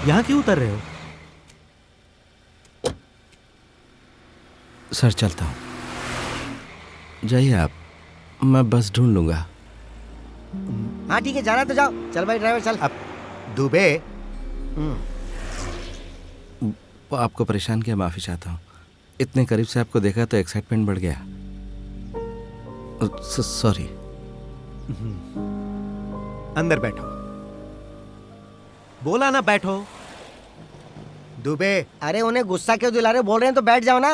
यहाँ क्यों उतर रहे हो? सर चलता हूँ, जाइए आप, मैं बस ढूंढ लूंगा। हाँ ठीक है, जाना तो जाओ। चल भाई ड्राइवर चल। अब दुबे, आपको परेशान किया, माफी चाहता हूँ। इतने करीब से आपको देखा तो एक्साइटमेंट बढ़ गया। सॉरी। अंदर बैठो। बोला ना बैठो। दुबे, अरे उन्हें गुस्सा क्यों दिला रहे हो? बोल रहे हैं तो बैठ जाओ ना।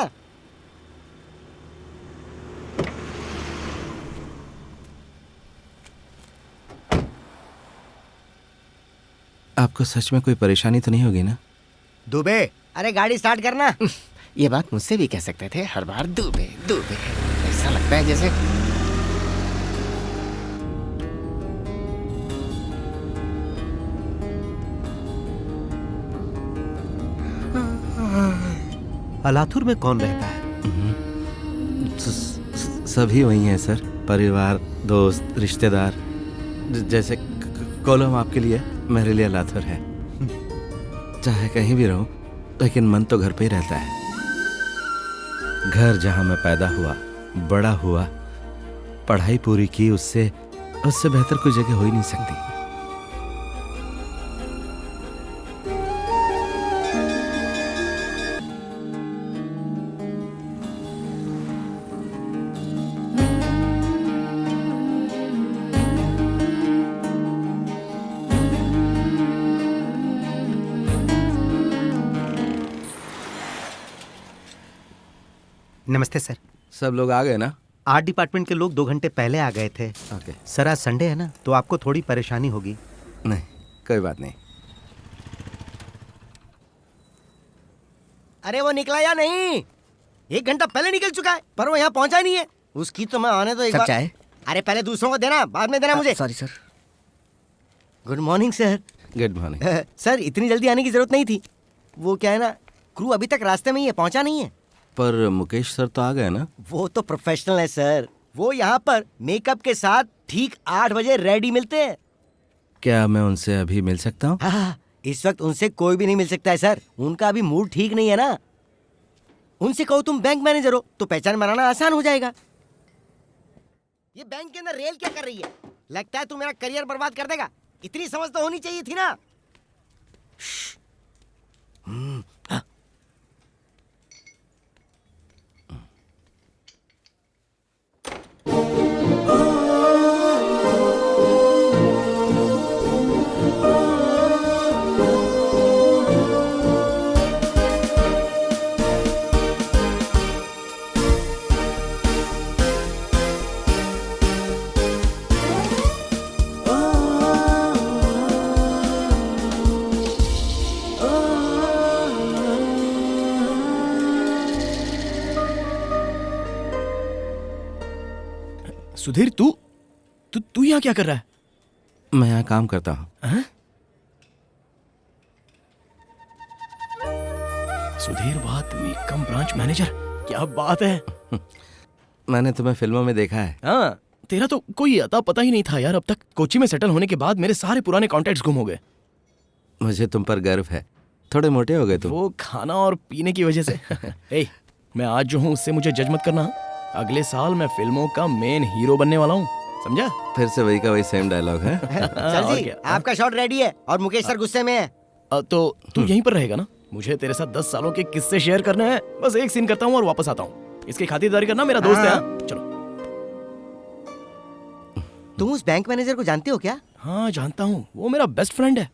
आपको सच में कोई परेशानी तो नहीं होगी ना? दुबे, अरे गाड़ी स्टार्ट करना। ये बात मुझसे भी कह सकते थे, हर बार दुबे दुबे। ऐसा लगता है जैसे अलाथुर में कौन रहता है? सभी वही हैं सर, परिवार, दोस्त, रिश्तेदार। जैसे कोलम आपके लिए, मेरे लिए लाथुर है। चाहे कहीं भी रहूं, लेकिन मन तो घर पे ही रहता है। घर जहां मैं पैदा हुआ, बड़ा हुआ, पढ़ाई पूरी की, उससे बेहतर कोई जगह हो ही नहीं सकती। नमस्ते सर। सब लोग आ गए ना? आर्ट डिपार्टमेंट के लोग 2 घंटे पहले आ गए थे। ओके। सर आज संडे है ना, तो आपको थोड़ी परेशानी होगी। नहीं, कोई बात नहीं। अरे वो निकला या नहीं? 1 घंटा पहले निकल चुका है, पर वो यहाँ पहुंचा नहीं है। उसकी तो मैं आने तो एक सर बार। चाय? अरे पहले दूसरों को देना, बाद में देना मुझे। Sorry sir. Good morning sir. Good morning. Sir इतनी जल्दी आने की जरूरत नहीं थी। वो क्या है ना, क्रू अभी तक रास्ते में ही है, पहुंचा नहीं है। पर मुकेश सर तो आ गए ना? वो तो प्रोफेशनल है सर। वो यहाँ पर मेकअप के साथ ठीक 8 बजे रेडी मिलते हैं। क्या मैं उनसे अभी मिल सकता हूँ? हाँ, इस वक्त उनसे कोई भी नहीं मिल सकता है सर। उनका अभी मूड ठीक नहीं है ना। उनसे कहो तुम बैंक मैनेजर हो तो पहचान बनाना आसान हो जाएगा। ये बैंक के अंदर रेल क्या कर रही है? लगता है तू मेरा करियर बर्बाद कर देगा। इतनी समझ तो होनी चाहिए थी ना। सुधीर, तू यहाँ क्या कर रहा है? मैं यहाँ काम करता हूँ। सुधीर बात में कम ब्रांच मैनेजर, क्या बात है। मैंने तुम्हें फिल्मों में देखा है। हाँ, तेरा तो कोई अता पता ही नहीं था यार अब तक। कोची में सेटल होने के बाद मेरे सारे पुराने कॉन्टैक्ट्स गुम हो गए। मुझे तुम पर गर्व है। थोड़े मोटे हो गए तुम। वो खाना और पीने की वजह से। ए, मैं आज जो हूँ उससे मुझे जज मत करना। अगले साल मैं फिल्मों का मेन हीरो बनने वाला हूँ, समझा? फिर से वही का वही सेम डायलॉग है। सर और जी, क्या? आपका शॉट रेडी है और मुकेश सर गुस्से में है। तो तू यहीं पर रहेगा ना? मुझे तेरे साथ 10 सालों के किस्से शेयर करने हैं। बस एक सीन करता हूँ और वापस आता हूँ। इसकी खातिरदारी करना, मेरा दोस्त है। हाँ? चलो। तुम उस बैंक मैनेजर को जानते हो क्या? हाँ जानता हूँ, वो मेरा बेस्ट फ्रेंड है।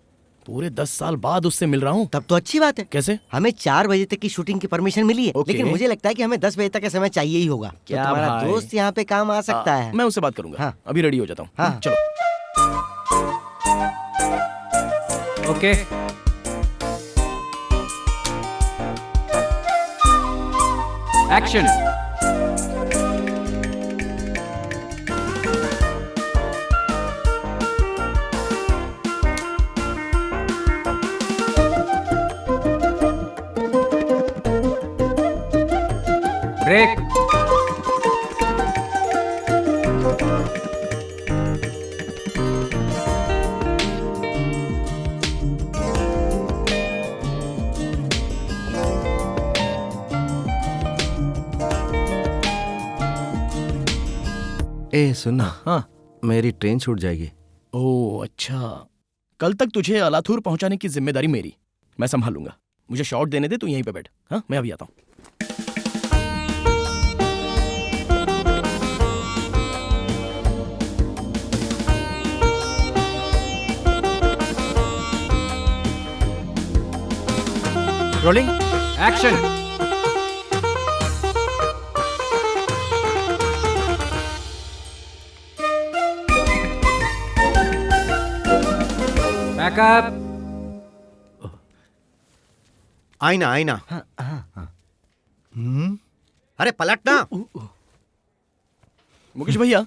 पूरे 10 साल बाद उससे मिल रहा हूँ। तब तो अच्छी बात है। कैसे? हमें 4 बजे तक की शूटिंग की परमिशन मिली है। ओके। लेकिन मुझे लगता है कि हमें 10 बजे तक का समय चाहिए ही होगा। क्या तो तुम्हारा भाई? दोस्त यहाँ पे काम आ सकता है। मैं उससे बात करूंगा। हाँ। अभी रेडी हो जाता हूँ। हाँ। चलो। Okay, action. ब्रेक। ए सुनना, हाँ। मेरी ट्रेन छूट जाएगी। ओह अच्छा, कल तक तुझे अलाथुर पहुंचाने की जिम्मेदारी मेरी, मैं संभालूंगा। मुझे शॉट देने दे, तू यहीं पे बैठ। हाँ, मैं अभी आता हूँ। Rolling action. बैकअप। आईना आईना। अरे पलटना। मुकेश भैया,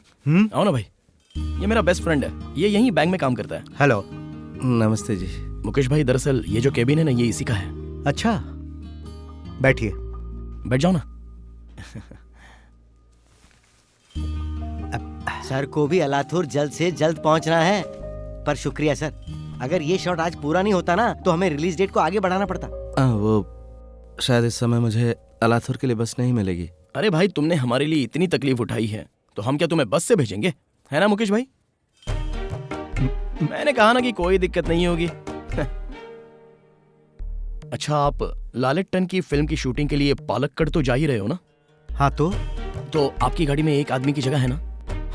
आओ ना भाई। ये मेरा बेस्ट फ्रेंड है, ये यहीं बैंक में काम करता है। हेलो। नमस्ते जी। मुकेश भाई, दरअसल ये जो केबिन है ना, ये इसी का है। अच्छा, बैठिए। बैठ जाओ ना। सर को भी अलाथुर जल्द से जल्द पहुंचना है, पर शुक्रिया सर। अगर ये शॉट आज पूरा नहीं होता ना, तो हमें रिलीज डेट को आगे बढ़ाना पड़ता। वो शायद इस समय मुझे अलाथुर के लिए बस नहीं मिलेगी। अरे भाई, तुमने हमारे लिए इतनी तकलीफ उठाई है, तो हम क्या तुम्हें बस से भेजेंगे? है ना मुकेश भाई? मैंने कहा ना कि कोई दिक्कत नहीं होगी। अच्छा, आप लालेट्टन की फिल्म की शूटिंग के लिए पालक्कड़ तो जा ही रहे हो ना? हाँ तो आपकी गाड़ी में एक आदमी की जगह है ना?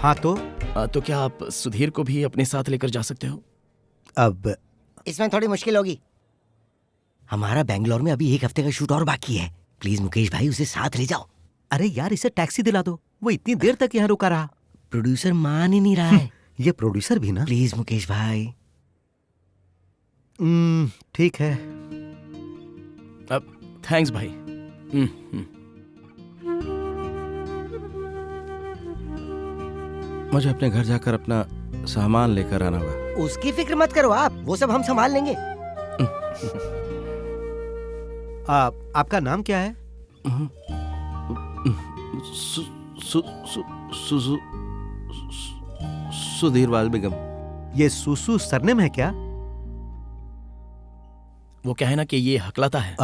हाँ तो क्या आप सुधीर को भी अपने साथ लेकर जा सकते हो? अब इसमें थोड़ी मुश्किल होगी। हमारा बेंगलोर में अभी एक हफ्ते का शूट और बाकी है। प्लीज मुकेश भाई, उसे साथ ले जाओ। अरे यार, इसे टैक्सी दिला दो, वो इतनी देर तक यहाँ रुका रहा। प्रोड्यूसर मान ही नहीं रहा है। ये प्रोड्यूसर भी ना। प्लीज मुकेश भाई। ठीक है। अब थैंक्स भाई। मुझे अपने घर जाकर अपना सामान लेकर आना होगा। उसकी फिक्र मत करो आप, वो सब हम संभाल लेंगे। आपका नाम क्या है? सु- सु- सु- सु- सु- सुधीर वाल बेगम। ये सुसु सरनेम है क्या? वो क्या है ना कि ये हकलाता है।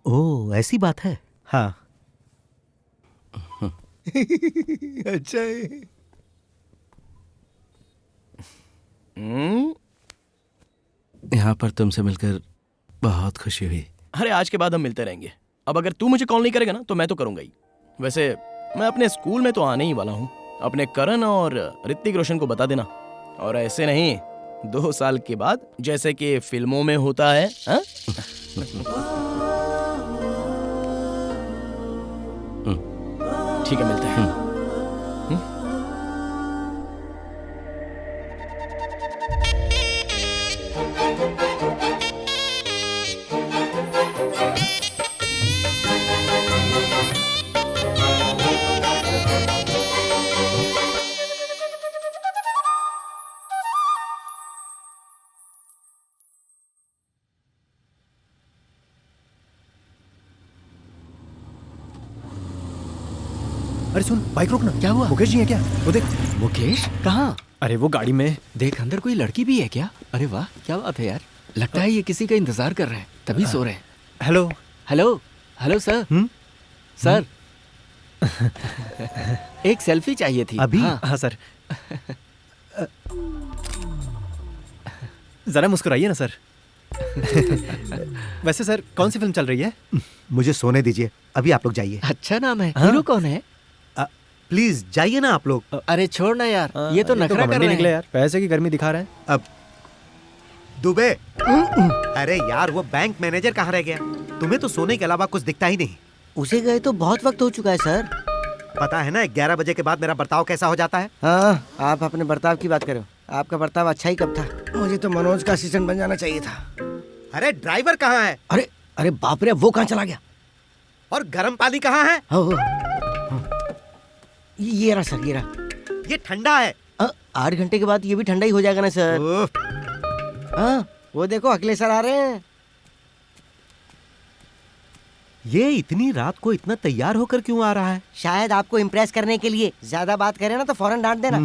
ओह, ऐसी बात है। हाँ। अच्छा है। यहाँ पर तुमसे मिलकर बहुत खुशी हुई। अरे आज के बाद हम मिलते रहेंगे। अब अगर तू मुझे कॉल नहीं करेगा ना, तो मैं तो करूंगा ही। वैसे मैं अपने स्कूल में तो आने ही वाला हूँ। अपने करण और ऋतिक रोशन को बता देना। और ऐसे नहीं, 2 साल के बाद, जैसे कि फिल्मों में होता है। हाँ? ठीक है, मिलते हैं। अरे सुन, बाइक रोकना। क्या हुआ? मुकेश जी है क्या? वो देख। मुकेश कहाँ? अरे वो गाड़ी में। देख, अंदर कोई लड़की भी है क्या? अरे वाह, क्या बात है यार। लगता है ये किसी का इंतजार कर रहे हैं, तभी सो रहे हैं। Hello. Hello hello sir. Sir, एक सेल्फी चाहिए थी अभी? हाँ सर। जरा मुस्कुराइए ना सर। वैसे सर, कौन सी फिल्म चल रही है? मुझे सोने दीजिए, अभी आप लोग जाइए। अच्छा नाम है। हाँ। हीरो कौन है? प्लीज जाइए ना आप लोग। अरे छोड़ ना यार, ये तो नखरा कर घमंडी रहे निकले हैं। यार, पैसे की गर्मी दिखा रहे हैं। अब दुबे। अरे यार, वो बैंक मैनेजर कहाँ रह गया? तुम्हें तो सोने के अलावा कुछ दिखता ही नहीं। उसे गए तो बहुत वक्त हो चुका है सर। पता है ना, 11 बजे के बाद मेरा बर्ताव कैसा हो जाता है। हाँ, आप अपने बर्ताव की बात करो। आपका बर्ताव अच्छा ही कब था? मुझे तो मनोज का असिस्टेंट बन जाना चाहिए था। अरे ड्राइवर कहाँ है? अरे अरे बाप रे, वो कहाँ चला गया? और गर्म पानी कहाँ है? हो। ये रहा सर, ये रहा। ये ठंडा है। 8 घंटे के बाद ये भी ठंडा ही हो जाएगा ना सर। उफ, हाँ, वो देखो अगले सर आ रहे हैं। ये इतनी रात को इतना तैयार होकर क्यों आ रहा है? शायद आपको इम्प्रेस करने के लिए। ज्यादा बात करे ना तो फौरन डांट देना।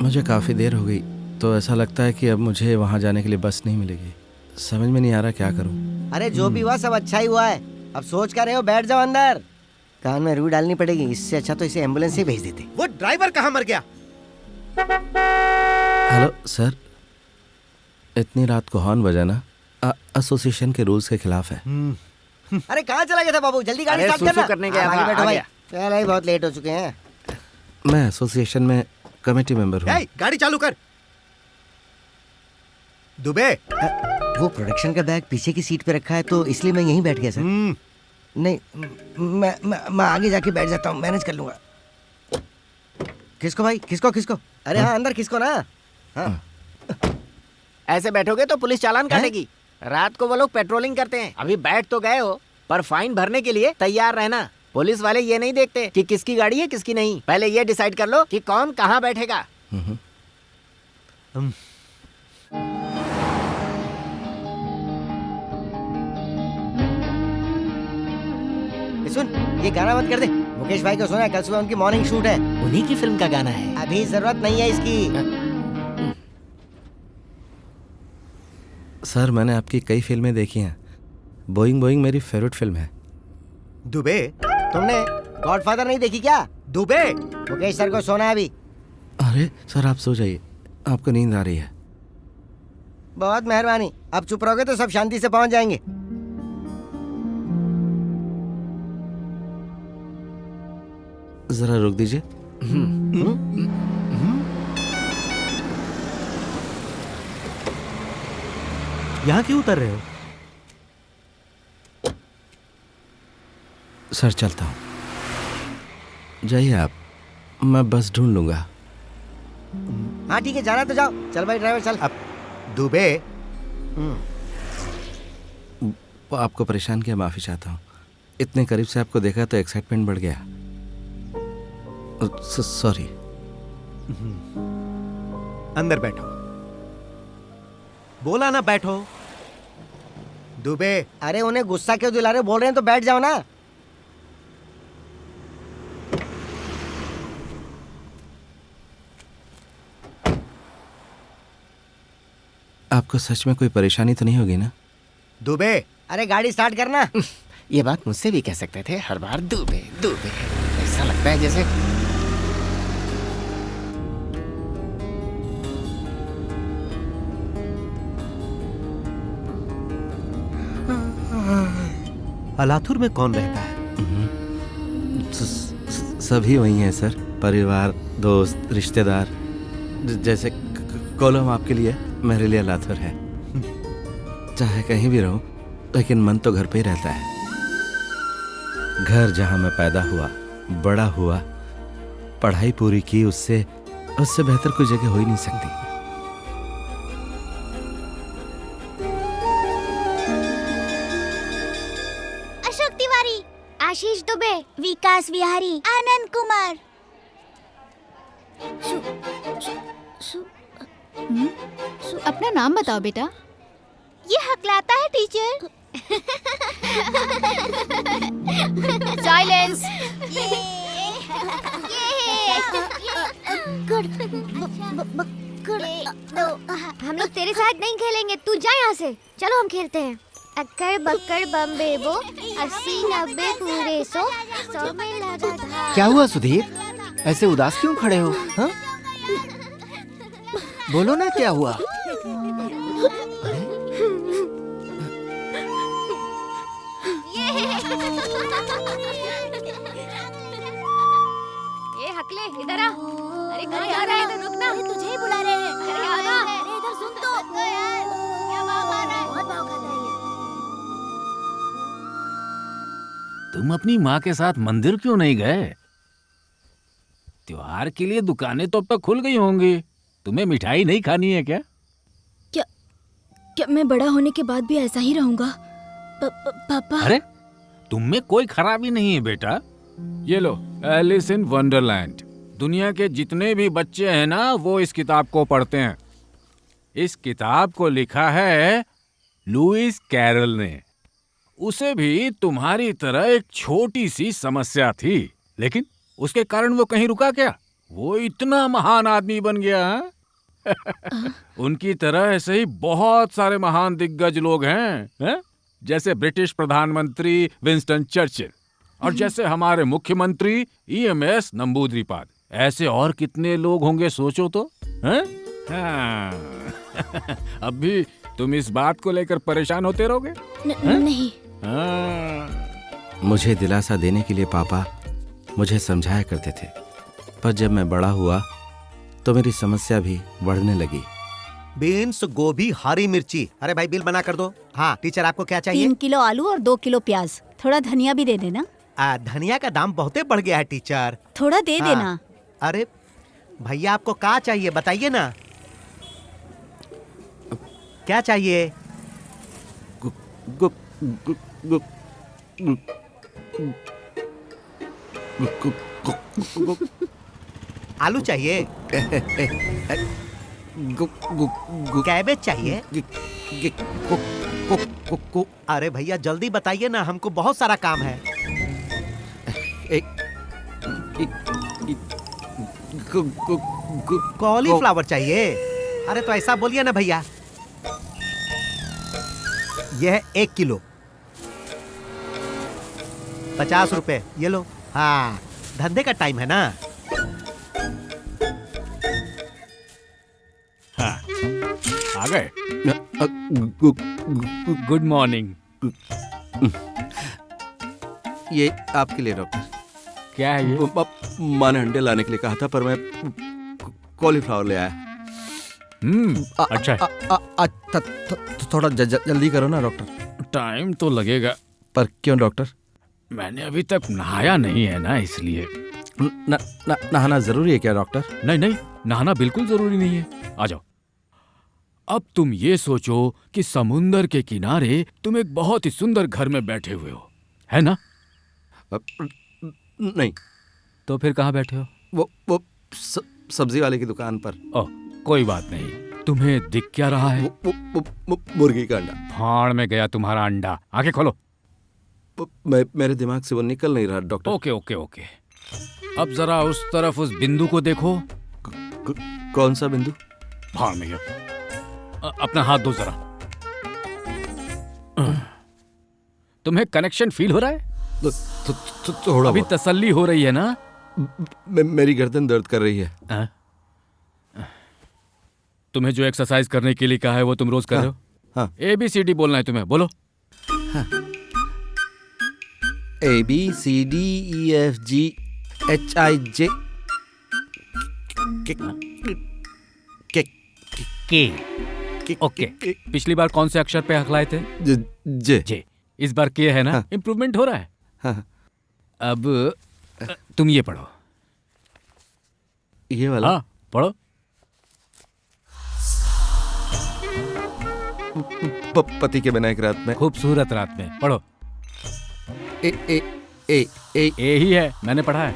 मुझे काफ़ी देर हो गई, तो ऐसा लगता है कि अब मुझे वहाँ जाने के लिए बस नहीं मिलेगी। समझ में नहीं आ रहा क्या करूँ। अरे जो भी हुआ सब अच्छा ही हुआ है। अब सोच कर रहे हो, बैठ जाओ अंदर। कान में रुई डालनी पड़ेगी, इससे अच्छा तो इसे एम्बुलेंस से भेज देते। वो ड्राइवर कहाँ मर गया? हेलो सर, इतनी रात को हॉर्न बजाना एसोसिएशन के रूल्स के खिलाफ है। अरे कहाँ चला गया था बाबू? जल्दी गाड़ी अरे, स्टार्ट करना। करने गया आगे था, बैठो आ भाई। गया। चल भाई, बहुत लेट हो चुके हैं। मैं एसोसिएशन में कमेटी मेंबर हूँ। ए, गाड़ी चालू कर। दुबे। वो प्रोडक्शन का बैग पीछे की सीट पे रखा है तो इसलिए मैं यहीं बैठ गया सर। नहीं, मैं आगे जाके बैठ जाता हूँ, मैनेज कर लूंगा। किसको भाई? किसको? अरे हाँ, अंदर किसको ना। हाँ। ऐसे बैठोगे तो पुलिस चालान काटेगी। रात को वो लोग पेट्रोलिंग करते हैं। अभी बैठ तो गए हो, पर फाइन भरने के लिए तैयार रहना। पुलिस वाले ये नहीं देखते कि किसकी गाड़ी है किसकी नहीं। पहले ये डिसाइड कर लो कि कौन कहाँ बैठेगा। सुन, ये गाना बंद कर दे। मुकेश भाई को सुना है, कल सुबह उनकी मॉर्निंग शूट है। उन्हीं की फिल्म का गाना है। अभी जरूरत नहीं है इसकी। सर, मैंने आपकी कई फिल्में देखी हैं। बोइंग मेरी फेवरेट फिल्म है। दुबे। तुमने गॉडफादर नहीं देखी क्या? दुबे। मुकेश सर को सोना है अभी। अरे सर, आप सो जाइए, आपको नींद आ रही है। बहुत मेहरबानी। अब चुप रहोगे तो सब शांति से पहुंच जाएंगे। जरा रुक दीजिए। यहाँ क्यों उतर रहे हो? सर, चलता हूँ, जाइए आप, मैं बस ढूंढ लूंगा। हाँ ठीक है, जाना तो जाओ। चल भाई ड्राइवर चल। अब दुबे। आपको परेशान किया, माफी चाहता हूँ। इतने करीब से आपको देखा तो एक्साइटमेंट बढ़ गया। सॉरी। अंदर बैठो। बोला ना बैठो। दुबे। अरे उन्हें गुस्सा क्यों दिला रहे? बोल रहे हैं तो बैठ जाओ ना। आपको सच में कोई परेशानी तो नहीं होगी ना? दुबे। अरे गाड़ी स्टार्ट करना। ये बात मुझसे भी कह सकते थे हर बार। दुबे दुबे, ऐसा लगता है जैसे। अलाथुर में कौन रहता है? सभी वही हैं सर, परिवार, दोस्त, रिश्तेदार। जैसे कोलम आपके लिए, मेरे लिए अलाथुर है। चाहे कहीं भी रहूं, लेकिन मन तो घर पे ही रहता है। घर जहां मैं पैदा हुआ, बड़ा हुआ, पढ़ाई पूरी की, उससे बेहतर कोई जगह हो ही नहीं सकती। अशोक तिवारी, आशीष दुबे, विकास विहारी, आनंद कुमार। अपना नाम बताओ बेटा। ये हकलाता है टीचर। साइलेंस। हम लोग तेरे साथ नहीं खेलेंगे, तू जा यहाँ से। चलो हम खेलते हैं। अक्कड़ बक्कड़ बम बेबो, 80 90 पूरे 100 में लगा था। क्या हुआ सुधीर, ऐसे उदास क्यों खड़े हो? हाँ? बोलो ना क्या हुआ? ये हकले, इधर आ। अरे कहाँ जा रहा है? इधर रुक ना। तुझे ही बुला रहे हैं। अरे आ ना। अरे इधर सुन तो। यार क्या भाव आ रहा है? बहुत भाव खाता है ये। तुम अपनी माँ के साथ मंदिर क्यों नहीं गए? त्योहार के लिए दुकानें तो अब तक खुल गई होंगी। तुम्हें मिठाई नहीं खानी है क्या? क्या मैं बड़ा होने के बाद भी ऐसा ही रहूंगा? पापा। अरे तुम में कोई खराबी नहीं है बेटा। ये लो, एलिस इन वंडरलैंड। दुनिया के जितने भी बच्चे हैं ना, वो इस किताब को पढ़ते हैं। इस किताब को लिखा है लुइस कैरल ने। उसे भी तुम्हारी तरह एक छोटी सी समस्या थी, लेकिन उसके कारण वो कहीं रुका क्या? वो इतना महान आदमी बन गया। उनकी तरह ऐसे ही बहुत सारे महान दिग्गज लोग हैं, हैं? जैसे ब्रिटिश प्रधानमंत्री विंस्टन चर्चिल, और जैसे हमारे मुख्यमंत्री ईएमएस नंबूद्रिपाद, ऐसे और कितने लोग होंगे सोचो तो, हैं? हाँ। अब भी तुम इस बात को लेकर परेशान होते रहोगे? नहीं। हाँ। मुझे दिलासा देने के लिए पापा मुझे समझाया करते थे, पर जब मैं बड़ा हुआ तो मेरी समस्या भी बढ़ने लगी। बीन्स, गोभी, हरी मिर्ची। अरे भाई बिल बना कर दो। हाँ टीचर, आपको क्या चाहिए? 3 किलो आलू और 2 किलो प्याज। थोड़ा धनिया भी दे देना। धनिया का दाम बहुते बढ़ गया है टीचर। थोड़ा दे हाँ। देना। अरे भैया आपको क्या चाहिए बताइए ना, क्या चाहिए? गु, गु, गु, गु, गु, गु, गु, गु, आलू चाहिए? गु, गु, गु, कैबेज चाहिए? गु, गु, गु, गु, गु, गु, अरे भैया जल्दी बताइए ना, हमको बहुत सारा काम है। गु, गु, गु, कॉलीफ्लावर चाहिए? अरे तो ऐसा बोलिए ना भैया। यह है 1 किलो, 50 रुपए, ये लो। हाँ धंधे का टाइम है ना। हाँ। आ गए? गु, गु, गुड मॉर्निंग। ये आपके लिए डॉक्टर। क्या है ये? माँ ने अंडे लाने के लिए कहा था, पर मैं कॉलीफ्लावर ले आया। अच्छा है। थोड़ा जल्दी करो ना डॉक्टर। टाइम तो लगेगा। पर क्यों डॉक्टर? मैंने अभी तक नहाया नहीं है ना, इसलिए। नहाना जरूरी है क्या डॉक्टर? नहीं नहीं, नहाना बिल्कुल जरूरी नहीं है। आ जाओ। अब तुम ये सोचो कि समुंदर के किनारे तुम एक बहुत ही सुंदर घर में बैठे हुए हो, है ना? नहीं। तो फिर कहाँ बैठे हो? वो सब्जी वाले की दुकान पर। ओह, कोई बात नहीं। तुम्हें दिख क्या रहा है? मुर्गी का अंडा। भाड़ में गया तुम्हारा अंडा। आंखें खोलो। मेरे दिमाग से वो निकल नहीं रहा डॉक्टर। Okay okay okay. अब जरा उस तरफ, उस बिंदु को देखो। कौन सा बिंदु? भाड़ में गया। अपना हाथ दो जरा। तुम्हें कनेक्शन फील हो रहा है? थोड़ा अभी तसल्ली हो रही है ना? मेरी गर्दन दर्द कर रही है। तुम्हें जो एक्सरसाइज करने के लिए कहा है वो तुम रोज कर रहे हो? हाँ। ABCD बोलना है तुम्हें, बोलो। ABCDEFGHIJ okay. पिछली बार कौन से अक्षर पे हकलाए थे? जे। इस बार के है ना? हाँ। इम्प्रूवमेंट हो रहा है। हाँ। अब तुम ये पढ़ो। ये वाला? हाँ पढ़ो। पति के बिना एक रात में। खूबसूरत रात में, पढ़ो। ए ही है, मैंने पढ़ा है।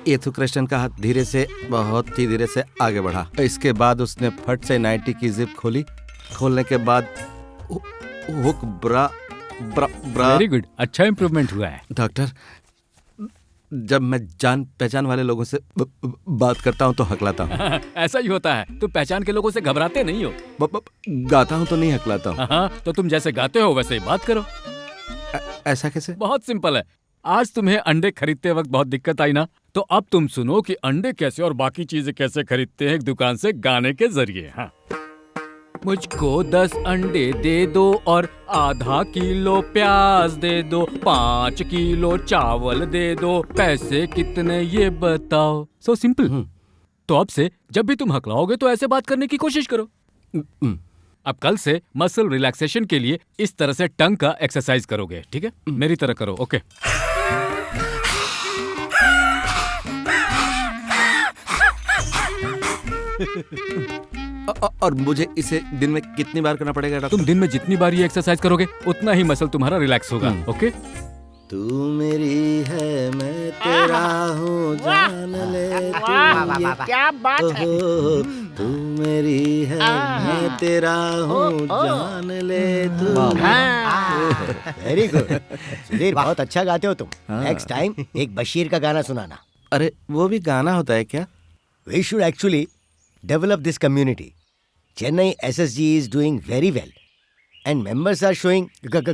येथु कृष्ण का हाथ धीरे से, बहुत ही धीरे से आगे बढ़ा। इसके बाद उसने फट से नाइटी की जिप खोली। खोलने के बाद हुक ब्रा वेरी गुड, अच्छा इंप्रूवमेंट हुआ है। डॉक्टर, जब मैं जान पहचान वाले लोगों से बात करता हूँ तो हकलाता हूँ। ऐसा ही होता है। तुम पहचान के लोगों से घबराते नहीं हो? गाता हूँ तो नहीं हकलाता हूँ। हाँ, तो तुम जैसे गाते हो वैसे ही बात करो। ऐसा कैसे? बहुत सिंपल है। आज तुम्हें अंडे खरीदते वक्त बहुत दिक्कत आई ना, तो अब तुम सुनो कि अंडे कैसे और बाकी चीजें कैसे खरीदते हैं एक दुकान से गाने के जरिए। हाँ, मुझको 10 अंडे दे दो और आधा किलो प्याज दे दो, 5 किलो चावल दे दो, पैसे कितने ये बताओ। So simple. तो अब से जब भी तुम हकलाओगे तो ऐसे बात करने की कोशिश करो। अब कल से मसल रिलैक्सेशन के लिए इस तरह से टंग का एक्सरसाइज करोगे, ठीक है? मेरी तरह करो, ओके? और मुझे इसे दिन में कितनी बार करना पड़ेगा डॉक्टर? तुम दिन में जितनी बार ये एक्सरसाइज करोगे उतना ही मसल तुम्हारा रिलैक्स होगा, ओके? तू मेरी है मैं तेरा हूँ, जान ले तू ये। क्या बात है। तू मेरी है मैं तेरा हूँ, जान ले तू। वेरी गुड सुधीर, बहुत अच्छा गाते हो तुम। नेक्स्ट टाइम एक बशीर का गाना सुनाना। अरे वो भी गाना होता है क्या? We should actually develop this community. Chennai SSG is doing very well and members are showing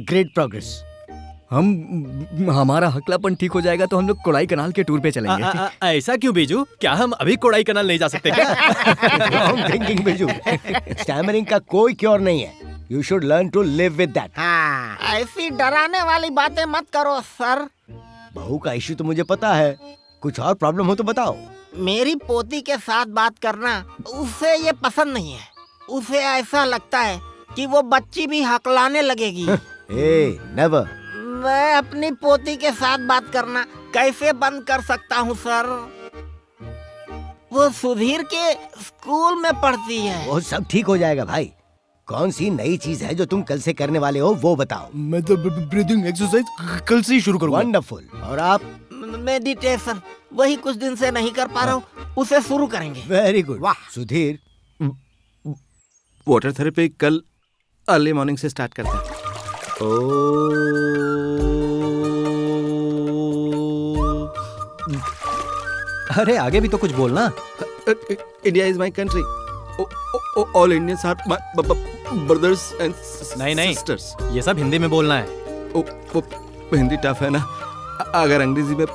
great progress. हमारा हकलापन ठीक हो जाएगा तो हम लोग कोड़ाई कनाल के टूर पे चलेंगे। ऐसा क्यों बीजू? क्या हम अभी कोड़ाई कनाल नहीं जा सकते क्या? Wrong thinking Biju. स्टैमरिंग का कोई क्योर नहीं है। You should learn to live with that. हाँ, ऐसी डराने वाली बातें मत करो सर। बहू का इश्यू तो मुझे पता है, कुछ और प्रॉब्लम हो तो बताओ। मेरी पोती के साथ बात करना उसे ये पसंद नहीं है। उसे ऐसा लगता है कि वो बच्ची भी हकलाने लगेगी। नेवर। मैं अपनी पोती के साथ बात करना कैसे बंद कर सकता हूँ सर? वो सुधीर के स्कूल में पढ़ती है। वो सब ठीक हो जाएगा भाई। कौन सी नई चीज है जो तुम कल से करने वाले हो वो बताओ। मैं तो ब्रीदिंग एक्सरसाइज कल से ही शुरू करूंगा। वंडरफुल। और आप? मेडिटेशन, वही कुछ दिन से नहीं कर पा रहा हूँ, उसे शुरू करेंगे। Very good. वाह सुधीर। वाटर थेरेपी कल अर्ली मॉर्निंग से स्टार्ट करते हैं। अरे आगे भी तो कुछ बोलना। India is my country. All Indians are brothers and sisters. ये सब हिंदी में बोलना है। हिंदी टफ है ना, अगर अंग्रेजी में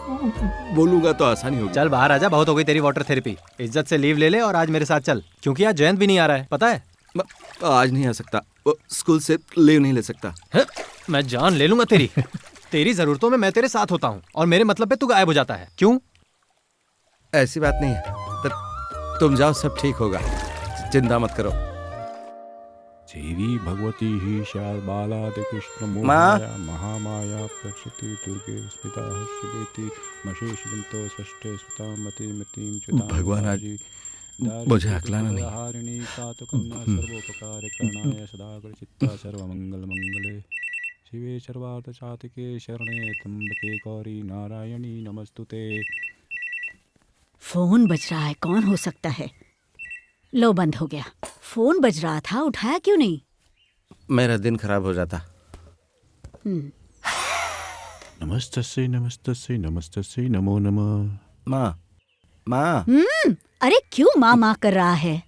बोलूंगा तो आसानी होगी। चल बाहर आजा, बहुत हो गई तेरी वाटर थेरेपी। इज्जत से लीव ले ले और आज मेरे साथ चल, क्योंकि आज जयंत भी नहीं आ रहा है, पता है? आज नहीं आ सकता, स्कूल से लीव नहीं ले सकता है? मैं जान ले लूंगा तेरी। तेरी जरूरतों में मैं तेरे साथ होता हूँ और मेरे मतलब पे तू गायब हो जाता है, क्यों? ऐसी बात नहीं है, तुम जाओ, सब ठीक होगा, चिंता मत करो। देवी भगवती ही शाल बालादि कृष्ण माँ। महामाया प्रक्षति दुर्गे स्मिता शिवेति मशेष बिंतो षष्ठे सुतामति मतिम चुताम भगवान आज मुझे अकलाना नहीं। हारिणी सात कन्या सर्वोपकार करणाय सदागर चित्ता सर्वमंगल मंगले शिवे सर्वार्थ सातिके शरणे त्र्यंबके गौरी नारायणी नमस्तुते। फोन बज रहा है, कौन हो सकता है? लो, बंद हो गया। फोन बज रहा था, उठाया क्यों नहीं? मेरा दिन खराब हो जाता। नमस्तस्यै नमस्तस्यै नमस्तस्यै नमो नमः। माँ। अरे क्यों माँ माँ कर रहा है?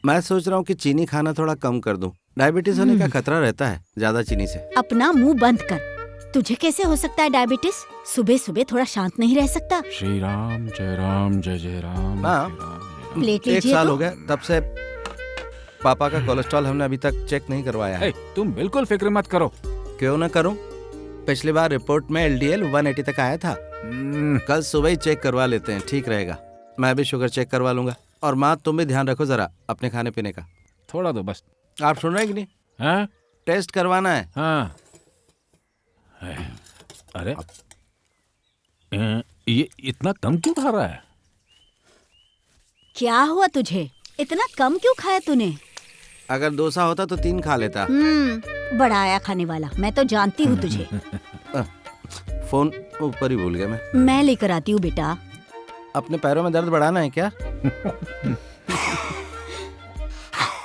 मैं सोच रहा हूँ कि चीनी खाना थोड़ा कम कर दूं। डायबिटीज होने का खतरा रहता है ज्यादा चीनी से। अपना मुंह बंद कर। तुझे कैसे हो सकता है डायबिटीज? सुबह सुबह थोड़ा शांत नहीं रह सकता? श्री राम जय जय राम। माँ, प्लेट 1 लीजिए। साल तो हो गया तब से पापा का कोलेस्ट्रॉल हमने अभी तक चेक नहीं करवाया है। तुम बिल्कुल फिक्र मत करो। क्यों ना करूं? पिछली बार रिपोर्ट में LDL 180 तक आया था। कल सुबह ही चेक करवा लेते हैं, ठीक रहेगा। मैं भी शुगर चेक करवा लूंगा। और माँ, तुम भी ध्यान रखो जरा अपने खाने पीने का। थोड़ा दो बस। आप सुन रहे हैं कि नहीं? हाँ? टेस्ट करवाना है। हाँ। अरे ये इतना कम क्यों खा रहा है? क्या हुआ तुझे? इतना कम क्यों खाया तूने? अगर डोसा होता तो 3 खा लेता। बड़ा आया खाने वाला, मैं तो जानती हूँ तुझे। फोन ऊपर ही भूल गया मैं लेकर आती हूँ बेटा। अपने पैरों में दर्द बढ़ाना है क्या?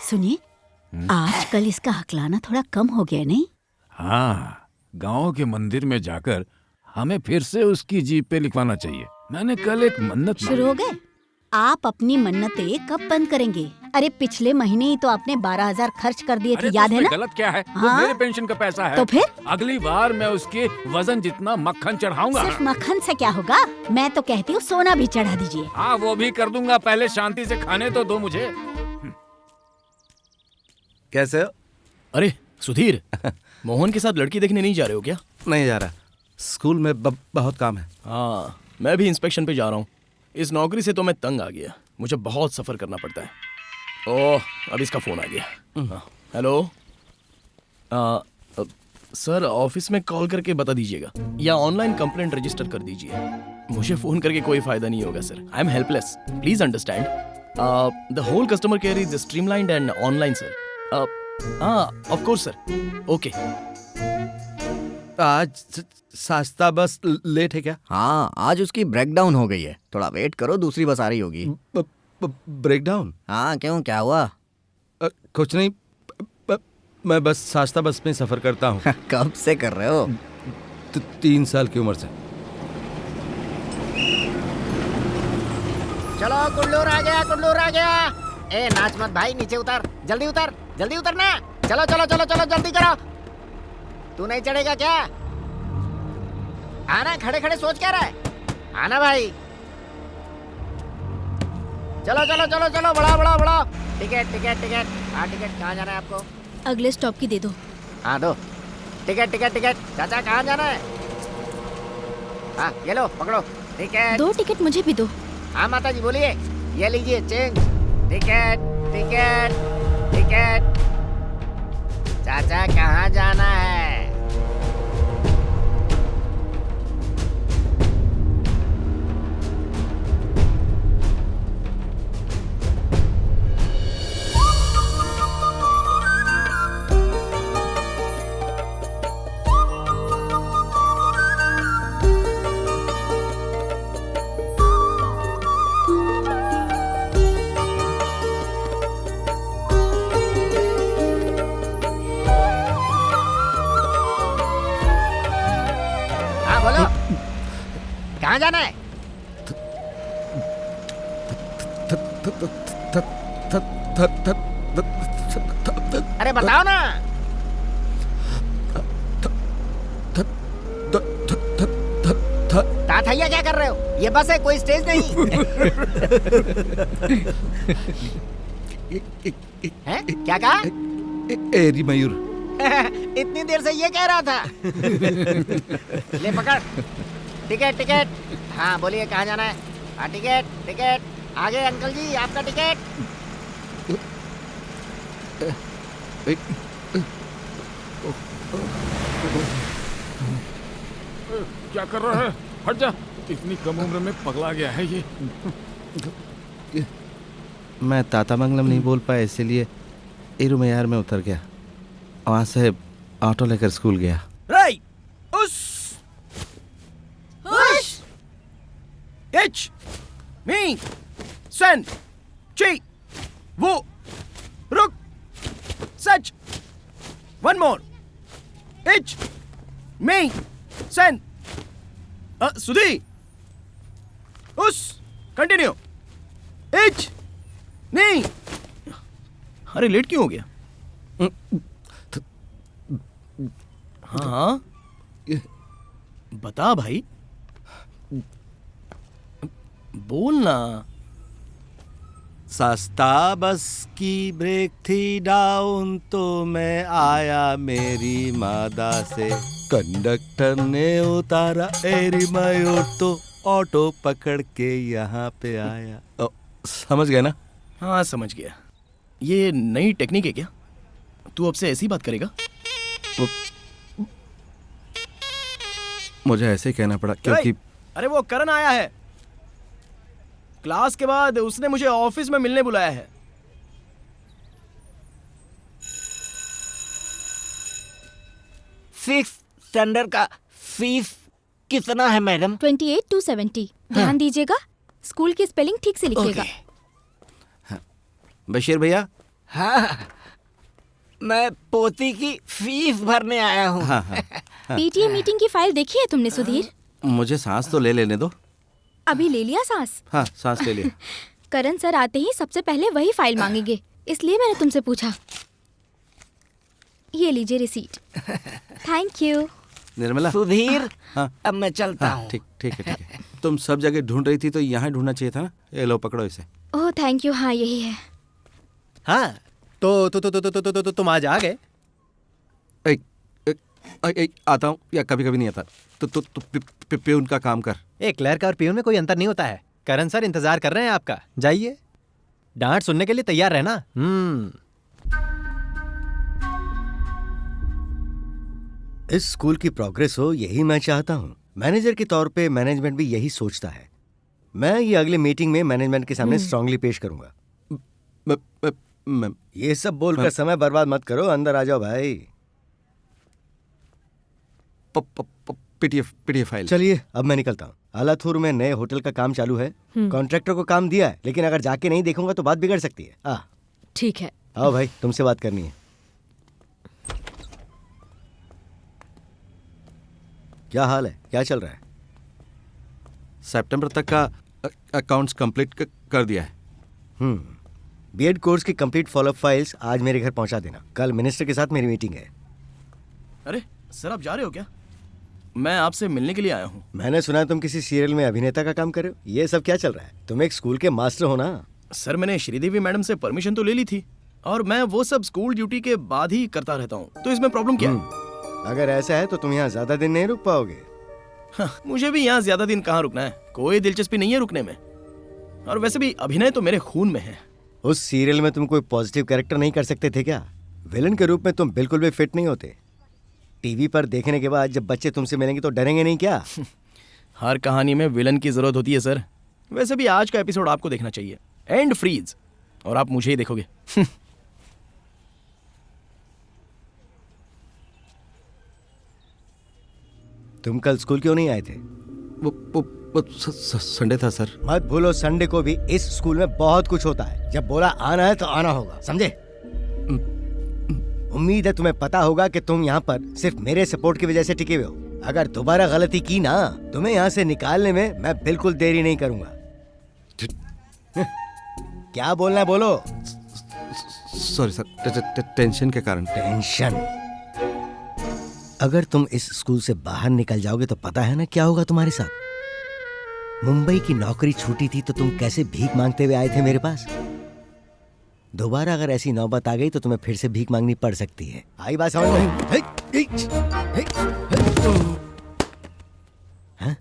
सुनिए, आजकल इसका हकलाना थोड़ा कम हो गया नहीं? हाँ, गांव के मंदिर में जाकर हमें फिर से उसकी जीभ पे लिखवाना चाहिए। मैंने कल एक मन्नत शुरू हो गए? आप अपनी मन्नतें कब बंद करेंगे? अरे पिछले महीने ही तो आपने 12,000 खर्च कर दिए थे, याद है ना? गलत क्या है? हाँ? वो मेरे पेंशन का पैसा है। तो फिर अगली बार मैं उसके वजन जितना मक्खन चढ़ाऊंगा। सिर्फ मक्खन से क्या होगा? मैं तो कहती हूँ सोना भी चढ़ा दीजिए। हाँ, वो भी कर दूंगा, पहले शांति से खाने तो दो मुझे। कैसे हो? अरे सुधीर, मोहन के साथ लड़की देखने नहीं जा रहे हो क्या? नहीं जा रहा, स्कूल में बहुत काम है। हाँ, मैं भी इंस्पेक्शन पे जा रहा हूँ। इस नौकरी से तो मैं तंग आ गया, मुझे बहुत सफर करना पड़ता है। ओह, अब इसका फोन आ गया। हेलो, सर ऑफिस में कॉल करके बता दीजिएगा या ऑनलाइन कंप्लेंट रजिस्टर कर दीजिए। मुझे फोन करके कोई फायदा नहीं होगा sir, I am helpless, please understand. The whole customer care is streamlined and online sir. Of course sir, okay. आज सस्ता बस लेट है क्या? हाँ, आज उसकी ब्रेकडाउन हो गई है, थोड़ा वेट करो, दूसरी बस आ रही होगी। ब्रेकडाउन? हाँ, क्यों, क्या हुआ? कुछ नहीं, मैं बस सस्ता बस में सफर करता हूँ। कब से कर रहे हो? 3 साल की उम्र से। चलो, कुल्लूर आ गया, कुल्लूर आ गया। ए नाच मत भाई, नीचे उतर, जल्दी उतर, जल्दी उतरना। चलो चलो चलो चलो, जल्दी करो। तू नहीं चढ़ेगा क्या? आना, खड़े खड़े सोच क्या रहा है? आना भाई। चलो चलो चलो चलो, बढ़ाओ बढ़ाओ बढ़ाओ। Ticket ticket ticket. हाँ टिकट, कहाँ जाना है आपको? अगले स्टॉप की दे दो। हाँ दो। Ticket ticket ticket. चाचा कहाँ जाना है? हाँ ये लो पकड़ो टिकट। 2 टिकट मुझे भी दो। हाँ माता जी बोलिए। ये लीजिए चेंज। Ticket ticket ticket. चाचा कहाँ जाना है? हाँ बोलो, कहाँ जाना है? अरे बताओ ना। ताथैया क्या कर रहे हो? ये बस है, कोई स्टेज नहीं। हैं? क्या कहा? एरी मयूर। इतनी देर से ये कह रहा था। ले पकड़ टिकट टिकट। हाँ बोलिए कहाँ जाना है? हाँ टिकट टिकट। आगे अंकल जी आपका टिकट। क्या कर रहा है? हट जा। इतनी कम उम्र में पगला गया है ये। मैं तातामंगलम नहीं बोल पाया, इसीलिए इरुमयार में उतर गया। वहाँ से ऑटो लेकर स्कूल गया। राई उस एच मी सन ची वो रुक सच वन मोर एच मी सन सुधी उस कंटिन्यू एच नहीं। अरे लेट क्यों हो गया? हाँ बता भाई, बोलना। सस्ता बस की ब्रेक थी डाउन तो मैं आया मेरी मादा से, कंडक्टर ने उतारा एरी मयूर तो ऑटो पकड़ के यहाँ पे आया। समझ गया ना? हाँ समझ गया। ये नई टेक्निक है क्या? तू अब से ऐसी बात करेगा? मुझे ऐसे ही कहना पड़ा क्योंकि अरे वो करण आया है। क्लास के बाद उसने मुझे ऑफिस में मिलने बुलाया है। सिक्स स्टैंडर्ड का फीस कितना है मैडम? 28 to 70। ध्यान दीजिएगा, स्कूल की स्पेलिंग ठीक से लिखिएगा। बशीर भैया। हाँ मैं पोती की फीस भरने आया हूँ। हाँ, हाँ, हाँ। पीटीए मीटिंग की फाइल देखी है तुमने सुधीर? मुझे सांस तो ले लेने दो। अभी ले लिया सांस? हाँ सांस ले लिया। करण सर आते ही सबसे पहले वही फाइल मांगेंगे, इसलिए मैंने तुमसे पूछा। ये लीजिए receipt. Thank you. Nirmala. Sudhir हाँ अब मैं चलता हूँ। ठीक ठीक है ठीक है। तुम सब जगह ढूंढ रही थी तो यहाँ ढूंढना चाहिए था ना। ये लो पकड़ो इसे। Oh thank you. हाँ यही है। हाँ तो तुम आज आ गए? आता हूँ या कभी कभी नहीं आता। तो प्यून का काम कर। एक क्लर्क और पियून में कोई अंतर नहीं होता है। करण सर इंतजार कर रहे हैं आपका, जाइए। डांट सुनने के लिए तैयार रहना। इस स्कूल की प्रोग्रेस हो यही मैं चाहता हूँ। मैनेजर के तौर पे मैनेजमेंट भी यही सोचता है। मैं ये अगले मीटिंग में मैनेजमेंट के सामने स्ट्रांगली पेश करूंगा। ये सब बोलकर समय बर्बाद मत करो, अंदर आ जाओ भाई। PDF file. चलिए अब मैं निकलता हूँ। आलाथूर में नए होटल का काम चालू है। कॉन्ट्रैक्टर को काम दिया है, लेकिन अगर जाके नहीं देखूंगा तो बात बिगड़ सकती है। ठीक है। आओ भाई, तुमसे बात करनी है। क्या हाल है, क्या चल रहा है? सितंबर तक का अकाउंट्स कंप्लीट कर दिया है। बीएड कोर्स की कंप्लीट फॉलोअप फाइल्स आज मेरे घर पहुंचा देना। कल मिनिस्टर के साथ मेरी मीटिंग है। अरे सर आप जा रहे हो क्या? मैं आपसे मिलने के लिए आया हूँ। मैंने सुना तुम किसी सीरियल में अभिनेता का काम कर रहे हो। ये सब क्या चल रहा है? तुम एक स्कूल के मास्टर हो ना? सर मैंने श्रीदेवी मैडम से परमिशन तो ले ली थी और मैं वो सब स्कूल ड्यूटी के बाद ही करता रहता हूँ, तो इसमें प्रॉब्लम क्या है? अगर ऐसा है तो तुम यहाँ ज्यादा दिन नहीं रुक पाओगे। हाँ, मुझे भी यहाँ ज्यादा दिन कहाँ रुकना है, कोई दिलचस्पी नहीं है रुकने में। और वैसे भी अभिनय तो मेरे खून में है। उस सीरियल में तुम कोई पॉजिटिव कैरेक्टर नहीं कर सकते थे क्या? विलन के रूप में तुम बिल्कुल भी फिट नहीं होते। टीवी पर देखने के बाद जब बच्चे तुमसे मिलेंगे तो डरेंगे नहीं क्या? हर कहानी में विलन की जरूरत होती है सर। वैसे भी आज का एपिसोड आपको देखना चाहिए, एंड फ्रीज, और आप मुझे ही देखोगे। तुम कल स्कूल क्यों नहीं आए थे? वो संडे था सर। मत भूलो संडे को भी इस स्कूल में बहुत कुछ होता है। जब बोला आना है तो आना होगा, समझे? उम्मीद है तुम्हें पता होगा कि तुम यहाँ पर सिर्फ मेरे सपोर्ट की वजह से टिके हुए हो। अगर दोबारा गलती की ना, तुम्हें यहाँ से निकालने में मैं बिल्कुल देरी नहीं करूंगा। क्या बोलना है बोलो। सॉरी सर, टेंशन के कारण। टेंशन? अगर तुम इस स्कूल से बाहर निकल जाओगे तो पता है ना क्या होगा तुम्हारे साथ। मुंबई की नौकरी छूटी थी तो तुम कैसे भीख मांगते हुए आए थे मेरे पास। दोबारा अगर ऐसी नौबत आ गई तो तुम्हें फिर से भीख मांगनी पड़ सकती है। आई बात समझ में? हाँ?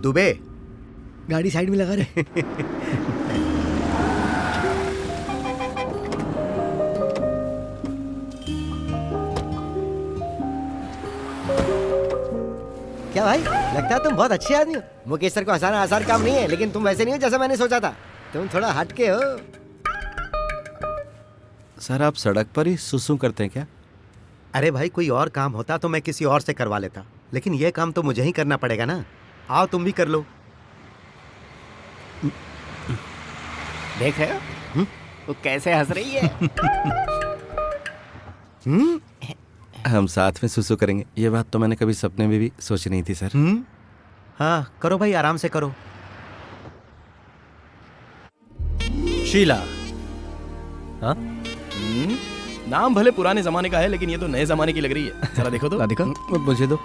दुबे, गाड़ी साइड में लगा रहे। क्या भाई, लगता है तुम बहुत अच्छे आदमी हो। मुकेश सर को हंसाना आसान काम नहीं है, लेकिन तुम वैसे नहीं हो जैसा मैंने सोचा था। तुम थोड़ा हटके हो। सर आप सड़क पर ही सुसु करते हैं क्या? अरे भाई, कोई और काम होता तो मैं किसी और से करवा लेता, लेकिन ये काम तो मुझे ही करना पड़ेगा ना। आओ तुम भी कर लो। देख रहे हो वो कैसे हंस रही है। हम साथ में सुसु करेंगे, ये बात तो मैंने कभी सपने में भी सोची नहीं थी सर। हाँ करो भाई, आराम से करो। शीला। हाँ? नाम भले पुराने जमाने का है, लेकिन ये तो नए जमाने की लग रही है। जरा देखो तो। देखो, मुझे दो।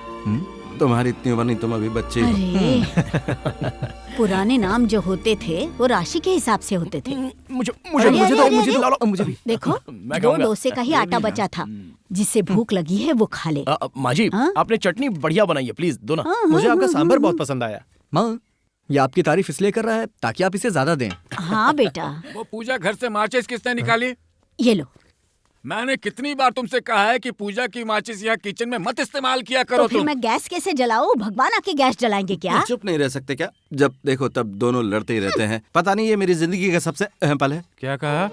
तुम्हारी इतनी उम्र नहीं, तुम अभी बच्चे ही हो। अरे पुराने नाम जो होते थे वो राशि के हिसाब से होते थे। मुझे दो, मुझे भी। देखो, मैं 2 डोसे का ही आटा बचा था। जिसे भूख लगी है वो खा ले। माँ जी, आपने चटनी बढ़िया बनाई है, प्लीज दो ना। मुझे आपका सांभर बहुत पसंद आया। माँ, ये आपकी तारीफ इसलिए कर रहा है ताकि आप इसे ज्यादा दें। हाँ बेटा। वो पूजा घर से माचिस किसने निकाली? ये लो। मैंने कितनी बार तुमसे कहा है कि पूजा की माचिस यहाँ किचन में मत इस्तेमाल किया करो। तो फिर मैं गैस कैसे जलाऊं? भगवान आके गैस जलाएंगे क्या? चुप नहीं रह सकते क्या? जब देखो तब दोनों लड़ते ही रहते हैं। पता नहीं ये मेरी जिंदगी का सबसे अहम पल है। क्या कहा?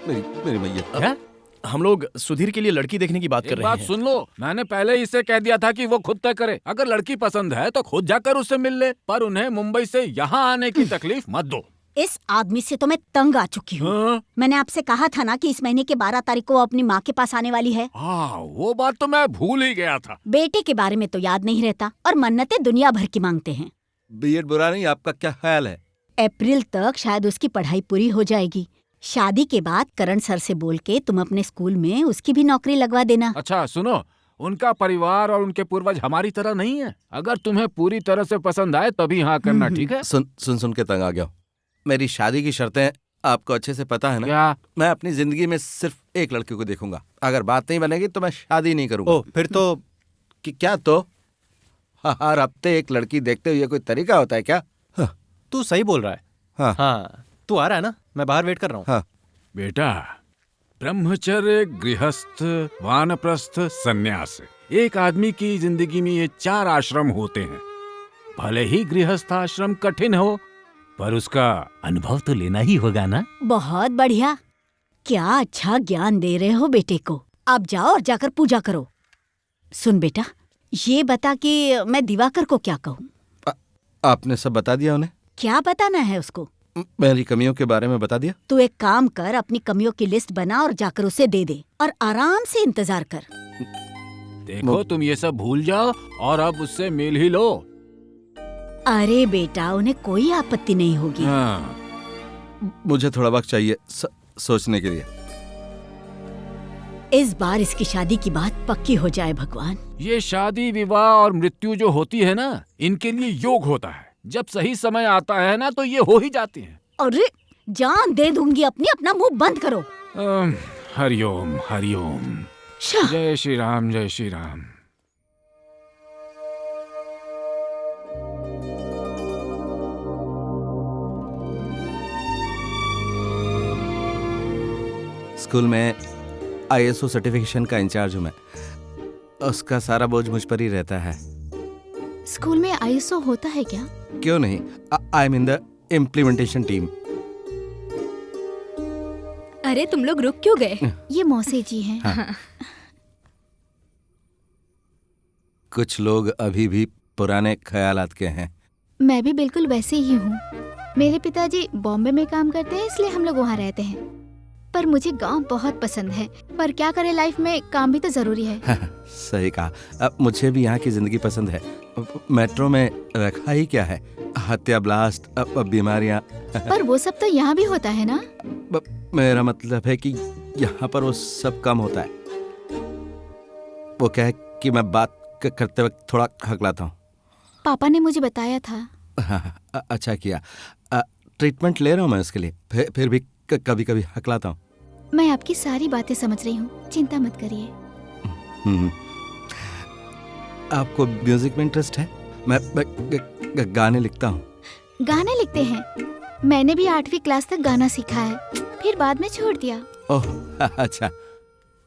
मेरी मैया। क्या? हम लोग सुधीर के लिए लड़की देखने की बात कर रहे हैं। बात सुन लो, मैंने पहले ही इसे कह दिया था कि वो खुद तय करे। अगर लड़की पसंद है तो खुद जाकर उससे मिल ले, पर उन्हें मुंबई से यहाँ आने की तकलीफ मत दो। इस आदमी से तो मैं तंग आ चुकी हूँ। मैंने आपसे कहा था ना कि इस महीने के 12 तारीख को वो अपनी माँ के पास आने वाली है। हाँ, वो बात तो मैं भूल ही गया था। बेटे के बारे में तो याद नहीं रहता और मन्नतें दुनिया भर की मांगते हैं। बीएड बुरा नहीं, आपका क्या ख्याल है? अप्रैल तक शायद उसकी पढ़ाई पूरी हो जाएगी। शादी के बाद करण सर से बोल के तुम अपने स्कूल में उसकी भी नौकरी लगवा देना। अच्छा सुनो, उनका परिवार और उनके पूर्वज हमारी तरह नहीं है। अगर तुम्हें पूरी तरह से पसंद आए तभी हाँ करना, ठीक है? सुन के तंग आ गया। मेरी शादी की शर्तें आपको अच्छे से पता है ना? क्या? मैं अपनी जिंदगी में सिर्फ एक लड़की को देखूंगा। अगर बात नहीं बनेगी तो मैं शादी नहीं करूंगा। ओ, फिर तो क्या तो? हर हफ्ते एक लड़की देखते हुए कोई तरीका होता है क्या? तू सही बोल रहा है। हाँ, तू आ रहा है ना? मैं बाहर वेट कर रहा हूँ। हाँ। बेटा, ब्रह्मचर्य, गृहस्थ, वानप्रस्थ, सन्यास, एक आदमी की जिंदगी में ये 4 आश्रम होते हैं। भले ही गृहस्थ आश्रम कठिन हो, पर उसका अनुभव तो लेना ही होगा ना। बहुत बढ़िया, क्या अच्छा ज्ञान दे रहे हो बेटे को। अब जाओ और जाकर पूजा करो। सुन बेटा, ये बता कि मैं दिवाकर को क्या कहूँ? आपने सब बता दिया उन्हें? क्या बताना है उसको? मेरी कमियों के बारे में बता दिया। तू एक काम कर, अपनी कमियों की लिस्ट बना और जाकर उसे दे दे और आराम से इंतजार कर। देखो तुम ये सब भूल जाओ और अब उससे मिल ही लो। अरे बेटा, उन्हें कोई आपत्ति नहीं होगी। हाँ, मुझे थोड़ा वक्त चाहिए सोचने के लिए। इस बार इसकी शादी की बात पक्की हो जाए भगवान। ये शादी विवाह और मृत्यु जो होती है ना, इनके लिए योग होता है। जब सही समय आता है ना तो ये हो ही जाती है। अरे जान दे दूंगी अपनी, अपना मुंह बंद करो। हरिओम हरिओम। जय श्री राम, जय श्री राम। स्कूल में ISO सर्टिफिकेशन का इंचार्ज हूँ मैं। उसका सारा बोझ मुझ पर ही रहता है। स्कूल में ISO होता है क्या? क्यों नहीं, I am in the implementation team. अरे तुम लोग रुक क्यों गए? ये मौसी जी हैं। हाँ। कुछ लोग अभी भी पुराने ख्यालात के हैं। मैं भी बिल्कुल वैसे ही हूँ। मेरे पिताजी बॉम्बे में काम करते हैं, इसलिए हम लोग वहाँ रहते हैं। पर मुझे गांव बहुत पसंद है। पर क्या करें, लाइफ में काम भी तो जरूरी है। सही कहा। मुझे भी यहाँ की जिंदगी पसंद है। मेट्रो में रखा ही क्या है, हत्या, ब्लास्ट, बीमारियाँ। पर वो सब तो यहाँ भी होता है ना? मेरा मतलब है कि यहाँ पर वो सब कम होता है। वो क्या है कि मैं बात करते वक्त थोड़ा हकलाता हूँ। पापा ने मुझे बताया था। हाँ, अच्छा किया। ट्रीटमेंट ले रहा हूँ मैं उसके लिए, फिर भी कभी कभी हकलाता हूँ। मैं आपकी सारी बातें समझ रही हूँ, चिंता मत करिए। आपको म्यूजिक में इंटरेस्ट है? मैं गाने लिखता हूँ। गाने लिखते हैं? मैंने भी 8वीं क्लास तक गाना सीखा है, फिर बाद में छोड़ दिया। ओह अच्छा।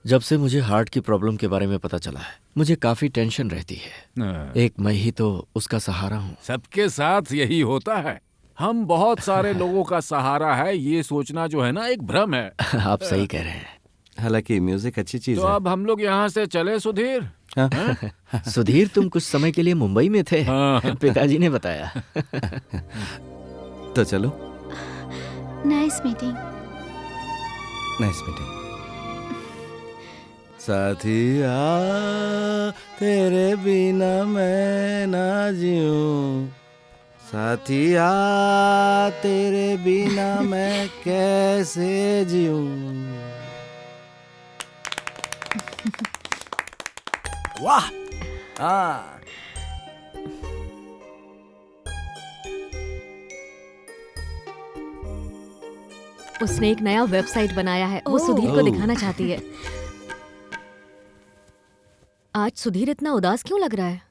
जब से मुझे हार्ट की प्रॉब्लम के बारे में पता चला है, मुझे काफी टेंशन रहती है। एक मैं ही तो उसका सहारा हूँ। सबके साथ यही होता है। हम बहुत सारे लोगों का सहारा है, ये सोचना जो है ना एक भ्रम है। आप सही कह रहे हैं। हालांकि म्यूजिक अच्छी चीज तो है। अब हम लोग यहाँ से चले सुधीर? सुधीर, तुम कुछ समय के लिए मुंबई में थे। पिताजी ने बताया। तो चलो। Nice meeting. Nice meeting. साथिया तेरे बिना मैं ना जीऊं, साथिया तेरे बिना मैं कैसे जीऊं। वाह। हाँ। उसने एक नया वेबसाइट बनाया है, वो सुधीर को दिखाना चाहती है। आज सुधीर इतना उदास क्यों लग रहा है?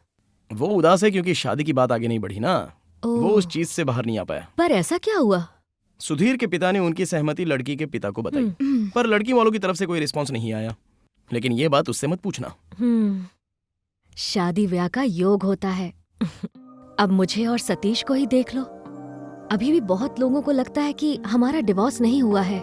वो उदास है क्योंकि शादी की बात आगे नहीं बढ़ी ना। वो उस चीज से बाहर नहीं आ पाया। पर ऐसा क्या हुआ? सुधीर के पिता ने उनकी सहमति लड़की के पिता को बताई, पर लड़की वालों की तरफ से कोई रिस्पांस नहीं आया। लेकिन ये बात उससे मत पूछना। शादी ब्याह का योग होता है। अब मुझे और सतीश को ही देख लो। अभी भी बहुत लोगों को लगता है कि हमारा डिवोर्स नहीं हुआ है।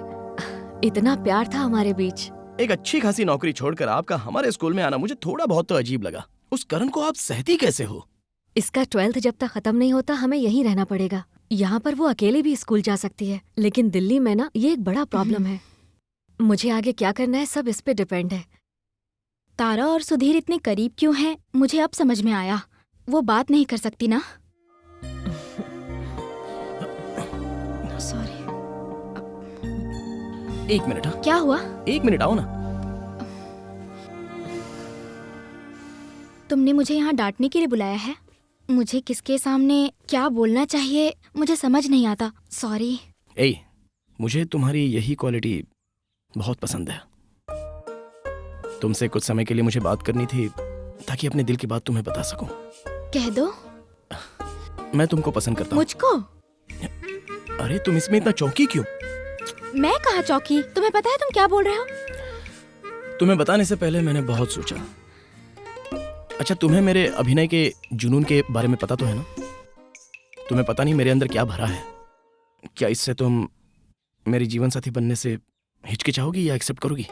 इतना प्यार था हमारे बीच। एक अच्छी खासी नौकरी छोड़कर आपका हमारे स्कूल में आना मुझे थोड़ा बहुत तो अजीब लगा। उस करण को आप सहती कैसे हो? इसका 12th जब तक खत्म नहीं होता हमें यहीं रहना पड़ेगा। यहाँ पर वो अकेले भी स्कूल जा सकती है, लेकिन दिल्ली में ना ये एक बड़ा प्रॉब्लम है। मुझे आगे क्या करना है सब इस पे डिपेंड है। तारा और सुधीर इतने करीब क्यों हैं, मुझे अब समझ में आया। वो बात नहीं कर सकती ना। सॉरी। 1 मिनट। हाँ, क्या हुआ? 1 मिनट आओ ना। तुमने मुझे यहाँ डांटने के लिए बुलाया है? मुझे किसके सामने क्या बोलना चाहिए मुझे समझ नहीं आता। सॉरी। ए, मुझे तुम्हारी यही क्वालिटी बहुत पसंद है। तुमसे कुछ समय के लिए मुझे बात करनी थी ताकि अपने दिल की बात तुम्हें बता सकूं। कह दो। मैं तुमको पसंद करता हूं। मुझको? अरे तुम इसमें इतना चौंकी क्यों? मैं कहाँ चौंकी? तुम्हें पता है तुम क्या बोल रहे हो? तुम्हें बताने से पहले मैंने बहुत सोचा। अच्छा, तुम्हें मेरे अभिनय के जुनून के बारे में पता तो है ना? तुम्हें पता नहीं मेरे अंदर क्या भरा है। क्या इससे तुम मेरी जीवन साथी बनने से हिचकिचाओगी या एक्सेप्ट करोगी?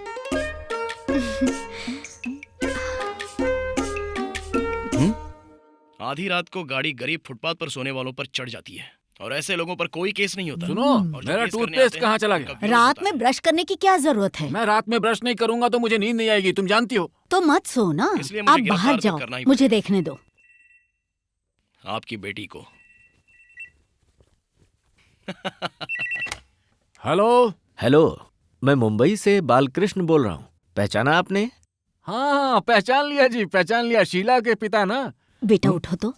आधी रात को गाड़ी गरीब फुटपाथ पर सोने वालों पर चढ़ जाती है और ऐसे लोगों पर कोई केस नहीं होता। सुनो, मेरा टूथपेस्ट कहाँ चला गया? रात में ब्रश करने की क्या जरूरत है? मैं रात में ब्रश नहीं करूंगा तो मुझे नींद नहीं आएगी, तुम जानती हो। तो मत सो ना, इसलिए मुझे आप बाहर गिरफ्तार तो जाओ, करना ही मुझे पड़ेगा। देखने दो। आपकी बेटी को हेलो। हेलो, मैं मुंबई से बालकृष्ण बोल रहा हूँ। पहचाना आपने? हाँ, पहचान लिया जी, पहचान लिया। शीला के पिता ना? बेटा उठो तो।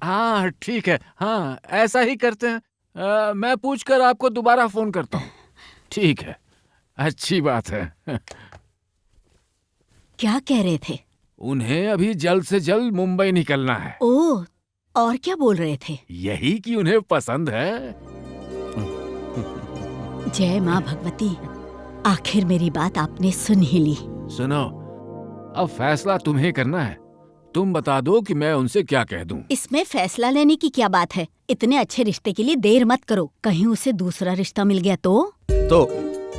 हाँ ठीक है, हाँ ऐसा ही करते हैं। मैं पूछकर आपको दोबारा फोन करता हूँ। ठीक है, अच्छी बात है। क्या कह रहे थे? उन्हें अभी जल्द से जल्द मुंबई निकलना है। ओह, और क्या बोल रहे थे? यही कि उन्हें पसंद है। जय माँ भगवती, आखिर मेरी बात आपने सुन ही ली। सुनो, अब फैसला तुम्हें करना है। तुम बता दो कि मैं उनसे क्या कह दूं। इसमें फैसला लेने की क्या बात है? इतने अच्छे रिश्ते के लिए देर मत करो, कहीं उसे दूसरा रिश्ता मिल गया तो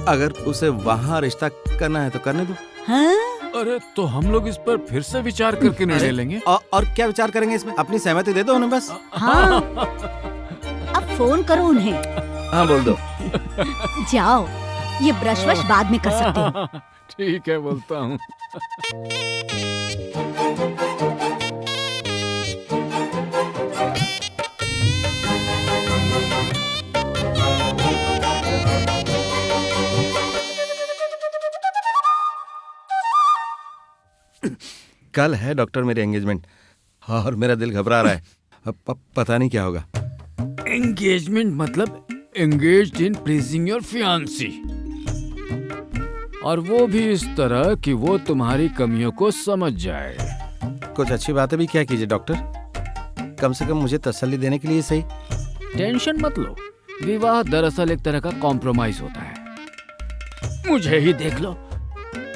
अगर उसे वहाँ रिश्ता करना है तो करने दो। हाँ? अरे तो हम लोग इस पर फिर से विचार करके निर्णय लेंगे। और क्या विचार करेंगे इसमें? अपनी सहमति दे दो उन्हें बस। हाँ। अब फोन करो उन्हें। हाँ बोल दो। जाओ, ये ब्रश वश बाद में कर सकते हो। ठीक है, बोलता हूँ। कल है डॉक्टर मेरी एंगेजमेंट और मेरा दिल घबरा रहा है। अब पता नहीं क्या होगा। एंगेजमेंट मतलब engaged in pleasing your fiancée, और वो भी इस तरह कि वो तुम्हारी कमियों को समझ जाए। कुछ अच्छी बातें भी क्या कीजिए डॉक्टर, कम से कम मुझे तसल्ली देने के लिए सही। टेंशन मत लो, विवाह दरअसल एक तरह का कॉम्प्रोमाइज होता है। मुझे ही देख लो,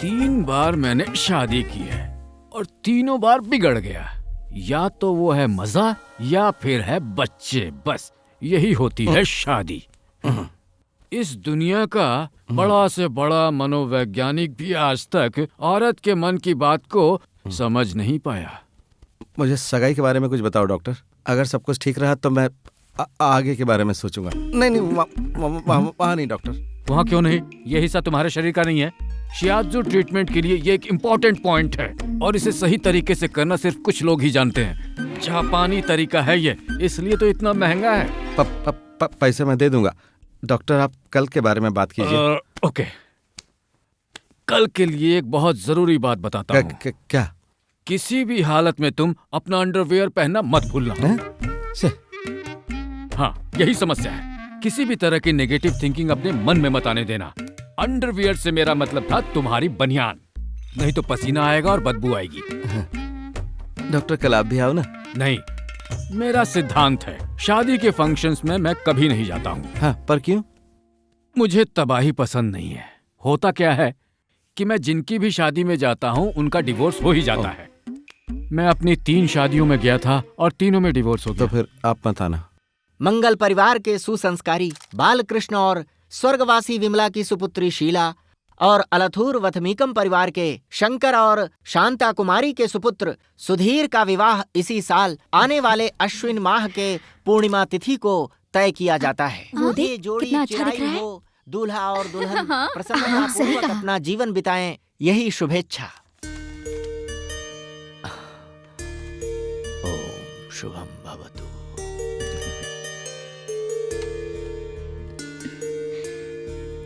3 बार मैंने शादी की है और तीनों बार बिगड़ गया। या तो वो है मजा या फिर है बच्चे, बस यही होती है शादी। इस दुनिया का बड़ा से बड़ा मनोवैज्ञानिक भी आज तक औरत के मन की बात को समझ नहीं पाया। मुझे सगाई के बारे में कुछ बताओ डॉक्टर। अगर सब कुछ ठीक रहा तो मैं आगे के बारे में सोचूंगा। नहीं, वहाँ नहीं डॉक्टर। वहाँ क्यों नहीं? ये हिस्सा तुम्हारे शरीर का नहीं है। शियाज़ू ट्रीटमेंट के लिए ये एक इम्पोर्टेंट पॉइंट है और इसे सही तरीके से करना सिर्फ कुछ लोग ही जानते हैं। जापानी तरीका है ये, इसलिए तो इतना महंगा है। पैसे मैं दे दूंगा। डॉक्टर आप कल के बारे में बात कीजिए। ओके, कल के लिए एक बहुत जरूरी बात बताता हूँ। क्या? किसी भी हालत में तुम अपना अंडरवियर पहनना मत भूलना। हाँ, यही समस्या है। किसी भी तरह की नेगेटिव थिंकिंग अपने मन में मत आने देना। अंडरवियर से मेरा मतलब था तुम्हारी बनियान, नहीं तो पसीना आएगा और बदबू आएगी। डॉक्टर कल आप भी आओ ना। नहीं, मेरा सिद्धांत है, शादी के फंक्शंस में मैं कभी नहीं जाता हूँ। हाँ, पर क्यों? मुझे तबाही पसंद नहीं है। होता क्या है कि मैं जिनकी भी शादी में जाता हूँ उनका डिवोर्स हो ही जाता है। मैं अपनी 3 शादियों में गया था और तीनों में डिवोर्स हो गया। तो फिर आप मत आना। मंगल परिवार के सुसंस्कारी बालकृष्ण और स्वर्गवासी विमला की सुपुत्री शीला और अलथूर वथमीकम परिवार के शंकर और शांता कुमारी के सुपुत्र सुधीर का विवाह इसी साल आने वाले अश्विन माह के पूर्णिमा तिथि को तय किया जाता है। ये जोड़ी चिराई हो, दूल्हा और दुल्हन प्रसन्नतापूर्वक अपना जीवन बिताएं, यही शुभेच्छा। ओम शुभम भवतु।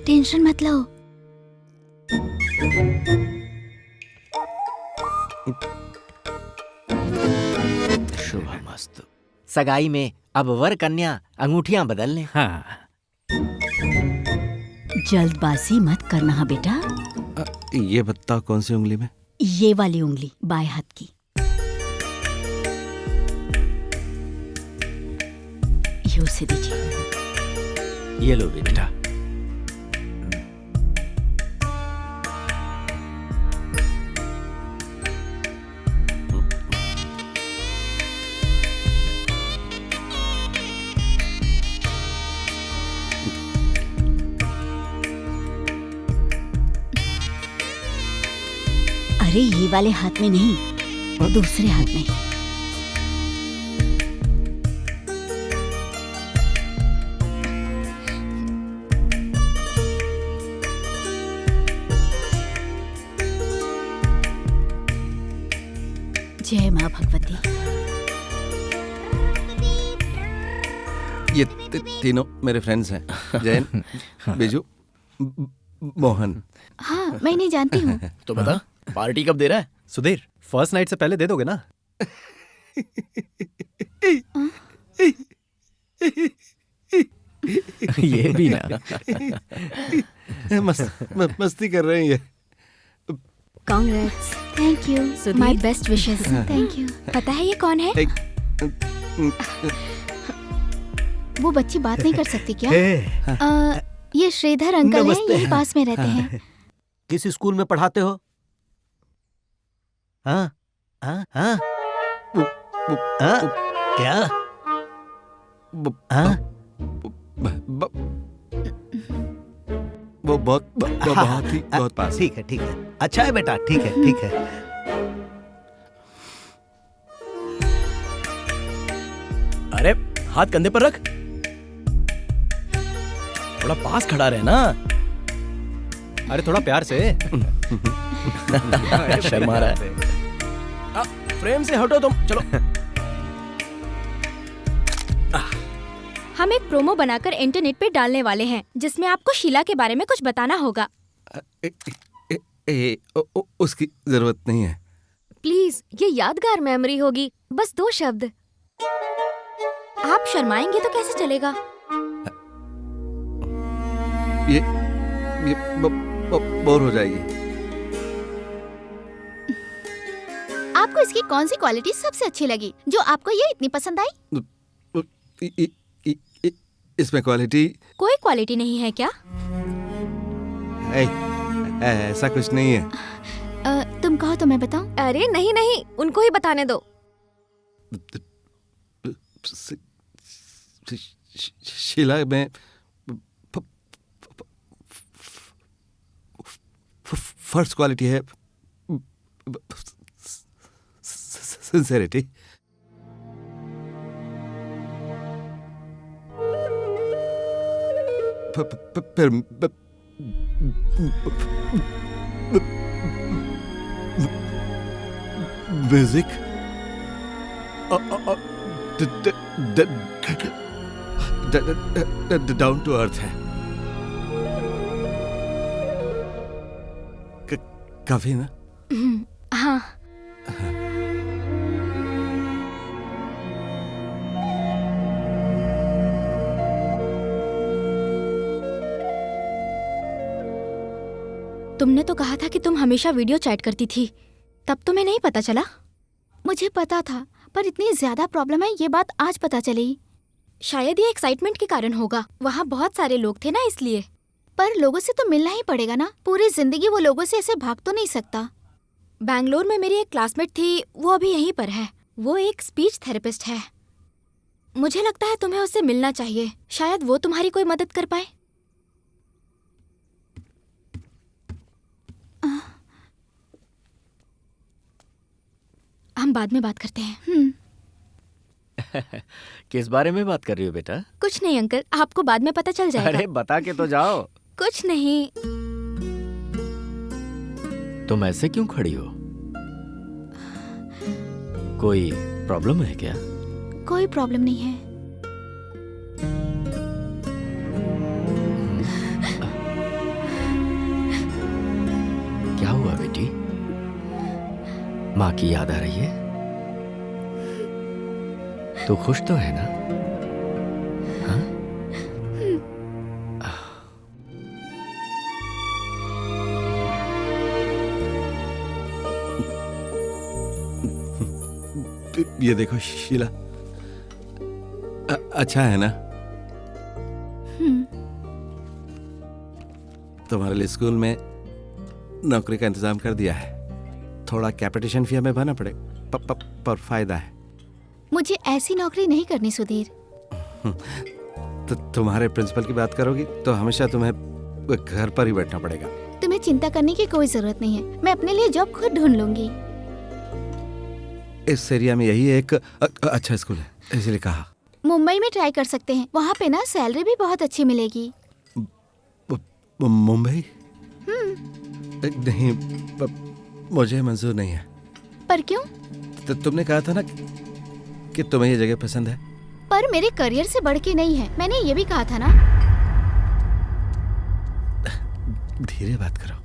टेंशन मत लो। शुभमस्तु। सगाई में अब वर कन्या अंगूठियां बदल लें। हाँ। जल्दबाजी मत करना हाँ बेटा। ये बताओ कौन सी उंगली में? ये वाली उंगली बाएं हाथ की। ये उसे दीजिए। ये लो बेटा। अरे ये वाले हाथ में नहीं, दूसरे हाथ में। जय माँ भगवती। ये तीनों मेरे फ्रेंड्स हैं, जैन, बिजू, मोहन। हाँ, मैं नहीं जानती हूँ। तो बता, पार्टी कब दे रहा है? सुधीर, फर्स्ट नाइट से पहले दे दोगे ना? ये भी ना। मस्ती कर रहे हैं ये। Congrats. Thank you. My best wishes. Thank you. पता है ये कौन है? वो बच्ची बात नहीं कर सकती क्या? ये श्रीधर अंकल हैं, यही पास में रहते हैं। किस स्कूल में पढ़ाते हो? हाँ हाँ हाँ हाँ क्या? हाँ वो बहुत पास। ठीक है ठीक है, अच्छा है बेटा, ठीक है ठीक है। अरे हाथ कंधे पर रख, थोड़ा पास खड़ा रहे ना। अरे थोड़ा प्यार से। शर्मा रहा है। फ्रेम से हटो तुम, चलो। हम एक प्रोमो बनाकर इंटरनेट पे डालने वाले हैं, जिसमें आपको शीला के बारे में कुछ बताना होगा। उसकी जरूरत नहीं है। प्लीज, ये यादगार मेमोरी होगी, बस 2 शब्द। आप शर्माएंगे तो कैसे चलेगा? ये बोर हो जाएगी। आपको इसकी कौन सी क्वालिटी सबसे अच्छी लगी, जो आपको ये इतनी पसंद आई? इसमें क्वालिटी कोई क्वालिटी नहीं है क्या? ऐसा कुछ नहीं है। तुम कहो तो मैं बताऊं? अरे नहीं नहीं, उनको ही बताने दो। शीला में फर्स्ट क्वालिटी है सिंसेरिटी। फिर म्यूजिक, डाउन टू अर्थ है। काफी ना? हाँ। तुमने तो कहा था कि तुम हमेशा वीडियो चैट करती थी, तब तुम्हें नहीं पता चला? मुझे पता था, पर इतनी ज्यादा प्रॉब्लम है, ये बात आज पता चली। शायद ये एक्साइटमेंट के कारण होगा, वहाँ बहुत सारे लोग थे ना, इसलिए। पर लोगों से तो मिलना ही पड़ेगा ना, पूरी जिंदगी वो लोगों से ऐसे भाग तो नहीं सकता। बैंगलोर में मेरी एक क्लासमेट थी, वो अभी यहीं पर है। वो एक स्पीच थेरेपिस्ट है। मुझे लगता है तुम्हें उससे मिलना चाहिए, शायद वो तुम्हारी कोई मदद कर पाए। हम बाद में बात करते हैं। किस बारे में बात कर रही हो बेटा? कुछ नहीं अंकल, आपको बाद में पता चल जाएगा। अरे बता के तो जाओ। कुछ नहीं। तुम ऐसे क्यों खड़ी हो? कोई प्रॉब्लम है क्या? कोई प्रॉब्लम नहीं है। क्या हुआ बेटी? माँ की याद आ रही है? तू खुश तो है ना? हाँ? ये देखो शीला, अच्छा है ना? तुम्हारे लिए स्कूल में नौकरी का इंतजाम कर दिया है। थोड़ा कैपिटेशन फी हमें भरना पड़े, पर फायदा है। मुझे ऐसी नौकरी नहीं करनी सुधीर। तो तुम्हारे प्रिंसिपल की बात करोगी तो हमेशा तुम्हें घर पर ही बैठना पड़ेगा। तुम्हें चिंता करने की कोई जरूरत नहीं है, मैं अपने लिए जॉब खुद ढूंढ लूंगी। इस एरिया में यही एक अच्छा स्कूल है, इसलिए कहा। मुंबई में ट्राई कर सकते हैं, वहाँ पे ना सैलरी भी बहुत अच्छी मिलेगी। मुंबई? नहीं, मुझे मंजूर नहीं है। पर क्यों? तो तुमने कहा था ना कि तुम्हें ये जगह पसंद है, पर मेरे करियर से बढ़ के नहीं है, मैंने ये भी कहा था ना। धीरे बात करो।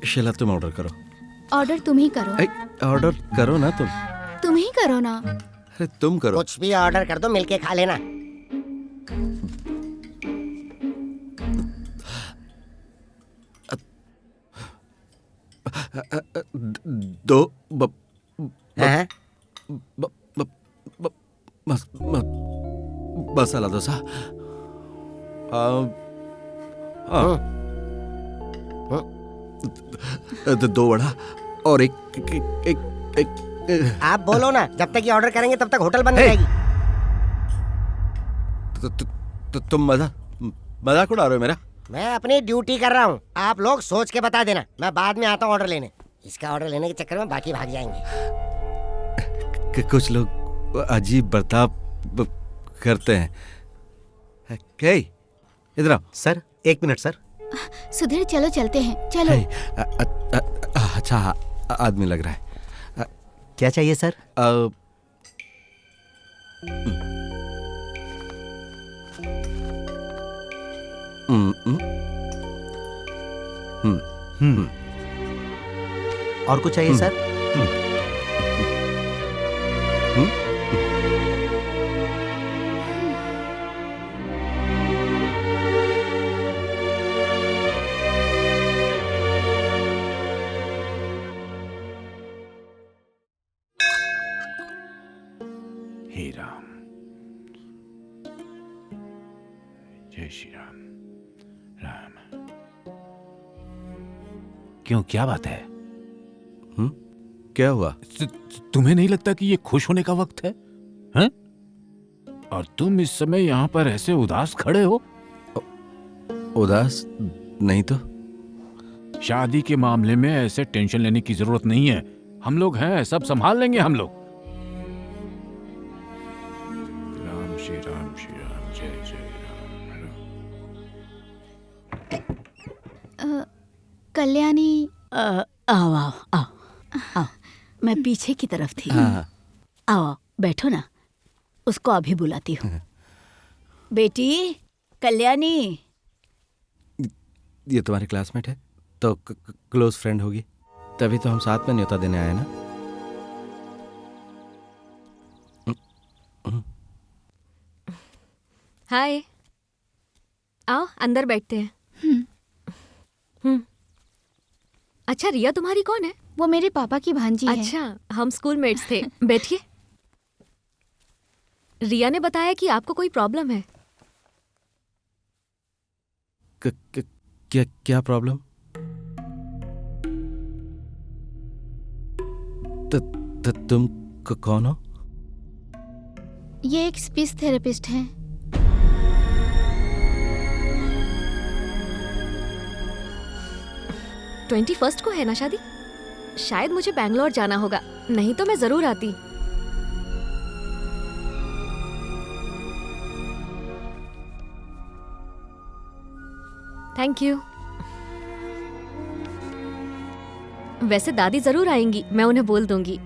शीला तुम ऑर्डर करो। ऑर्डर तुम ही करो। ऑर्डर करो ना तुम। तुम ही करो ना। अरे तुम करो। कुछ भी ऑर्डर कर दो, मिलके खा लेना। दो मसाला डोसा। दो वड़ा और एक आप बोलो ना, जब तक ये ऑर्डर करेंगे तब तक होटल बंद हो जाएगी। तुम मजाक उड़ा रहे हो मेरा? मैं अपनी ड्यूटी कर रहा हूँ, आप लोग सोच के बता देना, मैं बाद में आता हूँ ऑर्डर लेने। इसका ऑर्डर लेने के चक्कर में बाकी भाग जाएंगे। कुछ लोग अजीब बर्ताव करते हैं। इधर आओ। Sir 1 minute sir. सुधीर चलो चलते हैं, चलो। अच्छा आदमी लग रहा है। क्या चाहिए सर? और कुछ चाहिए सर? हे राम, जय श्री राम। राम, क्यों, क्या बात है? क्या हुआ? तुम्हें नहीं लगता कि ये खुश होने का वक्त है? हैं? और तुम इस समय यहाँ पर ऐसे उदास खड़े हो? उदास नहीं तो। शादी के मामले में ऐसे टेंशन लेने की जरूरत नहीं है। हम लोग हैं, सब संभाल लेंगे हम लोग। राम श्री राम, जय जय राम। कल्याणी, आओ आओ आओ आओ, मैं पीछे की तरफ थी। आओ बैठो ना, उसको अभी बुलाती हूँ। बेटी कल्याणी। ये तुम्हारी क्लासमेट है तो क्लोज फ्रेंड होगी, तभी तो हम साथ में न्योता देने आए ना। हाय, आओ अंदर बैठते हैं। अच्छा रिया तुम्हारी कौन है? वो मेरे पापा की भांजी है। अच्छा, हम स्कूलमेट्स थे। बैठिए। रिया ने बताया कि आपको कोई प्रॉब्लम है। क्या प्रॉब्लम? तुम कौन हो? ये एक स्पीच थेरेपिस्ट है। ट्वेंटी फर्स्ट को है ना शादी? शायद मुझे बैंगलोर जाना होगा, नहीं तो मैं जरूर आती। Thank you. वैसे दादी जरूर आएंगी, मैं उन्हें बोल दूंगी।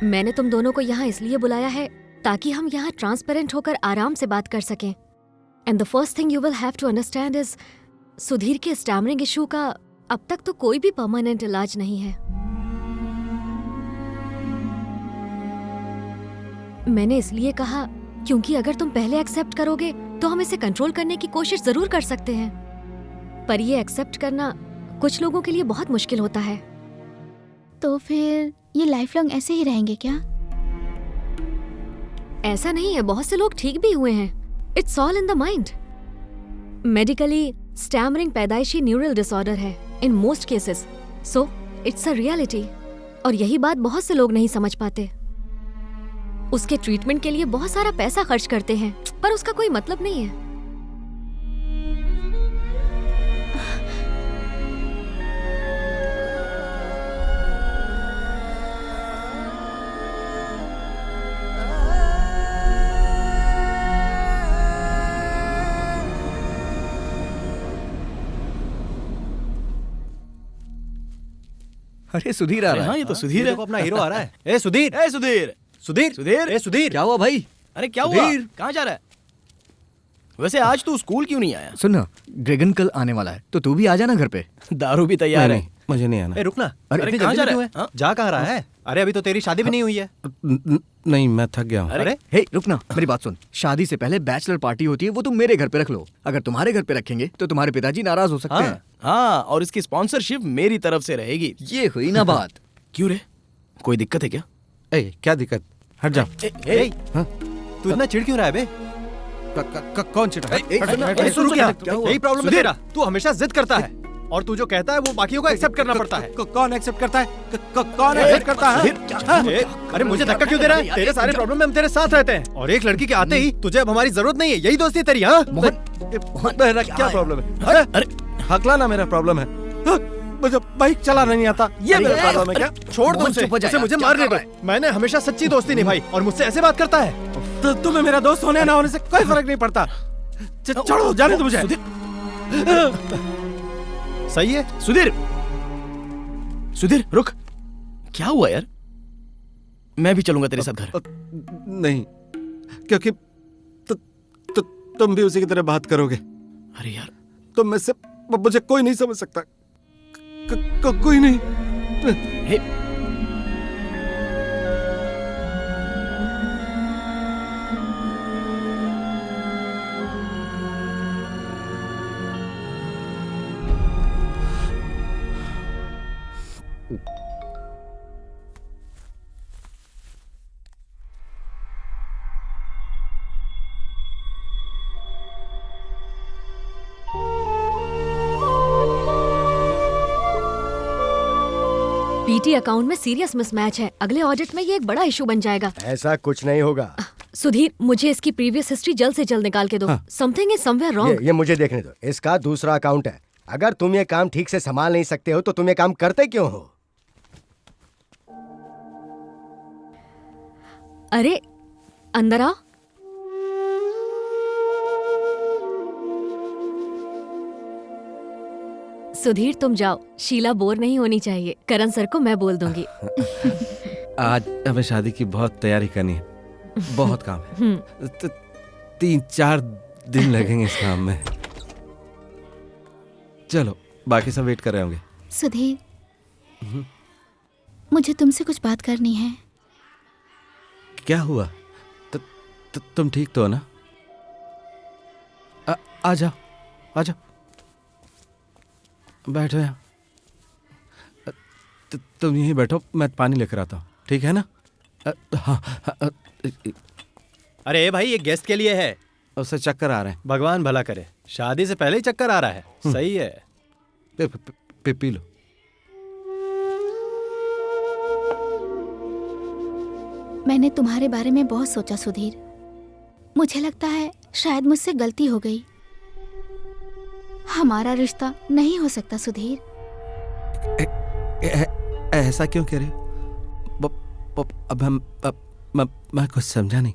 मैंने तुम दोनों को यहाँ इसलिए बुलाया है ताकि हम यहाँ ट्रांसपेरेंट होकर आराम से बात कर सकें। And the first thing you will have to understand is, Sudhir के स्टैमरिंग इशू का अब तक तो कोई भी परमानेंट इलाज नहीं है। मैंने इसलिए कहा क्योंकि अगर तुम पहले एक्सेप्ट करोगे तो हम इसे कंट्रोल करने की कोशिश जरूर कर सकते हैं, पर ये एक्सेप्ट करना कुछ लोगों के लिए बहुत मुश्किल होता है। तो फिर ये लाइफ लॉन्ग ऐसे ही रहेंगे क्या? ऐसा नहीं है, बहुत से लोग ठीक भी हुए हैं। It's all in the mind. Medically stammering पैदाइशी न्यूरल डिसऑर्डर है in most cases, so it's a reality. और यही बात बहुत से लोग नहीं समझ पाते। उसके ट्रीटमेंट के लिए बहुत सारा पैसा खर्च करते हैं, पर उसका कोई मतलब नहीं है। अरे सुधीर आ अरे रहा है। हाँ, ये तो सुधीर है। देखो अपना हीरो आ रहा है। ए सुधीर, ए सुधीर, सुधीर, सुधीर, ए सुधीर, क्या हुआ भाई? अरे क्या हुआ? सुधीर। कहाँ जा रहा है? वैसे आज तू स्कूल क्यों नहीं आया? सुन ना, ड्रैगन कल आने वाला है, तो तू भी आ जाना घर पे। दारू भी तैयार है। मुझे नहीं आना। ए रुक ना। अरे इतनी कहाँ जल्दी जा रहा क्यों है? है? हाँ? जा कहाँ रहा है? अरे अभी तो तेरी शादी भी नहीं हुई है। नहीं, मैं थक गया हूँ। अरे हे रुक ना, मेरी बात सुन। शादी से पहले बैचलर पार्टी होती है, वो तुम मेरे घर पे रख लो। अगर तुम्हारे घर पे रखेंगे तो तुम्हारे पिताजी नाराज हो सकते हैं। हाँ, और इसकी स्पॉन्सरशिप मेरी तरफ से रहेगी। ये हुई ना बात। क्यों रे? कोई दिक्कत है क्या? ए, क्या दिक्कत? हट जाओ। तू इतना चिढ़ क्यों रहा है बे? कौन चिढ़ा? शुरू किया? यही प्रॉब्लम है तेरा। तू हमेशा जिद करता है और तू जो कहता है वो बाकियों को एक्सेप्ट करना पड़ता है। कौन एक्सेप्ट करता है? कौन एक्सेप्ट करता है? अरे मुझे धक्का क्यों दे रहा है? तेरे सारे प्रॉब्लम में हम तेरे साथ रहते हैं और एक लड़की के आते ही तुझे अब हमारी जरूरत नहीं है। यही दोस्ती है तेरी। हाँ मेरा क्या प्रॉब्लम है? अरे हकलाना मेरा प्रॉब्लम है। मुझे बाइक चलाना नहीं आता, ये मेरा प्रॉब्लम है क्या? छोड़ दो उसे, मुझे मारने दो। मैंने हमेशा सच्ची दोस्ती निभाई और मुझसे ऐसे बात करता है। तो तुम्हें मेरा दोस्त होने ना होने से कोई फर्क नहीं पड़ता। छोड़ो, जाने दो मुझे। सही है सुधीर, सुधीर रुक। क्या हुआ यार? मैं भी चलूंगा तेरे साथ घर। नहीं, क्योंकि तुम भी उसी की तरह बात करोगे। अरे यार, तुम में से मुझे कोई नहीं समझ सकता। कोई नहीं। पीटी अकाउंट में सीरियस मिसमैच है। अगले ऑडिट में ये एक बड़ा इशू बन जाएगा। ऐसा कुछ नहीं होगा। सुधीर, मुझे इसकी प्रीवियस हिस्ट्री जल्द से जल्द निकाल के दो। Something is somewhere wrong. ये मुझे देखने दो। इसका दूसरा अकाउंट है। अगर तुम ये काम ठीक से संभाल नहीं सकते हो तो तुम ये काम करते क्यों हो? अरे अंदर आओ। सुधीर तुम जाओ, शीला बोर नहीं होनी चाहिए। करण सर को मैं बोल दूंगी। आज हमें शादी की बहुत तैयारी करनी है, बहुत काम है। तो 3-4 दिन लगेंगे इस काम में। चलो, बाकी सब वेट कर रहे होंगे। सुधीर, मुझे तुमसे कुछ बात करनी है। क्या हुआ? तुम ठीक तो हो ना? आ जाओ, आ जाओ, बैठो यहाँ। तुम यहीं बैठो, मैं पानी लेकर आता हूँ, ठीक है ना? हाँ। अरे भाई, ये गेस्ट के लिए है। उससे चक्कर आ रहे हैं। भगवान भला करे, शादी से पहले ही चक्कर आ रहा है। सही है। P low. मैंने तुम्हारे बारे में बहुत सोचा सुधीर। मुझे लगता है शायद मुझसे गलती हो गई। हमारा रिश्ता नहीं हो सकता सुधीर। ऐसा क्यों कह रहे हो? मैं कुछ समझा नहीं।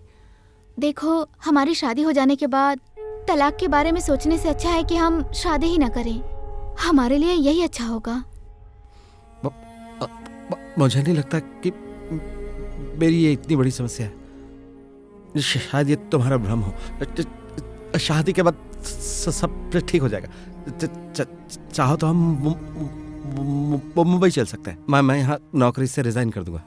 देखो, हमारी शादी हो जाने के बाद तलाक के बारे में सोचने से अच्छा है कि हम शादी ही ना करें। हमारे लिए यही अच्छा होगा। मुझे नहीं लगता कि मेरी ये इतनी बड़ी समस्या है। शायद ये तुम्हारा भ्रम हो। शादी के बाद सब ठीक हो जाएगा। चाहो तो हम मुंबई चल सकते हैं। मैं यहाँ नौकरी से रिजाइन कर दूंगा।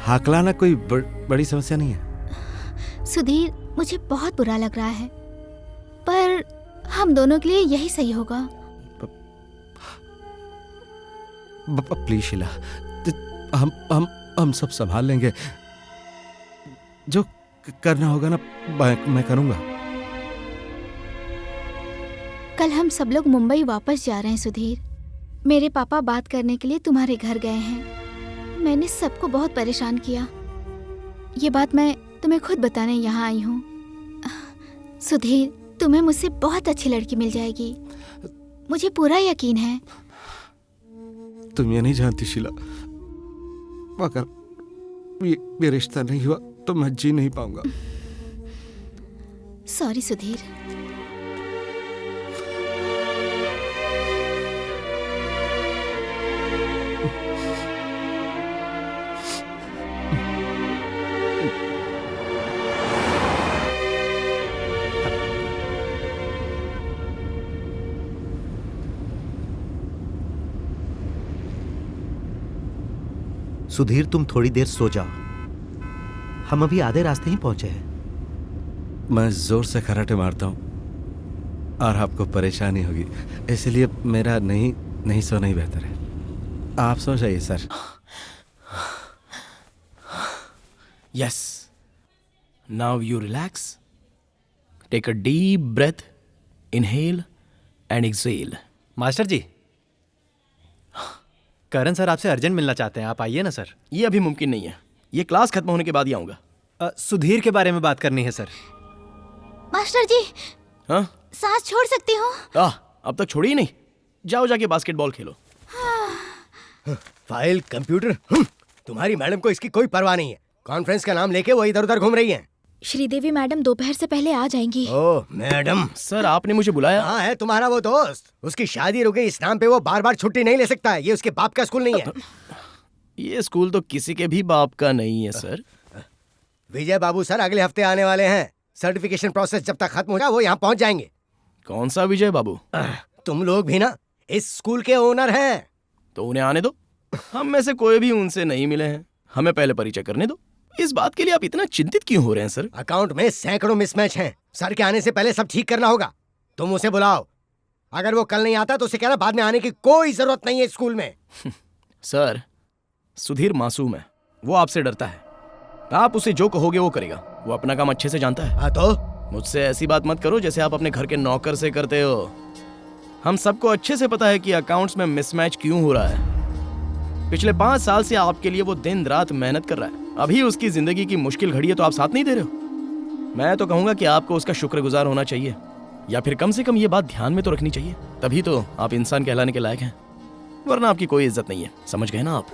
हाकलाना कोई बड़ी समस्या नहीं है। सुधीर, मुझे बहुत बुरा लग रहा है, पर हम दोनों के लिए यही सही होगा। प्लीज शीला, हम सब संभाल लेंगे। जो करना होगा ना, मैं करूंगा। कल हम सब लोग मुंबई वापस जा रहे हैं सुधीर। मेरे पापा बात करने के लिए तुम्हारे घर गए हैं। मैंने सबको बहुत परेशान किया। ये बात मैं तुम्हें खुद बताने यहाँ आई हूँ। सुधीर, तुम्हें मुझसे बहुत अच्छी लड़की मिल जाएगी, मुझे पूरा यकीन है। तुम ये नहीं जानती शीला, अगर ये रिश्ता नहीं हुआ तो मैं जी नहीं पाऊंगा। सॉरी सुधीर। सुधीर तुम थोड़ी देर सो जाओ, हम अभी आधे रास्ते ही पहुंचे हैं। मैं जोर से खराटे मारता हूँ और आपको परेशानी होगी, इसलिए मेरा नहीं सोना ही बेहतर है। आप सो जाइए sir. Yes. Now you relax. Take a deep breath. Inhale and exhale. Master ji, Karan sir आपसे अर्जेंट मिलना चाहते हैं, आप आइए ना सर। ये अभी मुमकिन नहीं है, ये क्लास खत्म होने के बाद ही आऊंगा। सुधीर के बारे में बात करनी है सर। मास्टर जी, हाँ? सांस छोड़ सकती हूँ? अब तक छोड़ी ही नहीं। जाओ जाके बास्केटबॉल खेलो। फाइल, कंप्यूटर, तुम्हारी मैडम को इसकी कोई परवाह नहीं है। कॉन्फ्रेंस का नाम लेके वो इधर उधर घूम रही हैं। श्रीदेवी मैडम दोपहर से पहले आ जाएंगी। ओह मैडम। सर आपने मुझे बुलाया? हाँ, है तुम्हारा वो दोस्त, उसकी शादी रुक गई, इस नाम पे वो बार बार छुट्टी नहीं ले सकता है। ये उसके बाप का स्कूल नहीं है। ये स्कूल तो किसी के भी बाप का नहीं है सर। विजय बाबू सर अगले हफ्ते आने वाले हैं। सर्टिफिकेशन प्रोसेस जब तक खत्म होगा वो यहाँ पहुँच जाएंगे। कौन सा विजय बाबू? तुम लोग भी ना इस स्कूल के ओनर हैं। तो उन्हें आने दो, हम में से कोई भी उनसे नहीं मिले हैं, हमें पहले परिचय करने दो। इस बात के लिए आप इतना चिंतित क्यों हो रहे हैं सर? अकाउंट में सैकड़ों मिसमैच हैं, सर के आने से पहले सब ठीक करना होगा। तुम उसे बुलाओ, अगर वो कल नहीं आता तो उसे कहना बाद में आने की कोई जरूरत नहीं है स्कूल में। सर, सुधीर मासूम है, वो आपसे डरता है। आप उसे जो कहोगे वो करेगा, वो अपना काम अच्छे से जानता है। हाँ तो? मुझसे ऐसी बात मत करो जैसे आप अपने घर के नौकर से करते हो। हम सबको अच्छे से पता है कि अकाउंट्स में मिसमैच क्यों हो रहा है। पिछले 5 साल से आपके लिए वो दिन रात मेहनत कर रहा है। अभी उसकी जिंदगी की मुश्किल घड़ी है तो आप साथ नहीं दे रहे हो। मैं तो कहूंगा कि आपको उसका शुक्रगुजार होना चाहिए, या फिर कम से कम ये बात ध्यान में तो रखनी चाहिए, तभी तो आप इंसान कहलाने के लायक हैं, वरना आपकी कोई इज्जत नहीं है। समझ गए ना आप?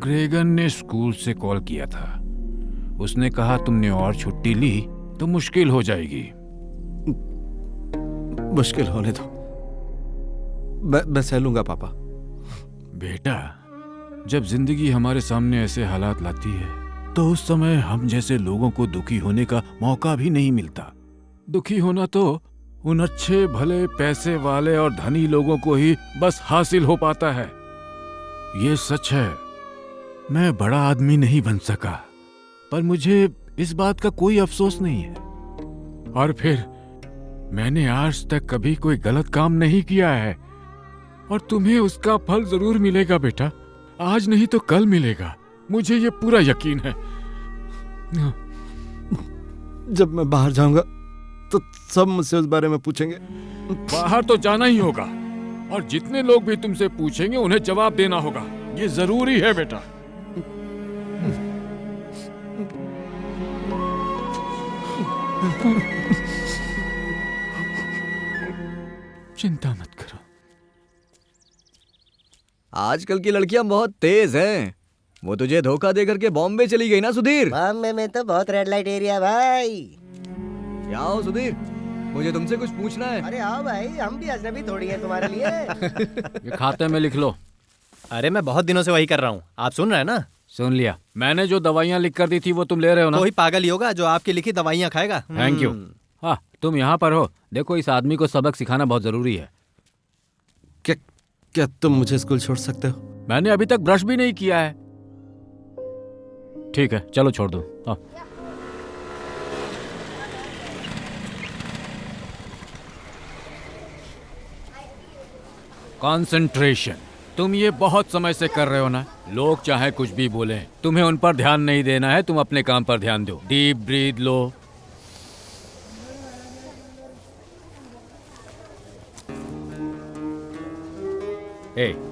ग्रेगन ने स्कूल से कॉल किया था। उसने कहा तुमने और छुट्टी ली तो मुश्किल हो जाएगी। मुश्किल होने दो, मैं सह लूंगा पापा। बेटा, जब जिंदगी हमारे सामने ऐसे हालात लाती है तो उस समय हम जैसे लोगों को दुखी होने का मौका भी नहीं मिलता। दुखी होना तो उन अच्छे भले पैसे वाले और धनी लोगों को ही बस हासिल हो पाता है। ये सच है। मैं बड़ा आदमी नहीं बन सका, पर मुझे इस बात का कोई अफसोस नहीं है। और फिर मैंने आज तक कभी कोई गलत काम नहीं किया है, और तुम्हें उसका फल जरूर मिलेगा बेटा। आज नहीं तो कल मिलेगा, मुझे ये पूरा यकीन है। जब मैं बाहर जाऊंगा तो सब मुझसे उस बारे में पूछेंगे। बाहर तो जाना ही होगा, और जितने लोग भी तुमसे पूछेंगे उन्हें जवाब देना होगा। ये जरूरी है बेटा। चिंता मत करो। आजकल की लड़कियां बहुत तेज हैं। वो तुझे धोखा देकर के बॉम्बे चली गई ना सुधीर? बॉम्बे में तो बहुत रेड लाइट एरिया भाई। क्या हो सुधीर, मुझे तुमसे कुछ पूछना है। अरे आओ भाई, हम भी अजनबी थोड़ी हैं तुम्हारे लिए। ये खाते में लिख लो। अरे मैं बहुत दिनों से वही कर रहा हूँ, आप सुन रहे हैं ना? सुन लिया। मैंने जो दवाइयाँ लिख कर दी थी वो तुम ले रहे हो ना? कोई पागल ही होगा जो आपकी लिखी दवाइयाँ खाएगा। Thank you. हाँ, तुम यहाँ पर हो। देखो, इस आदमी को सबक सिखाना बहुत जरूरी है। क्या तुम मुझे स्कूल छोड़ सकते हो? मैंने अभी तक ब्रश भी नहीं किया है। ठीक है, चलो छोड़ दो। हाँ। कंसंट्रेशन। तुम ये बहुत समय से कर रहे हो ना। लोग चाहे कुछ भी बोलें, तुम्हें उन पर ध्यान नहीं देना है। तुम अपने काम पर ध्यान दो। डीप ब्रीथ लो।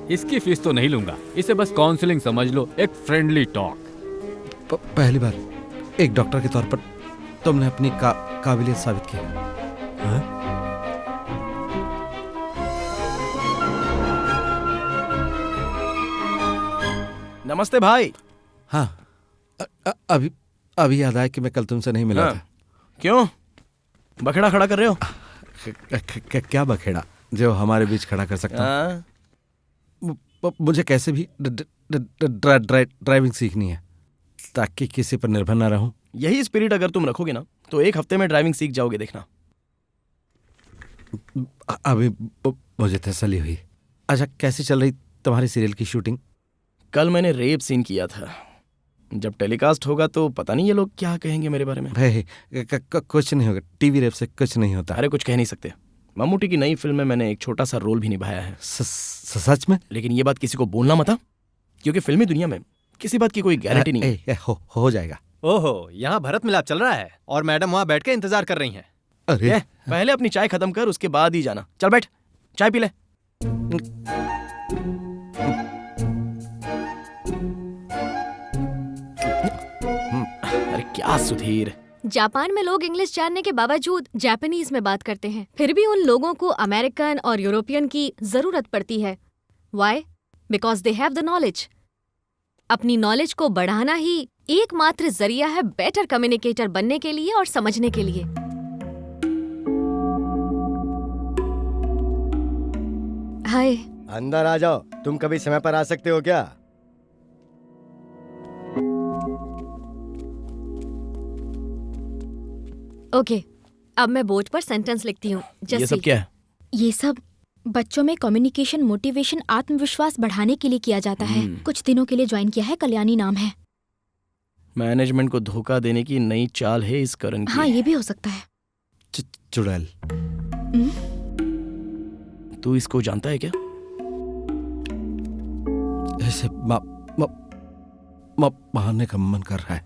इसकी फीस तो नहीं लूंगा, इसे बस काउंसलिंग समझ लो, एक फ्रेंडली टॉक। पहली बार एक डॉक्टर के तौर पर तुमने अपनी काबिलियत साबित की। हाँ? नमस्ते भाई। हाँ, अभी याद आया कि मैं कल तुमसे नहीं मिला था। क्यों बखेड़ा खड़ा कर रहे हो? क्या बखेड़ा जो हमारे बीच खड़ा कर सकता हूँ? मुझे कैसे भी ड्राइविंग सीखनी है ताकि किसी पर निर्भर ना रहूं। यही स्पिरिट अगर तुम रखोगे ना तो 1 हफ्ते में ड्राइविंग सीख जाओगे, देखना। अभी मुझे तसल्ली हुई। अच्छा, कैसी चल रही तुम्हारी सीरियल की शूटिंग? कल मैंने रेप सीन किया था। जब टेलीकास्ट होगा तो पता नहीं ये लोग क्या कहेंगे मेरे बारे में। भाई कुछ नहीं होगा, टीवी रेप से कुछ नहीं होता। अरे कुछ कह नहीं सकते। मम्मूटी की नई फिल्म में मैंने एक छोटा सा रोल भी निभाया है। सच में? लेकिन ये बात किसी को बोलना मत, क्योंकि फिल्मी दुनिया में किसी बात की कोई गारंटी नहीं। हो जाएगा। ओहो, यहाँ भरत मिलाप चल रहा है और मैडम वहाँ बैठ के इंतजार कर रही हैं। अरे पहले अपनी चाय खत्म कर, उसके बाद ही जाना। चल बैठ, चाय पी ले। अरे क्या सुधीर, जापान में लोग इंग्लिश जानने के बावजूद जापानीज में बात करते हैं, फिर भी उन लोगों को अमेरिकन और यूरोपियन की जरूरत पड़ती है। Why? Because they have the knowledge. अपनी नॉलेज को बढ़ाना ही एकमात्र जरिया है बेटर कम्युनिकेटर बनने के लिए और समझने के लिए। हाय। अंदर आ जाओ। तुम कभी समय पर आ सकते हो क्या? ओके, अब मैं बोर्ड पर सेंटेंस लिखती हूँ। ये सब क्या है? ये सब बच्चों में कम्युनिकेशन, मोटिवेशन, आत्मविश्वास बढ़ाने के लिए किया जाता है। कुछ दिनों के लिए ज्वाइन किया है, कल्याणी नाम है। मैनेजमेंट को धोखा देने की नई चाल है इस करण की। हाँ, ये भी हो सकता है। चुड़ैल, तू इसको जानता है क्या? ऐसे मारने का मन कर रहा है।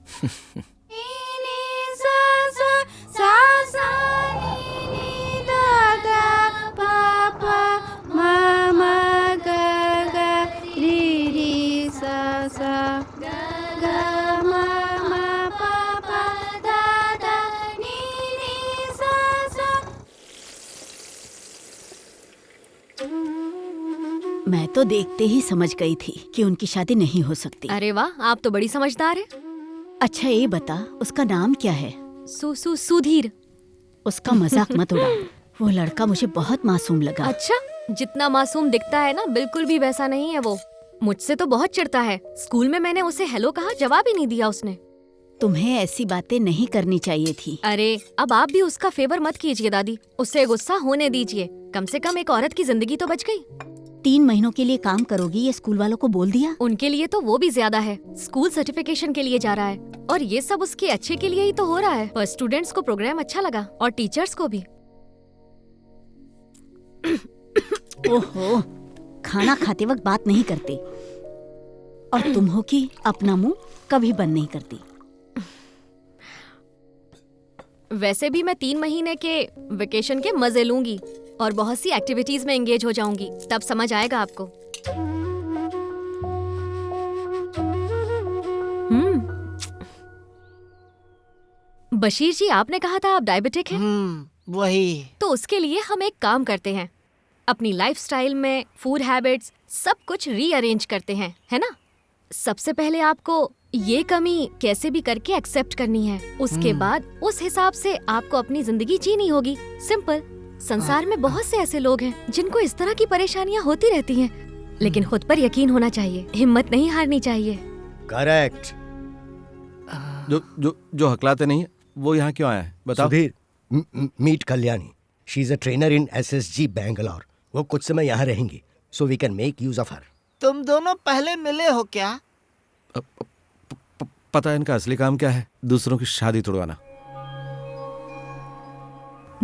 मैं तो देखते ही समझ गई थी कि उनकी शादी नहीं हो सकती। अरे वाह, आप तो बड़ी समझदार है। अच्छा ये बता, उसका नाम क्या है? सुधीर। उसका मजाक मत उड़ा। वो लड़का मुझे बहुत मासूम लगा। अच्छा, जितना मासूम दिखता है ना, बिल्कुल भी वैसा नहीं है वो। मुझसे तो बहुत चिढ़ता है। स्कूल में मैंने उसे हेलो कहा, जवाब ही नहीं दिया उसने। तुम्हें ऐसी बातें नहीं करनी चाहिए थी। अरे अब आप भी उसका फेवर मत कीजिए दादी, उससे गुस्सा होने दीजिए। कम से कम एक औरत की जिंदगी तो बच गई। 3 महीनों के लिए काम करोगी, ये स्कूल वालों को बोल दिया? उनके लिए तो वो भी ज्यादा है। स्कूल सर्टिफिकेशन के लिए जा रहा है और ये सब उसके अच्छे के लिए ही तो हो रहा है। पर स्टूडेंट्स को प्रोग्राम अच्छा लगा और टीचर्स को भी। ओहो, खाना खाते वक्त बात नहीं करते और तुम हो कि अपना मुंह कभी बंद नहीं करती। वैसे भी मैं 3 महीने के वेकेशन के मजे लूंगी और बहुत सी एक्टिविटीज में एंगेज हो जाऊंगी, तब समझ आएगा आपको। बशीर जी, आपने कहा था आप डायबिटिक हैं। वही। तो उसके लिए हम एक काम करते हैं, अपनी लाइफस्टाइल में फूड हैबिट्स सब कुछ रीअरेंज करते हैं, है ना? सबसे पहले आपको ये कमी कैसे भी करके एक्सेप्ट करनी है। उसके बाद उस हिसाब से आपको अपनी जिंदगी जीनी होगी। सिंपल। संसार में बहुत से ऐसे लोग हैं जिनको इस तरह की परेशानियां होती रहती हैं, लेकिन खुद पर यकीन होना चाहिए, हिम्मत नहीं हारनी चाहिए। करेक्ट। जो हकलाते नहीं है वो यहाँ क्यों आया है बताओ? Sudhir, meet Kalyani. She is a trainer in SSG Bangalore. वो कुछ समय यहाँ रहेंगी, so we can make use of her. तुम दोनों पहले मिले हो क्या? पता है इनका असली काम क्या है? दूसरों की शादी तोड़वाना।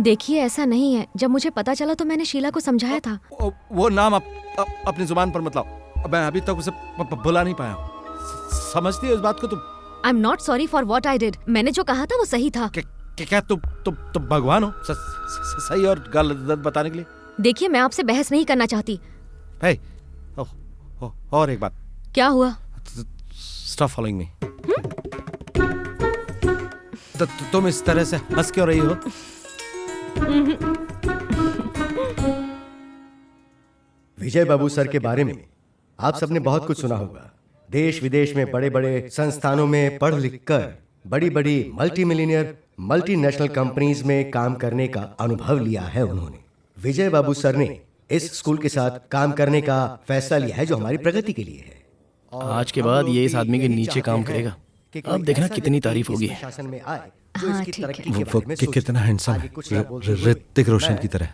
देखिए ऐसा नहीं है, जब मुझे पता चला तो मैंने शीला को समझाया था। वो नाम अपनी जुबान पर मत लाओ। मैं अभी तक उसे भुला नहीं पाया। समझती है इस बात को तुम? I am not sorry for what I did. मैंने जो कहा था वो सही था। क्या तुम भगवान हो सही और गलत बताने के लिए? देखिए मैं आपसे बहस नहीं करना चाहती। और एक बात। क्या हुआ? Stop following me. तुम इस तरह से हंस क्यों रही हो? विजय बाबू सर के बारे में आप सबने बहुत कुछ सुना होगा। देश विदेश में बड़े बड़े संस्थानों में पढ़ लिख कर बड़ी बड़ी मल्टी मिलियनियर मल्टीनेशनल कंपनीज में काम करने का अनुभव लिया है उन्होंने। विजय बाबू सर ने इस स्कूल के साथ काम करने का फैसला लिया है जो हमारी प्रगति के लिए है। आज के बाद ये इस आदमी के नीचे काम करेगा। अब देखना कितनी तारीफ होगी। शासन में आए जो हाँ, इसकी ठीक तरक्की है। के बारे में सोचे। कितना हैंडसम आगे है, कुछ ना बोलते हुए ऋतिक रोशन मैं की तरह।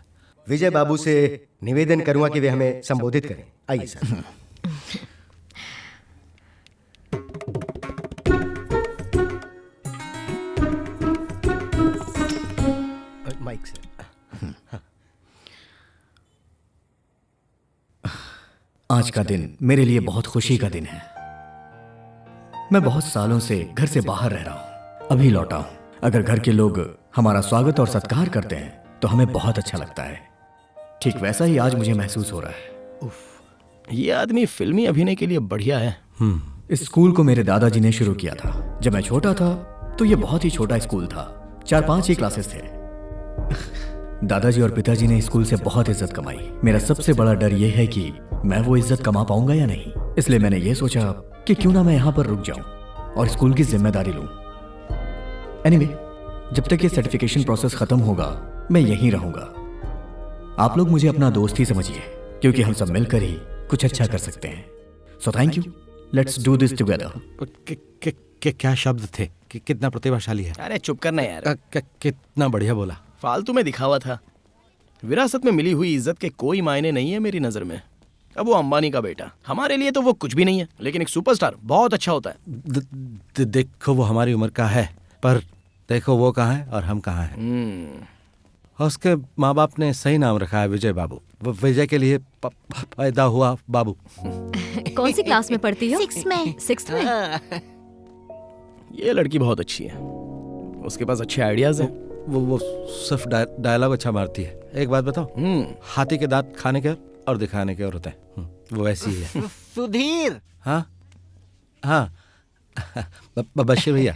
विजय बाबू से निवेदन करूंगा कि वे हमें संबोधित करें। आइए सर। Mic sir. आज का दिन मेरे लिए बहुत खुशी का दिन है। मैं बहुत सालों से घर से बाहर रह रहा हूँ, अभी लौटा हूँ। अगर घर के लोग हमारा स्वागत और सत्कार करते हैं तो हमें बहुत अच्छा लगता है। ठीक वैसा ही आज मुझे महसूस हो रहा है। ये आदमी फिल्मी अभिनय के लिए बढ़िया है। इस स्कूल को मेरे दादाजी ने शुरू किया था। जब मैं छोटा था तो ये बहुत ही छोटा स्कूल था, 4-5 ही क्लासेस थे। दादाजी और पिताजी ने स्कूल से बहुत इज्जत कमाई। मेरा सबसे बड़ा डर यह है कि मैं वो इज्जत कमा पाऊंगा या नहीं। इसलिए मैंने ये सोचा कि क्यों ना मैं यहाँ पर रुक जाऊं और स्कूल की जिम्मेदारी लूं। एनीवे, जब तक ये सर्टिफिकेशन प्रोसेस खत्म होगा मैं यहीं रहूंगा। आप लोग मुझे अपना दोस्त ही समझिए, क्योंकि हम सब मिलकर ही कुछ अच्छा कर सकते हैं। So thank you, let's do this together. क्या शब्द थे, कितना प्रतिभाशाली है। अरे चुप करना यार। कितना बढ़िया बोला। फालतू में दिखावा था। विरासत में मिली हुई इज्जत के कोई मायने नहीं है मेरी नजर में। अब वो अंबानी का बेटा, हमारे लिए तो वो कुछ भी नहीं है, लेकिन एक सुपरस्टार बहुत अच्छा होता है। देखो वो हमारी उम्र का है, पर देखो वो कहाँ है और हम कहाँ हैं। और उसके माँ बाप ने सही नाम रखा है, विजय बाबू। वो विजय के लिए पैदा हुआ बाबू। कौन सी क्लास में पढ़ती हो? 6 में। 6th में? ये लड़की बहुत अच्छी है, उसके पास अच्छे आइडियाज हैं। वो सिर्फ डायलॉग अच्छा मारती है। एक बात बताओ, हाथी के दांत खाने के और दिखाने के और होते हैं, वो ऐसी ही है। सुधीर। हाँ हाँ बशीर भैया,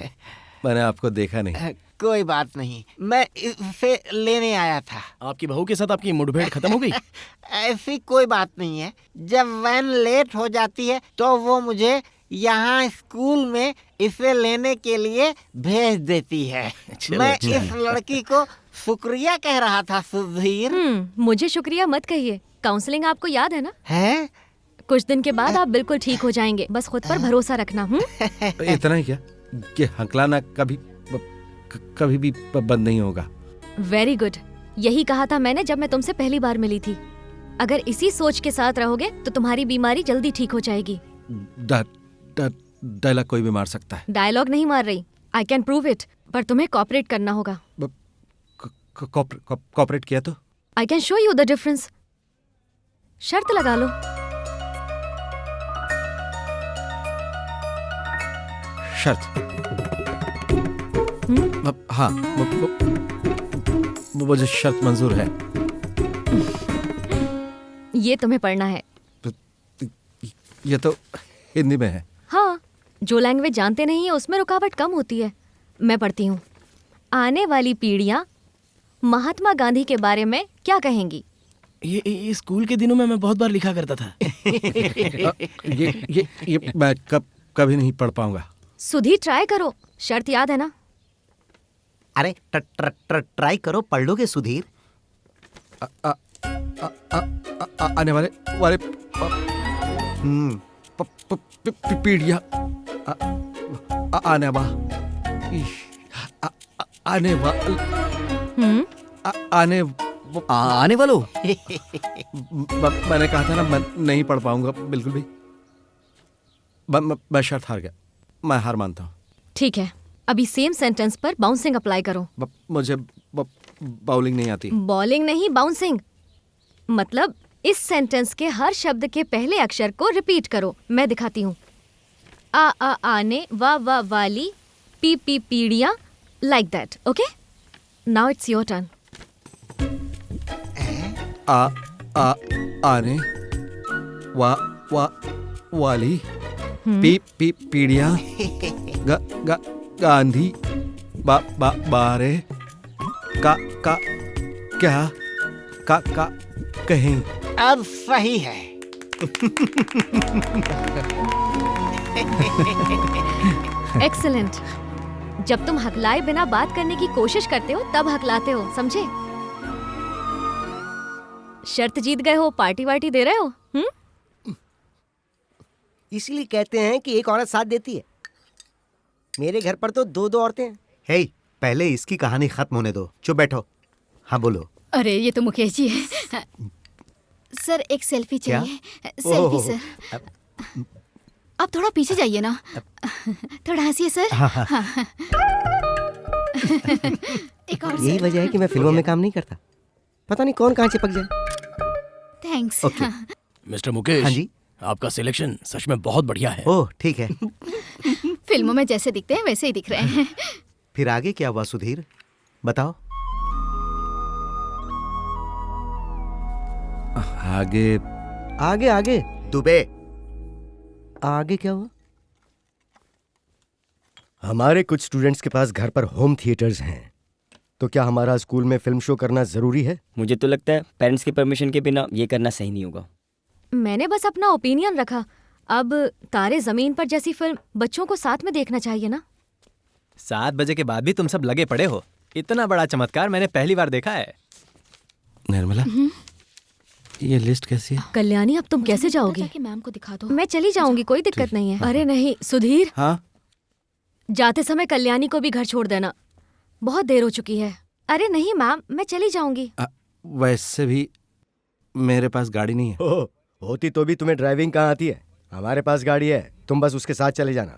मैंने आपको देखा नहीं। कोई बात नहीं, मैं इसे लेने आया था। आपकी बहू के साथ आपकी मुठभेड़ खत्म हो गई? ऐसी कोई बात नहीं है। जब वैन लेट हो जाती है तो वो मुझे यहाँ स्कूल में इसे लेने के लिए भेज देती है। मैं इस लड़की को शुक्रिया कह रहा था सुधीर। मुझे शुक्रिया मत कहिए। काउंसलिंग आपको याद है ना? है? कुछ दिन के बाद आप बिल्कुल ठीक हो जाएंगे, बस खुद पर भरोसा रखना। इतना ही क्या कि हकलाना कभी भी बंद नहीं होगा। वेरी गुड, यही कहा था मैंने जब मैं तुमसे पहली बार मिली थी। अगर इसी सोच के साथ रहोगे तो तुम्हारी बीमारी जल्दी ठीक हो जाएगी। डायलॉग कोई भी मार सकता है। डायलॉग नहीं मार रही, आई कैन प्रूव इट, पर तुम्हें कॉपरेट करना होगा। कॉपरेट किया तो I can show you the difference. शर्त लगा लो। शर्त? हाँ, मुझे शर्त मंजूर है। ये तुम्हें पढ़ना है। ये तो हिंदी में है। हाँ, जो लैंग्वेज जानते नहीं है उसमें रुकावट कम होती है। मैं पढ़ती हूँ। आने वाली पीढ़ियाँ महात्मा गांधी के बारे में क्या कहेंगी? ये स्कूल के दिनों में मैं बहुत बार लिखा करता था। ये मैं कभी नहीं पढ़ पाऊंगा। सुधीर, ट्राई करो। शर्त याद है ना? अरे ट्राई करो, पढ़ लोगे सुधीर। आने वाले पीढ़ियाँ आने वालों। मैंने कहा था ना, मैं नहीं पढ़ पाऊंगा बिल्कुल भी। मैं शर्त हार गया, मैं हार मानता हूँ। ठीक है, अभी सेम सेंटेंस पर बाउंसिंग अप्लाई करो। मुझे बाउलिंग नहीं आती। बॉलिंग नहीं, बाउंसिंग। मतलब इस सेंटेंस के हर शब्द के पहले अक्षर को रिपीट करो। मैं दिखाती हूँ। आने, वा वाली, पी पीढ़ियाँ, like that. Okay, now it's your turn. आने, वा वाली, पी पीढ़ियाँ, गांधी, बारे, का क्या का कहें। अब सही है। एक्सीलेंट। जब तुम हकलाए बिना बात करने की कोशिश करते हो तब हकलाते हो, समझे? शर्त जीत गए हो, पार्टी वार्टी दे रहे हो? इसलिए कहते हैं कि एक औरत साथ देती है। मेरे घर पर तो दो दो औरतें हैं। हे, पहले इसकी कहानी खत्म होने दो। चुप बैठो। हाँ बोलो। अरे ये तो मुकेश जी है। सर एक सेल्फी क्या? चाहिए। Selfie sir. आप थोड़ा पीछे जाइए ना। थोड़ा हंसिए सर। हाँ। एक और यही सर। वजह है कि मैं फिल्मों में काम नहीं करता। पता नहीं कौन कहाँ चिपक जाए। थैंक्स। मिस्टर मुकेश। हाँ जी। आपका सिलेक्शन सच में बहुत बढ़िया है। ओह ठीक है। फिल्मों में जैसे दिखते हैं वैसे ही दिख रहे हैं। फिर आगे क्या हुआ सुधीर, बताओ। आगे आगे आगे दुबे। आगे क्या हुआ? हमारे कुछ स्टूडेंट्स के पास घर पर होम थिएटर्स हैं, तो क्या हमारा स्कूल में फिल्म शो करना जरूरी है? मुझे तो लगता है पेरेंट्स की परमिशन के बिना ये करना सही नहीं होगा। मैंने बस अपना ओपिनियन रखा। अब तारे जमीन पर जैसी फिल्म बच्चों को साथ में देखना चाहिए ना। 7 बजे के बाद भी तुम सब लगे पड़े हो। इतना बड़ा चमत्कार मैंने पहली बार देखा है। निर्मला, ये लिस्ट कैसी है? कल्याणी, अब तुम कैसे जाओगी? जाके मैम को दिखा दो। मैं चली जाऊंगी, कोई दिक्कत नहीं है। अरे नहीं सुधीर, हाँ जाते समय कल्याणी को भी घर छोड़ देना, बहुत देर हो चुकी है। अरे नहीं मैम, मैं चली जाऊंगी। वैसे भी मेरे पास गाड़ी नहीं है। होती तो भी तुम्हें ड्राइविंग कहाँ आती है? हमारे पास गाड़ी है, तुम बस उसके साथ चले जाना।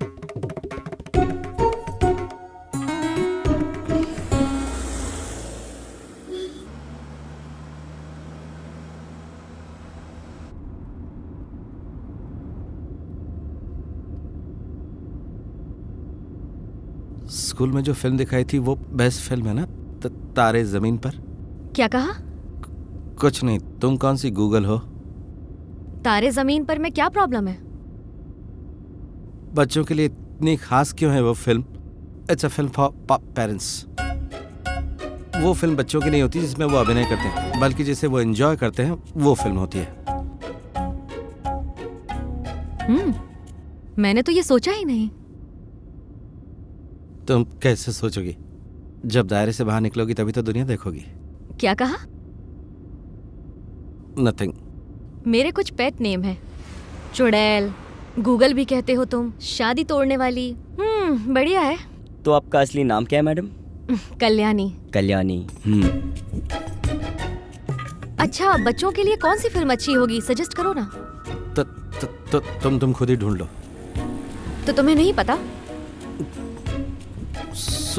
स्कूल में जो फिल्म दिखाई थी वो बेस्ट फिल्म है ना, तारे जमीन पर। क्या कहा? कुछ नहीं, तुम कौन सी गूगल हो? तारे जमीन पर में क्या प्रॉब्लम है? बच्चों के लिए इतनी खास क्यों है वो film? It's a film for parents. वो फिल्म बच्चों की नहीं होती जिसमें वो अभिनय करते हैं, बल्कि जिसे वो एंजॉय करते हैं वो फिल्म होती है। मैंने तो ये सोचा ही नहीं। तुम कैसे सोचोगी? जब दायरे से बाहर निकलोगी तभी तो दुनिया देखोगी। क्या कहा? नथिंग। मेरे कुछ पेट नेम है। चुड़ैल, गूगल भी कहते हो तुम, शादी तोड़ने वाली। बढ़िया है। तो आपका असली नाम क्या है मैडम? कल्याणी। कल्याणी। अच्छा, बच्चों के लिए कौन सी फिल्म अच्छी होगी, सजेस्ट करो ना। तुम खुद ही ढूंढ लो। तो तुम्हें नहीं पता?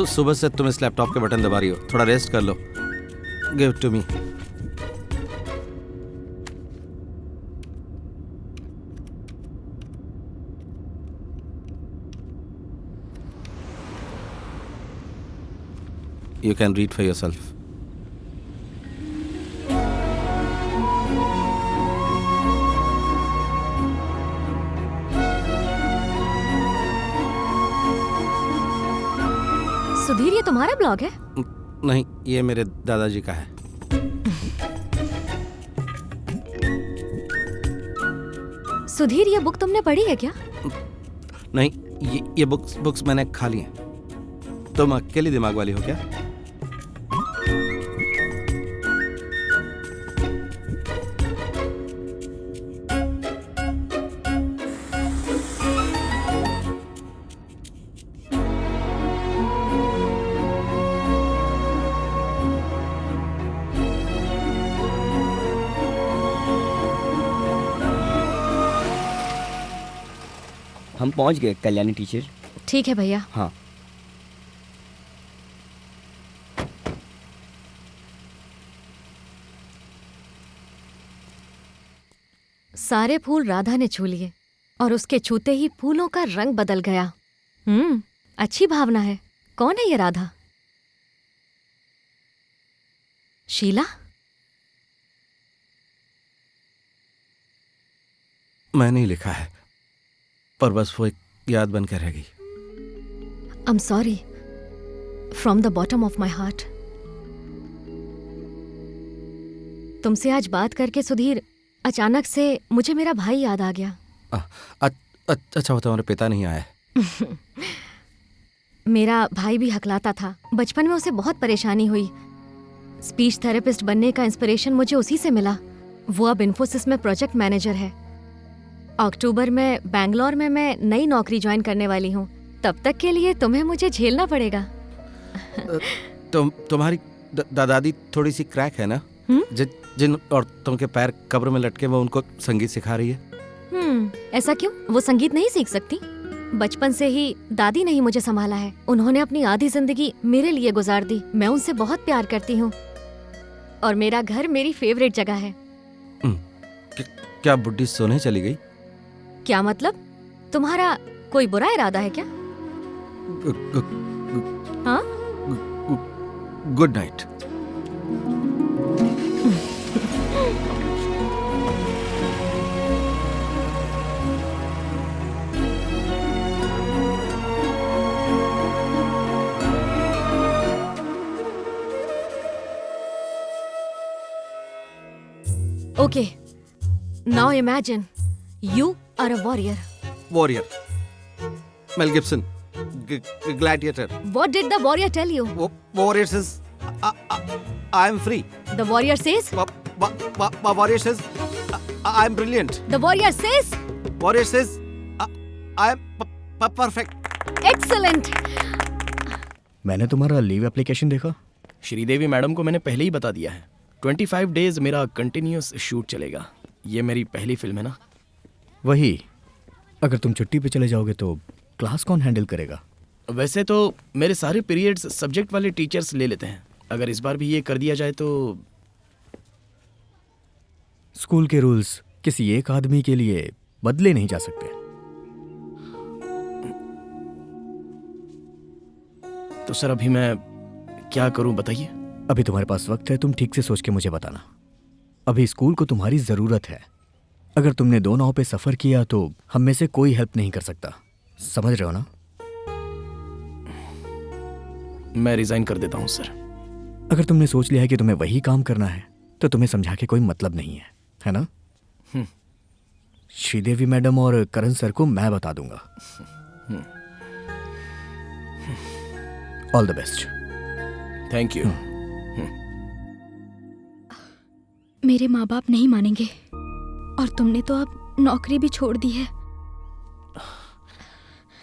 सुबह से तुम इस लैपटॉप के बटन दबा रही हो, थोड़ा रेस्ट कर लो। Give to me. You can read for yourself. Sudhir, ये तुम्हारा ब्लॉग है? नहीं, ये मेरे दादाजी का है। सुधीर, ये बुक तुमने पढ़ी है क्या? नहीं, ये बुक्स मैंने खा ली हैं। तुम अकेली दिमाग वाली हो क्या? हम पहुंच गए कल्याणी टीचर। ठीक है भैया। हाँ। सारे फूल राधा ने छू लिए और उसके छूते ही फूलों का रंग बदल गया। अच्छी भावना है। कौन है ये राधा? शीला? मैंने ही लिखा है, पर बस वो एक याद बन कर रह गई। I'm sorry from the bottom of my heart। तुमसे आज बात करके सुधीर, अचानक से मुझे मेरा भाई याद आ गया। अच्छा होता हमारे पिता नहीं आए। मेरा भाई भी हकलाता था। बचपन में उसे बहुत परेशानी हुई। स्पीच थेरेपिस्ट बनने का इंस्पिरेशन मुझे उसी से मिला। वो अब इन्फोसिस में प्रोजेक्ट मैनेजर है। अक्टूबर में बैंगलोर में मैं नई नौकरी ज्वाइन करने वाली हूँ। तब तक के लिए तुम्हें मुझे झेलना पड़ेगा। तुम्हारी दादी थोड़ी सी क्रैक है ना? जिन औरतों के पैर कब्र में लटके वो उनको संगीत सिखा रही है। ऐसा क्यों? वो संगीत नहीं सीख सकती? बचपन से ही दादी ने ही मुझे संभाला है। उन्होंने अपनी आधी जिंदगी मेरे लिए गुजार दी। मैं उनसे बहुत प्यार करती हूँ और मेरा घर मेरी फेवरेट जगह है। क्या बुड्ढी सोने चली गई? क्या मतलब? तुम्हारा कोई बुरा इरादा है क्या? हाँ? Good night. Okay, now imagine you are a warrior. Warrior. Mel Gibson. Gladiator. What did the warrior tell you? Warrior says, I am free. The warrior says? Warrior says, I am brilliant. The warrior says? Warrior says, I am perfect. Excellent. मैंने तुम्हारा leave application देखा। Sridevi madam को मैंने पहले ही बता दिया है। 25 days मेरा कंटिन्यूस शूट चलेगा। ये मेरी पहली फिल्म है ना। वही, अगर तुम छुट्टी पे चले जाओगे तो क्लास कौन हैंडल करेगा? वैसे तो मेरे सारे पीरियड्स सब्जेक्ट वाले टीचर्स ले लेते हैं। अगर इस बार भी ये कर दिया जाए तो। स्कूल के रूल्स किसी एक आदमी के लिए बदले नहीं जा सकते। तो सर अभी मैं क्या करूं बताइए। अभी तुम्हारे पास वक्त है, तुम ठीक से सोच के मुझे बताना। अभी स्कूल को तुम्हारी जरूरत है। अगर तुमने 2 नाव पे सफर किया तो हम में से कोई हेल्प नहीं कर सकता। समझ रहे हो ना? मैं रिजाइन कर देता हूं सर। अगर तुमने सोच लिया है कि तुम्हें वही काम करना है तो तुम्हें समझा के कोई मतलब नहीं है ना? श्रीदेवी मैडम और करण सर को मैं बता दूंगा। All the best. Thank you. मेरे माँ बाप नहीं मानेंगे और तुमने तो अब नौकरी भी छोड़ दी है।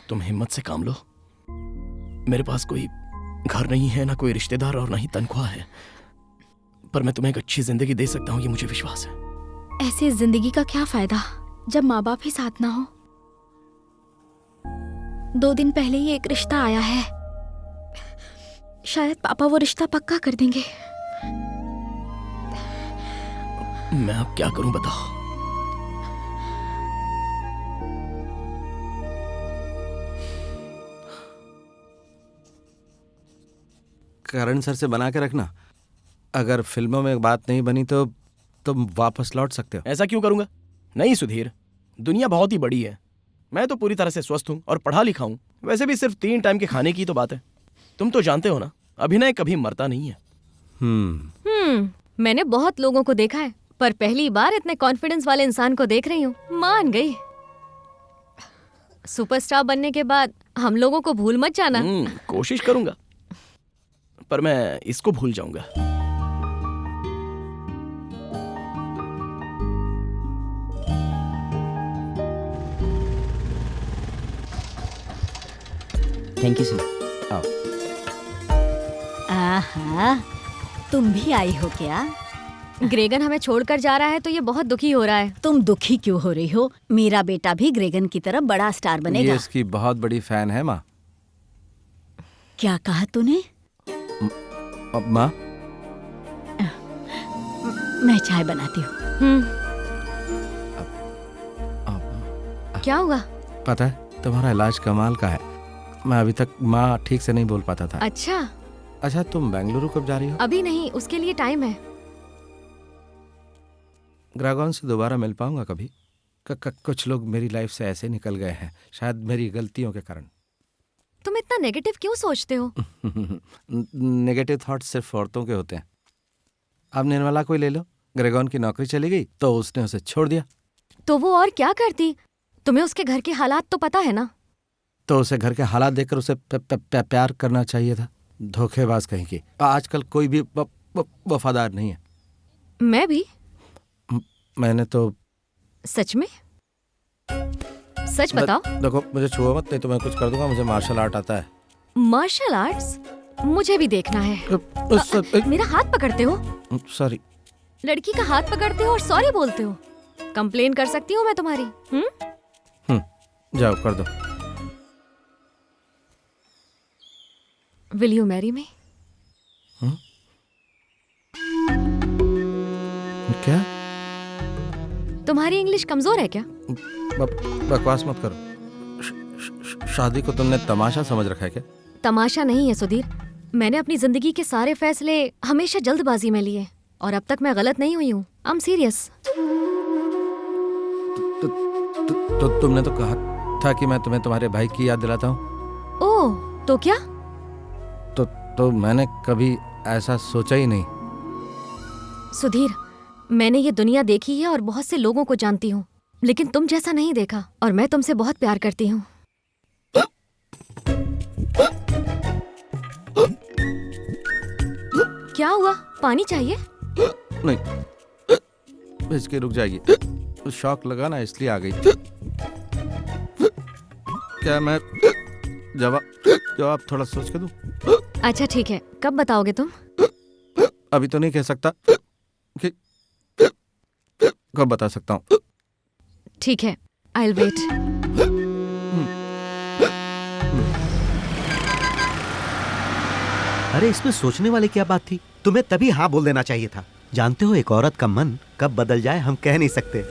तुम हिम्मत से काम लो। मेरे पास कोई घर नहीं है, ना कोई रिश्तेदार और ना ही तनख्वाह है, पर मैं तुम्हें एक अच्छी जिंदगी दे सकता हूँ, ये मुझे विश्वास है। ऐसे जिंदगी का क्या फायदा जब माँ बाप ही साथ ना हो? 2 दिन पहले ही एक रिश्ता आया है, शायद पापा वो रिश्ता पक्का कर देंगे। मैं अब क्या करूं बताओ। करण सर से बना के रखना। अगर फिल्मों में बात नहीं बनी तो तुम वापस लौट सकते हो। ऐसा क्यों करूंगा? नहीं सुधीर, दुनिया बहुत ही बड़ी है। मैं तो पूरी तरह से स्वस्थ हूं और पढ़ा लिखा हूं। वैसे भी सिर्फ 3 टाइम के खाने की तो बात है। तुम तो जानते हो ना, अभिनय कभी मरता नहीं है। मैंने बहुत लोगों को देखा है, पर पहली बार इतने कॉन्फिडेंस वाले इंसान को देख रही हूँ। मान गई। सुपरस्टार बनने के बाद हम लोगों को भूल मत जाना। कोशिश करूंगा, पर मैं इसको भूल जाऊंगा। Thank you sir. आहा, तुम भी आई हो क्या? ग्रेगन हमें छोड़कर जा रहा है तो ये बहुत दुखी हो रहा है। तुम दुखी क्यों हो रही हो? मेरा बेटा भी ग्रेगन की तरह बड़ा स्टार बनेगा। ये इसकी बहुत बड़ी फैन है माँ। क्या कहा तूने? माँ, मैं चाय बनाती हूँ। क्या हुआ? पता है तुम्हारा इलाज कमाल का है। मैं अभी तक माँ ठीक से नहीं बोल पाता था। अच्छा, तुम बेंगलुरु कब जा रही हो? अभी नहीं, उसके लिए टाइम है। ग्रागोन से दोबारा मिल पाऊंगा कभी? कुछ लोग मेरी लाइफ से ऐसे निकल गए हैं, शायद मेरी गलतियों के कारण। तुम इतना नेगेटिव क्यों सोचते हो? नेगेटिव थॉट सिर्फ औरतों के होते हैं। अब निर्मला को ही ले लो। ग्रेगोन की नौकरी चली गई तो उसने उसे छोड़ दिया। तो वो और क्या करती? तुम्हें उसके घर के हालात तो पता है ना? तो उसे घर के हालात देखकर उसे प्यार करना चाहिए था। धोखेबाज कहीं की। आजकल कोई भी वफादार नहीं है। मैं भी मैंने तो सच में? सच बताओ। देखो मुझे छुओ मत, नहीं तो मैं कुछ कर दूंगा। मुझे मार्शल आर्ट आता है। Martial arts? मुझे भी देखना है। मेरा हाथ पकड़ते हो? सॉरी। लड़की का हाथ पकड़ते हो और सॉरी बोलते हो? कंप्लेन कर सकती हूँ मैं तुम्हारी। जाओ कर दो। Will you marry me? क्या? तुम्हारी इंग्लिश कमजोर है क्या? बकवास मत करो। शादी को तुमने तमाशा समझ रखा है क्या? तमाशा नहीं है सुधीर। मैंने अपनी जिंदगी के सारे फैसले हमेशा जल्दबाजी में लिए और अब तक मैं गलत नहीं हुई हूँ। I am serious. तो तुमने तो कहा था कि मैं तुम्हें तुम्हारे भाई की याद दिलाता हूँ। ओह, तो क्या? तो मैंने कभी ऐसा सोचा ही नहीं। सुधीर, मैंने ये दुनिया देखी है और बहुत से लोगों को जानती हूँ, लेकिन तुम जैसा नहीं देखा। और मैं तुमसे बहुत प्यार करती हूँ। क्या हुआ? पानी चाहिए? नहीं, इसके रुक जाएगी। शॉक लगा ना, इसलिए आ गई। क्या मैं जवाब थोड़ा सोच के दूं? अच्छा ठीक है, कब बताओगे तुम? अभी तो नहीं कह सकता कि कब बता सकता हूँ। ठीक है, I'll wait. अरे इसमें सोचने वाली क्या बात थी? तुम्हें तभी हाँ बोल देना चाहिए था। जानते हो एक औरत का मन कब बदल जाए हम कह नहीं सकते।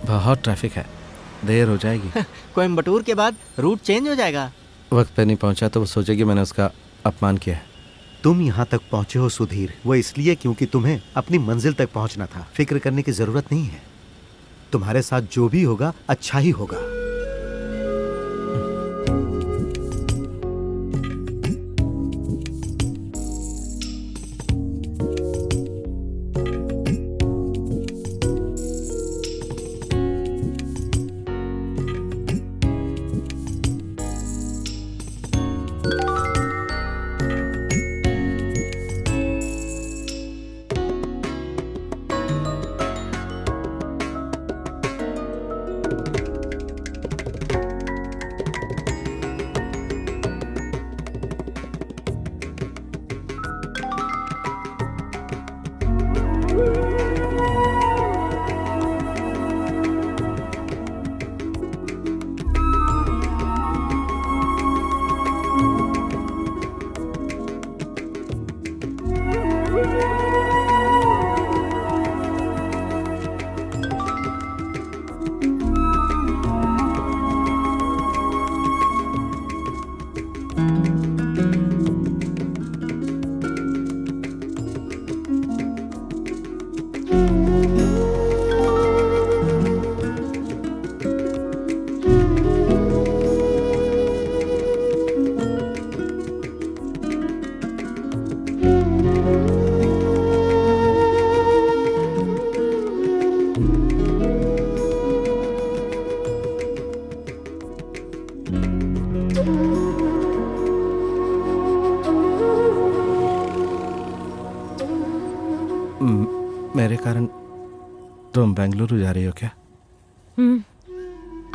बहुत ट्रैफिक है, देर हो जाएगी। कोयम्बटूर के बाद रूट चेंज हो जाएगा। वक्त पे नहीं पहुंचा तो वो सोचेगी मैंने उसका अपमान किया है। तुम यहाँ तक पहुंचे हो सुधीर, वो इसलिए क्योंकि तुम्हें अपनी मंजिल तक पहुंचना था। फिक्र करने की जरूरत नहीं है। तुम्हारे साथ जो भी होगा अच्छा ही होगा। मेरे कारण तुम बेंगलुरु जा रही हो क्या?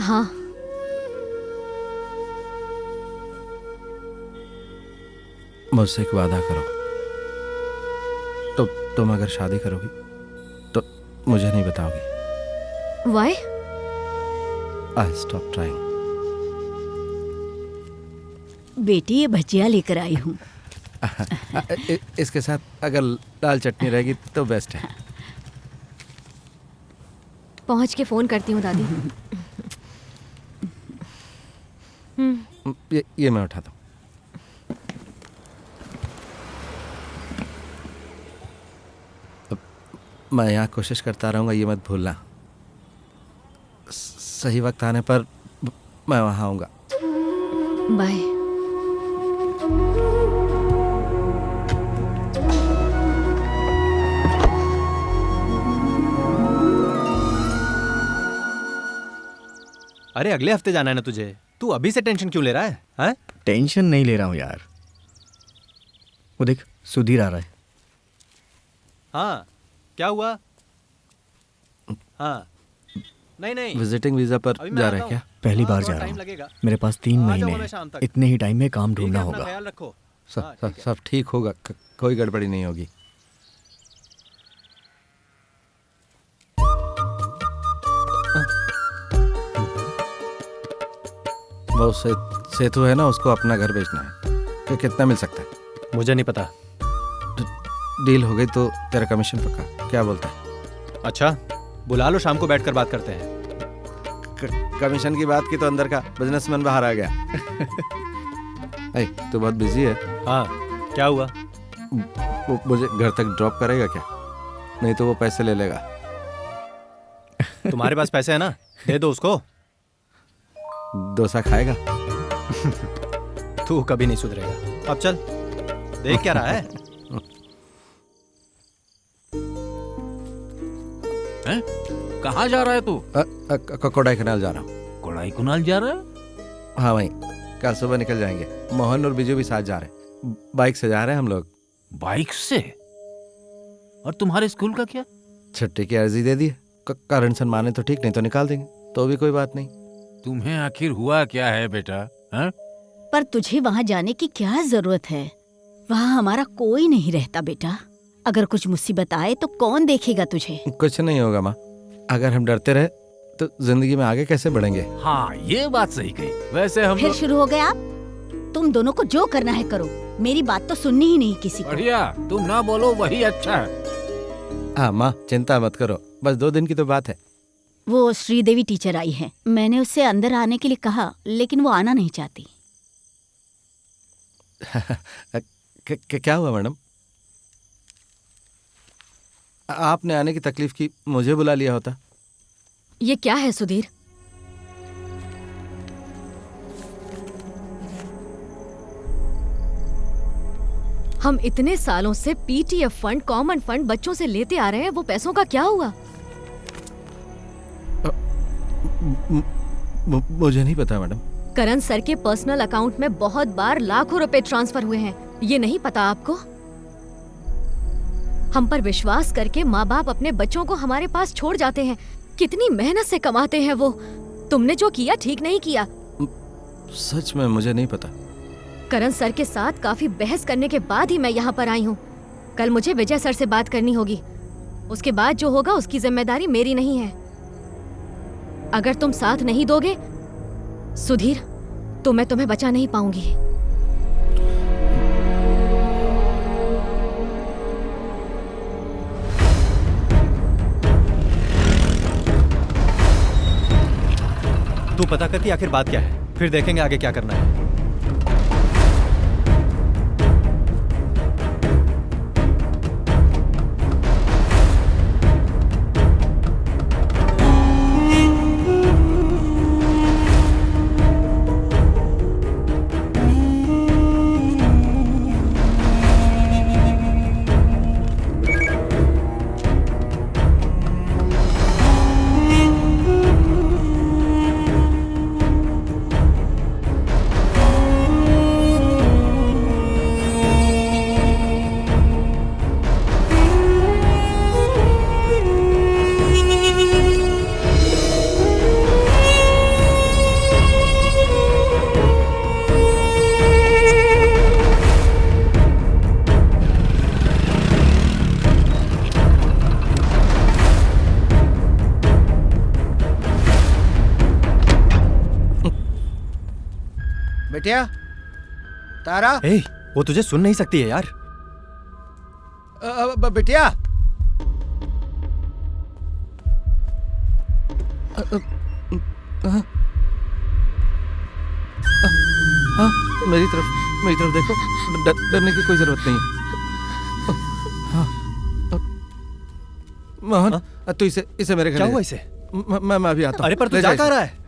हाँ। मुझसे एक वादा करो। तो तुम अगर शादी करोगी तो मुझे नहीं बताओगी। Why? I'll stop trying. बेटी, ये भजिया लेकर आई हूँ। इसके साथ अगर लाल चटनी रहेगी तो बेस्ट है। पहुंच के फोन करती हूँ दादी। ये मैं उठाता हूँ। मैं यहाँ कोशिश करता रहूँगा, ये मत भूलना। सही वक्त आने पर मैं वहाँ आऊँगा। बाय। अरे अगले हफ्ते जाना है ना तुझे, तू अभी से टेंशन क्यों ले रहा है? हैं? टेंशन नहीं ले रहा हूँ यार। वो देख, सुधीर आ रहा है। हाँ क्या हुआ? हाँ नहीं विजिटिंग वीजा पर अभी मैं जा आता रहे हैं क्या? हूँ। पहली बार थोड़ा जा रहा टाइम हूँ। लगेगा। मेरे पास 3 आ महीने जाऊंगा मैं हैं। शाम तक। इतने ही टाइम में काम ठीक है, ढूंढना अपना होगा। ख्याल रखो। सब ठीक होगा, कोई गड़बड़ी नहीं होगी। वो सेतु है ना, उसको अपना घर बेचना है। तो कितना मिल सकता है? मुझे नहीं पता। डील हो गई तो तेरा कमीशन पक्का, क्या बोलता है? अच्छा बुला लो, शाम को बैठकर बात करते हैं। कमीशन की बात की तो अंदर का बिजनेसमैन बाहर आ गया। तू बहुत बिजी है। हाँ क्या हुआ? वो मुझे घर तक ड्रॉप करेगा क्या? नहीं तो वो पैसे ले लेगा। तुम्हारे पास पैसे है ना, दे दो उसको। डोसा खाएगा? तू कभी नहीं सुधरेगा। अब चल, देख क्या रहा है? कहाँ जा रहा है तू? कोडाईकनाल जा रहा हूँ। कोडाईकनाल जा रहा है? हाँ वहीं, कल सुबह निकल जाएंगे। मोहन और बिजू भी साथ जा रहे हैं। बाइक से जा रहे हैं हम लोग। बाइक से? और तुम्हारे स्कूल का क्या? छुट्टी की अर्जी दे दी है। कारण सनमाने तो ठीक, नहीं तो निकाल देंगे। तो भी कोई बात नहीं। तुम्हें आखिर हुआ क्या है बेटा? हा? पर तुझे वहाँ जाने की क्या जरूरत है? वहाँ हमारा कोई नहीं रहता बेटा। अगर कुछ मुसीबत आए तो कौन देखेगा तुझे? कुछ नहीं होगा माँ। अगर हम डरते रहे तो जिंदगी में आगे कैसे बढ़ेंगे? हाँ ये बात सही कही। वैसे हम फिर शुरू हो गए आप? तुम दोनों को जो करना है करो, मेरी बात तो सुननी ही नहीं किसी को। बढ़िया, तुम ना बोलो वही अच्छा है। हाँ माँ चिंता मत करो, बस 2 दिन की तो बात है। वो श्रीदेवी टीचर आई है, मैंने उससे अंदर आने के लिए कहा लेकिन वो आना नहीं चाहती। क्या हुआ मैडम? आपने आने की तकलीफ की, मुझे बुला लिया होता। ये क्या है सुधीर? हम इतने सालों से पीटीएफ फंड, कॉमन फंड बच्चों से लेते आ रहे हैं, वो पैसों का क्या हुआ? मुझे नहीं पता मैडम। करण सर के पर्सनल अकाउंट में बहुत बार लाखों रुपए ट्रांसफर हुए हैं, ये नहीं पता आपको? हम पर विश्वास करके माँ बाप अपने बच्चों को हमारे पास छोड़ जाते हैं। कितनी मेहनत से कमाते हैं वो। तुमने जो किया ठीक नहीं किया। सच में मुझे नहीं पता। करण सर के साथ काफी बहस करने के बाद ही मैं यहाँ पर आई हूँ। कल मुझे विजय सर से बात करनी होगी। उसके बाद जो होगा उसकी जिम्मेदारी मेरी नहीं है। अगर तुम साथ नहीं दोगे सुधीर, तो मैं तुम्हें बचा नहीं पाऊंगी। तू पता करती आखिर बात क्या है, फिर देखेंगे आगे क्या करना है। बेटिया तारा। ए, वो तुझे सुन नहीं सकती है यार। बेटिया मेरी तरफ देखो। डरने की कोई जरूरत नहीं है। मोहन तू इसे मेरे घर क्या हुआ इसे? मैं अभी आता हूँ। अरे पर तू जा कहाँ रहा है?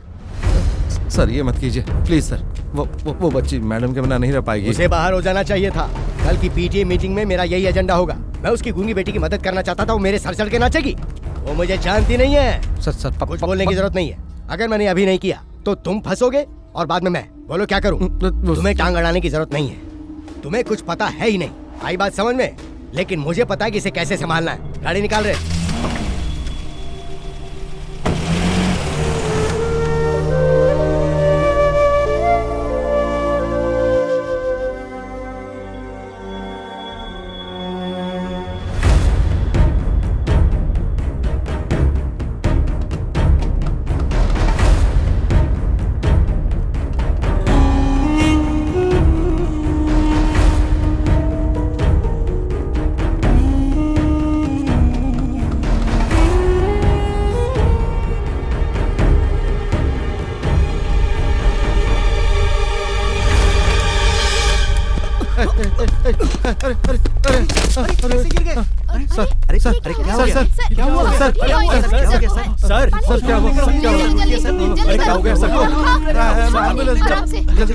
सर ये मत कीजिए प्लीज सर। वो बच्ची मैडम के बिना नहीं रह पाएगी। उसे बाहर हो जाना चाहिए था। कल की पीटीए मीटिंग में मेरा यही एजेंडा होगा। मैं उसकी गूंगी बेटी की मदद करना चाहता था, वो मेरे सर चढ़ के नाचेगी। वो मुझे जानती नहीं है। सर कुछ बोलने की जरूरत नहीं है। अगर मैंने अभी नहीं किया तो तुम फंसोगे और बाद में मैं। बोलो क्या करूं? तुम्हें टांग अड़ाने की जरूरत नहीं है। तुम्हें कुछ पता है ही नहीं। आई बात समझ में? लेकिन मुझे पता है कि इसे कैसे संभालना है। गाड़ी निकाल रहे।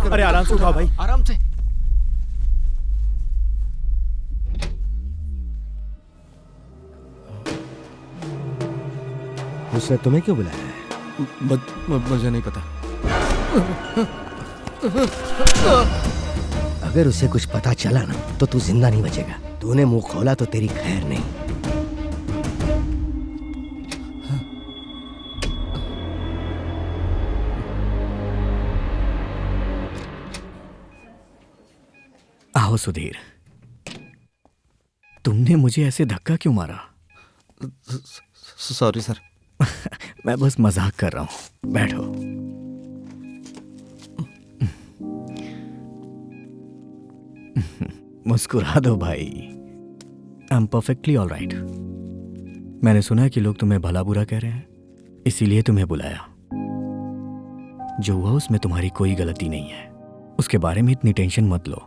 अरे आराम से उठाओ भाई, आराम से। उसने तुम्हें क्यों बुलाया है? मुझे नहीं पता। अगर उसे कुछ पता चला ना तो तू जिंदा नहीं बचेगा। तूने मुंह खोला तो तेरी खैर नहीं। आओ सुधीर, तुमने मुझे ऐसे धक्का क्यों मारा? Sorry sir. मैं बस मजाक कर रहा हूं, बैठो। मुस्कुरा दो भाई। I am perfectly all right. मैंने सुना है कि लोग तुम्हें भला बुरा कह रहे हैं, इसीलिए तुम्हें बुलाया। जो हुआ उसमें तुम्हारी कोई गलती नहीं है, उसके बारे में इतनी टेंशन मत लो।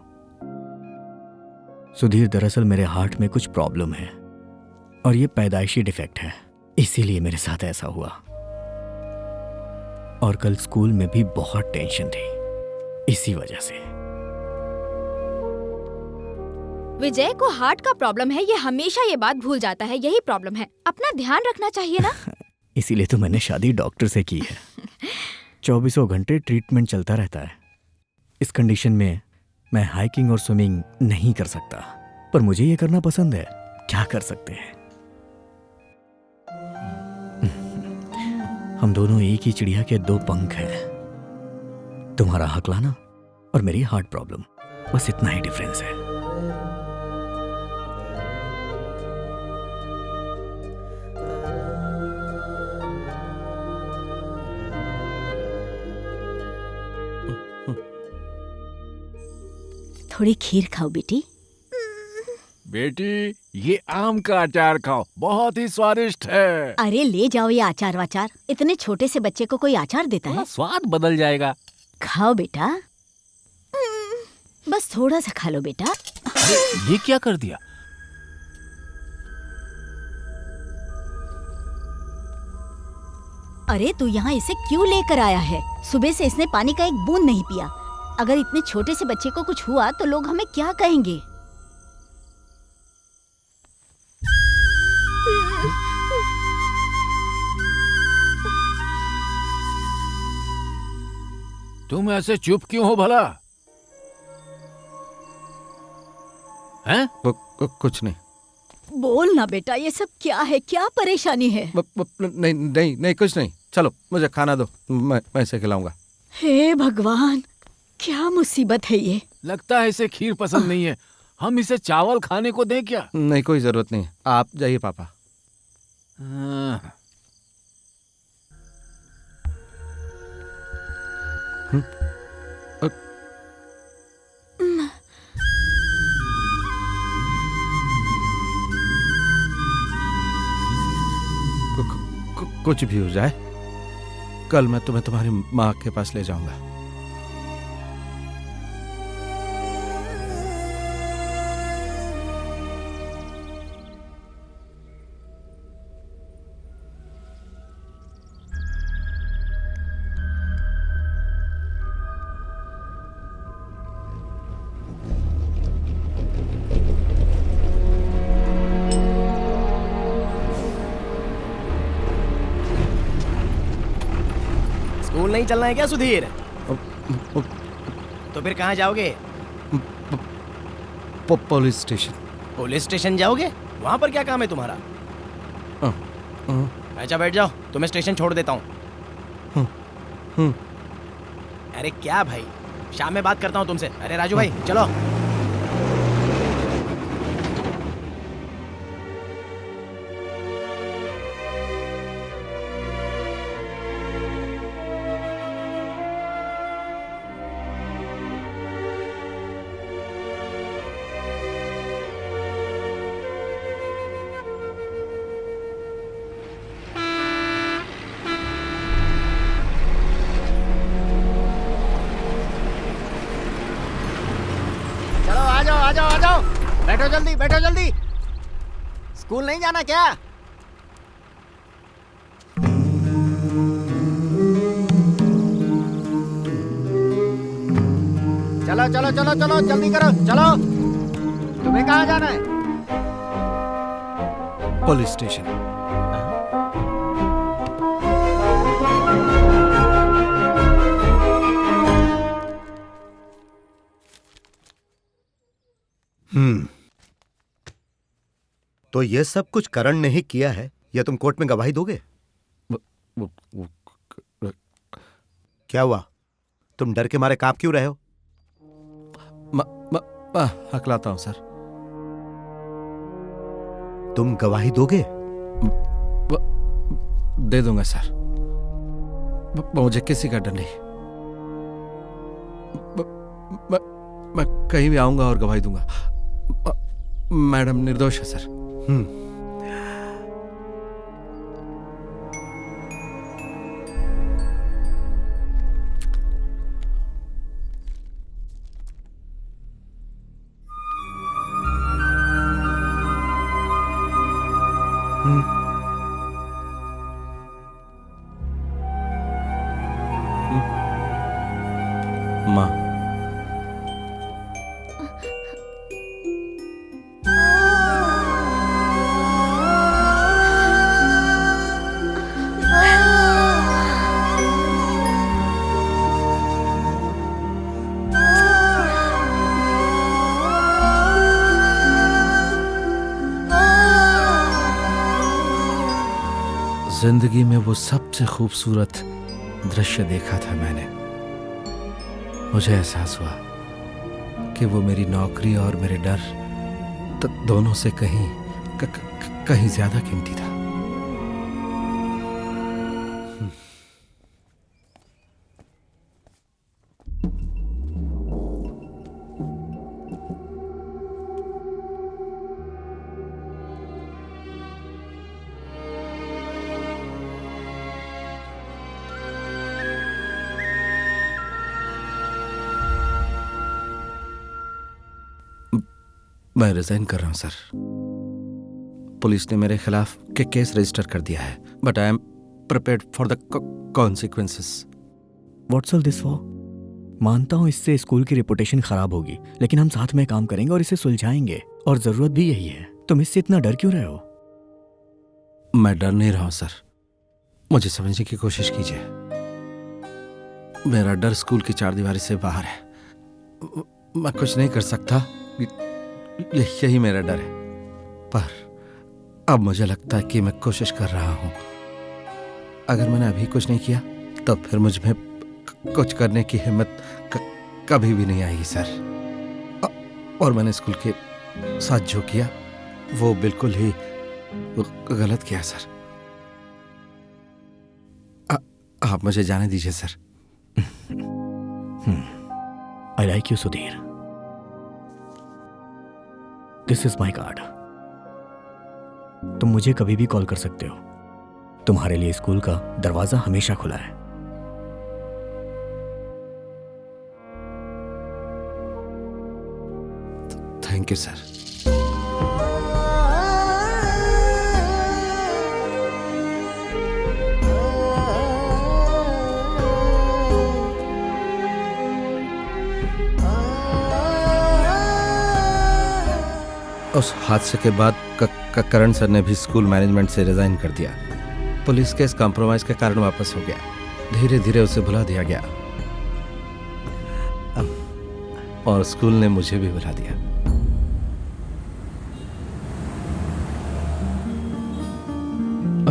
सुधीर, दरअसल मेरे हार्ट में कुछ प्रॉब्लम है और ये पैदाइशी डिफेक्ट है, इसीलिए मेरे साथ ऐसा हुआ। और कल स्कूल में भी बहुत टेंशन थी इसी वजह से। विजय को हार्ट का प्रॉब्लम है, ये हमेशा ये बात भूल जाता है। यही प्रॉब्लम है, अपना ध्यान रखना चाहिए ना। इसीलिए तो मैंने शादी डॉक्टर से की है। 24 घंटे ट्रीटमेंट चलता रहता है। इस कंडीशन में मैं हाइकिंग और स्विमिंग नहीं कर सकता, पर मुझे ये करना पसंद है। क्या कर सकते हैं, हम दोनों एक ही चिड़िया के दो पंख हैं। तुम्हारा हकलाना और मेरी हार्ट प्रॉब्लम, बस इतना ही डिफरेंस है। थोड़ी खीर खाओ बेटी। बेटी, ये आम का अचार खाओ, बहुत ही स्वादिष्ट है। अरे ले जाओ ये अचार वाचार। इतने छोटे से बच्चे को कोई अचार देता है? स्वाद बदल जाएगा। खाओ बेटा, बस थोड़ा सा खा लो बेटा। ये क्या कर दिया? अरे तू यहाँ इसे क्यों लेकर आया है? सुबह से इसने पानी का एक बूंद नहीं पिया। अगर इतने छोटे से बच्चे को कुछ हुआ तो लोग हमें क्या कहेंगे? तुम ऐसे चुप क्यों हो भला? हैं? कुछ नहीं। बोल ना बेटा, ये सब क्या है? क्या परेशानी है? नहीं नहीं नहीं, कुछ नहीं। चलो मुझे खाना दो, मैं इसे खिलाऊंगा। हे भगवान, क्या मुसीबत है ये। लगता है इसे खीर पसंद नहीं है। हम इसे चावल खाने को दें क्या? नहीं, कोई जरूरत नहीं। आप जाइए पापा। कुछ भी हो जाए, कल मैं तुम्हें तुम्हारी माँ के पास ले जाऊंगा। स्कूल नहीं चलना है क्या सुधीर? तो फिर कहाँ जाओगे? Police station. पुलिस स्टेशन जाओगे? वहां पर क्या काम है तुम्हारा? अच्छा बैठ जाओ, तुम्हें स्टेशन छोड़ देता हूँ। अरे क्या भाई, शाम में बात करता हूँ तुमसे। अरे राजू भाई चलो। आ जाओ, बैठो जल्दी। स्कूल नहीं जाना क्या? चलो जल्दी करो, चलो। तुम्हें कहाँ जाना है? Police station. तो ये सब कुछ करण ने ही किया है, या तुम कोर्ट में गवाही दोगे? क्या हुआ? तुम डर के मारे कांप क्यों रहे हो? हकलाता हूं सर। तुम गवाही दोगे? दे दूंगा सर। मुझे किसी का डर नहीं। मैं कहीं भी आऊंगा और गवाही दूंगा। मैडम निर्दोष है सर। माँ, जिंदगी में वो सबसे खूबसूरत दृश्य देखा था मैंने। मुझे एहसास हुआ कि वो मेरी नौकरी और मेरे डर दोनों से कहीं ज्यादा कीमती था। मैं रिजाइन कर रहा हूं सर। पुलिस ने मेरे खिलाफ केस रजिस्टर कर दिया है, but I am prepared for the consequences. What's all this for? मानता हूं इससे स्कूल की रेपुटेशन खराब होगी, लेकिन हम साथ में काम करेंगे और इसे सुलझाएंगे, और जरूरत भी यही है। तुम इससे इतना डर क्यों रहे हो? मैं डर नहीं रहा हूं सर, मुझे समझने की कोशिश कीजिए। मेरा डर स्कूल की चारदीवारी से बाहर है। मैं कुछ नहीं कर सकता, यही मेरा डर है। पर अब मुझे लगता है कि मैं कोशिश कर रहा हूं। अगर मैंने अभी कुछ नहीं किया तो फिर मुझ में कुछ करने की हिम्मत कभी भी नहीं आएगी सर। और मैंने स्कूल के साथ जो किया वो बिल्कुल ही गलत किया सर। आप मुझे जाने दीजिए sir. I like you Sudhir. This is my card. तुम मुझे कभी भी कॉल कर सकते हो। तुम्हारे लिए स्कूल का दरवाजा हमेशा खुला है। Thank you sir. उस हादसे के बाद करण सर ने भी स्कूल मैनेजमेंट से रिजाइन कर दिया। पुलिस केस कॉम्प्रोमाइज के कारण वापस हो गया। धीरे धीरे उसे भुला दिया गया और स्कूल ने मुझे भी भुला दिया।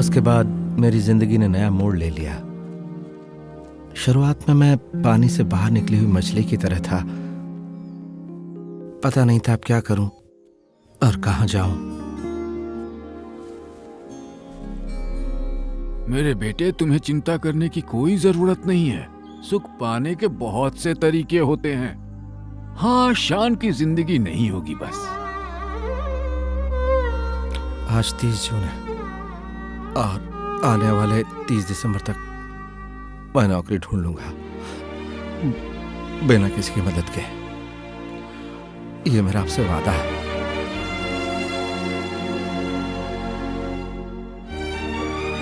उसके बाद मेरी जिंदगी ने नया मोड़ ले लिया। शुरुआत में मैं पानी से बाहर निकली हुई मछली की तरह था। पता नहीं था अब क्या करूं और कहां जाऊं। मेरे बेटे, तुम्हें चिंता करने की कोई जरूरत नहीं है। सुख पाने के बहुत से तरीके होते हैं। हाँ, शान की जिंदगी नहीं होगी बस। आज 30 जून है और आने वाले 30 दिसंबर तक मैं नौकरी ढूंढ लूंगा बिना किसी की मदद के। ये मेरा आपसे वादा है।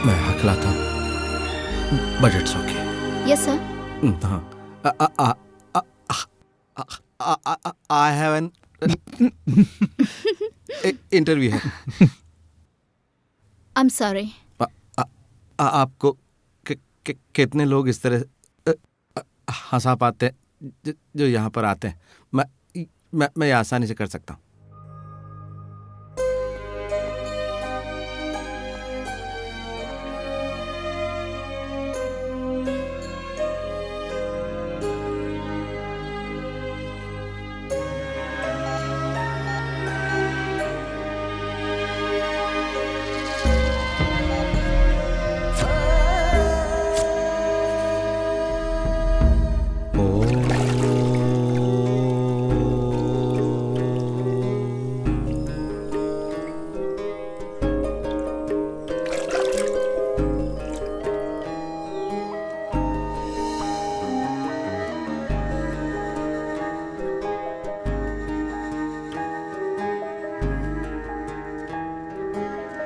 मैं हकलाता हूं। Budget okay. Yes sir. हाँ। आई हैव एन इंटरव्यू है। I am sorry. आपको कितने लोग इस तरह हंसा पाते हैं जो यहाँ पर आते हैं? मैं ये आसानी से कर सकता हूँ।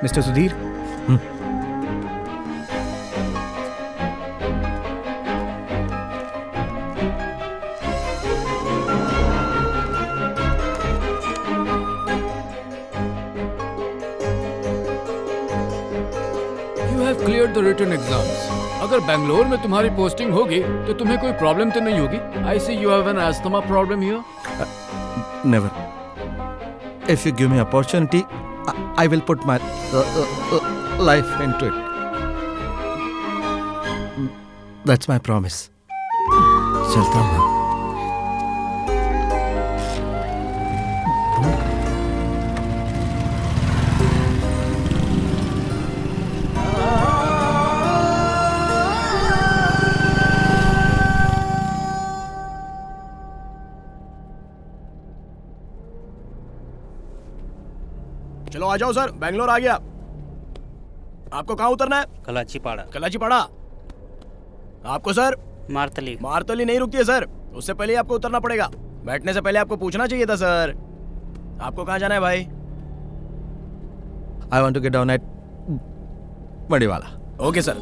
Mister Sudhir, clear the written exams. अगर बेंगलोर में तुम्हारी पोस्टिंग होगी तो तुम्हें कोई प्रॉब्लम तो नहीं होगी। I see you have an asthma problem here. Never. If you give me opportunity I will put my life into it. That's my promise. चलता हूँ। चलो आ जाओ सर, बैंगलोर आ गया। आपको कहाँ उतरना है? कलाचीपाड़ा। कलाचीपाड़ा। आपको सर? मारतली। मारतली नहीं रुकती है सर, उससे पहले आपको उतरना पड़ेगा। बैठने से पहले आपको पूछना चाहिए था सर। आपको कहाँ जाना है भाई? I want to get down at Madiwala. Okay sir.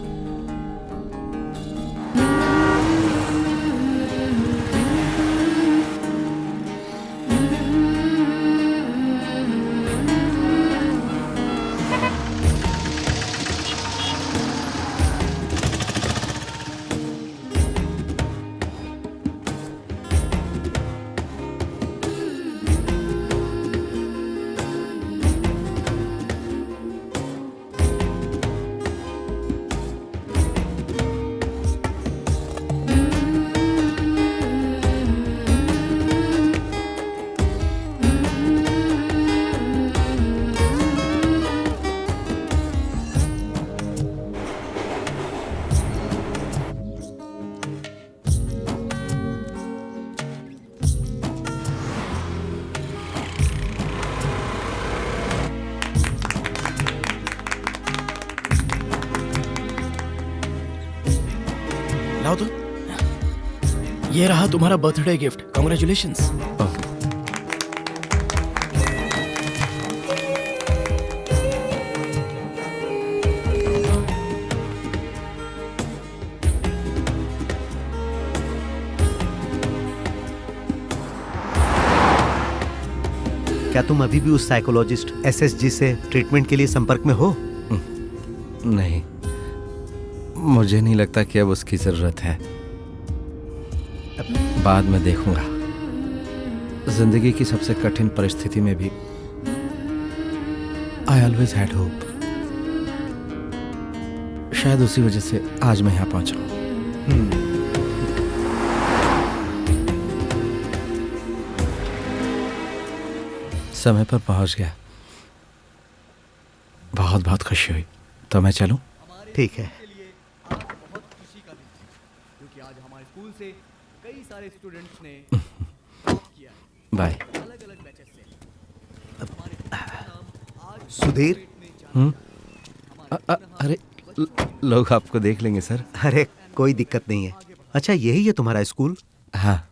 लाओ तो। ये रहा तुम्हारा बर्थडे गिफ्ट। कांग्रेचुलेशंस। क्या तुम अभी भी उस साइकोलॉजिस्ट एसएसजी से ट्रीटमेंट के लिए संपर्क में हो? नहीं, मुझे नहीं लगता कि अब उसकी जरूरत है। बाद में देखूंगा। जिंदगी की सबसे कठिन परिस्थिति में भी आई ऑलवेज हैड होप। शायद उसी वजह से आज मैं यहाँ पहुंचा हूँ। समय पर पहुंच गया। बहुत बहुत खुशी हुई। तो मैं चलूं? ठीक है। क्योंकि आज हमारे स्कूल से कई सारे स्टूडेंट्स ने बाय। अलग-अलग बैचेस से सुधीर। अरे लोग आपको देख लेंगे सर। अरे कोई दिक्कत नहीं है। अच्छा, यही है तुम्हारा स्कूल? हाँ।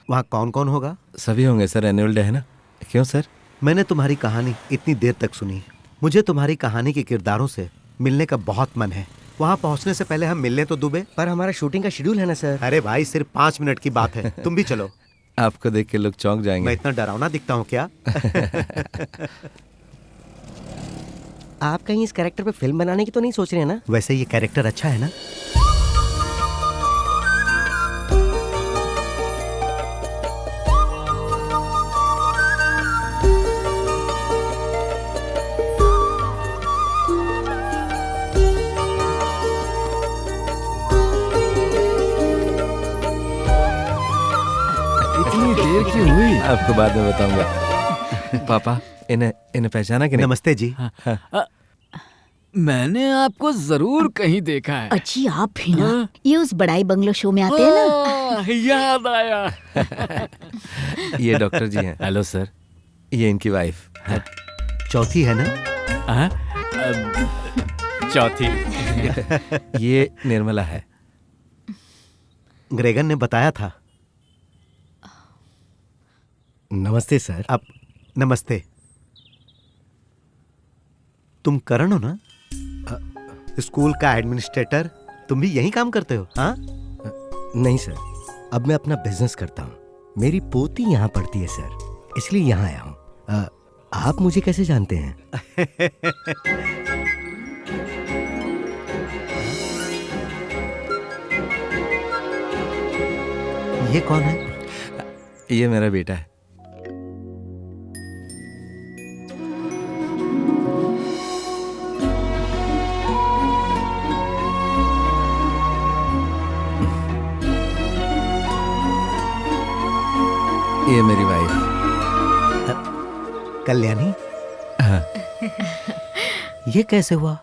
वहाँ कौन कौन होगा? सभी होंगे सर, एनुअल डे है ना। क्यों सर? मैंने तुम्हारी कहानी इतनी देर तक सुनी, मुझे तुम्हारी कहानी के किरदारों से मिलने का बहुत मन है। वहाँ पहुँचने से पहले हम मिलने तो दुबे। पर हमारा शूटिंग का शेड्यूल है ना सर। अरे भाई, सिर्फ 5 मिनट की बात है, तुम भी चलो। आपको देख के लोग चौंक जाएंगे। मैं इतना डरावना दिखता हूँ क्या? आप कहीं इस कैरेक्टर पे फिल्म बनाने की तो नहीं सोच रहे हैं ना? वैसे ये कैरेक्टर अच्छा है ना? इतनी देर क्यों हुई? आपको बाद में बताऊंगा। पापा, इन्हें पहचाना कि नहीं? नमस्ते जी। मैंने आपको जरूर कहीं देखा है। अच्छी आप भी ना, ये उस बड़ाई बंगलो शो में आते हैं ना। याद आया। ये डॉक्टर जी हैं। Hello sir. ये इनकी वाइफ है। चौथी है ना? चौथी। ये निर्मला है। ग्रेगन ने बताया था। नमस्ते सर। अब नमस्ते। तुम करण हो ना? स्कूल का एडमिनिस्ट्रेटर। तुम भी यही काम करते हो? हाँ? नहीं सर, अब मैं अपना बिजनेस करता हूँ। मेरी पोती यहाँ पढ़ती है सर, इसलिए यहाँ आया हूँ। आप मुझे कैसे जानते हैं? ये कौन है? ये मेरा बेटा है। ये मेरी वाइफ कल्याणी। हाँ। ये कैसे हुआ?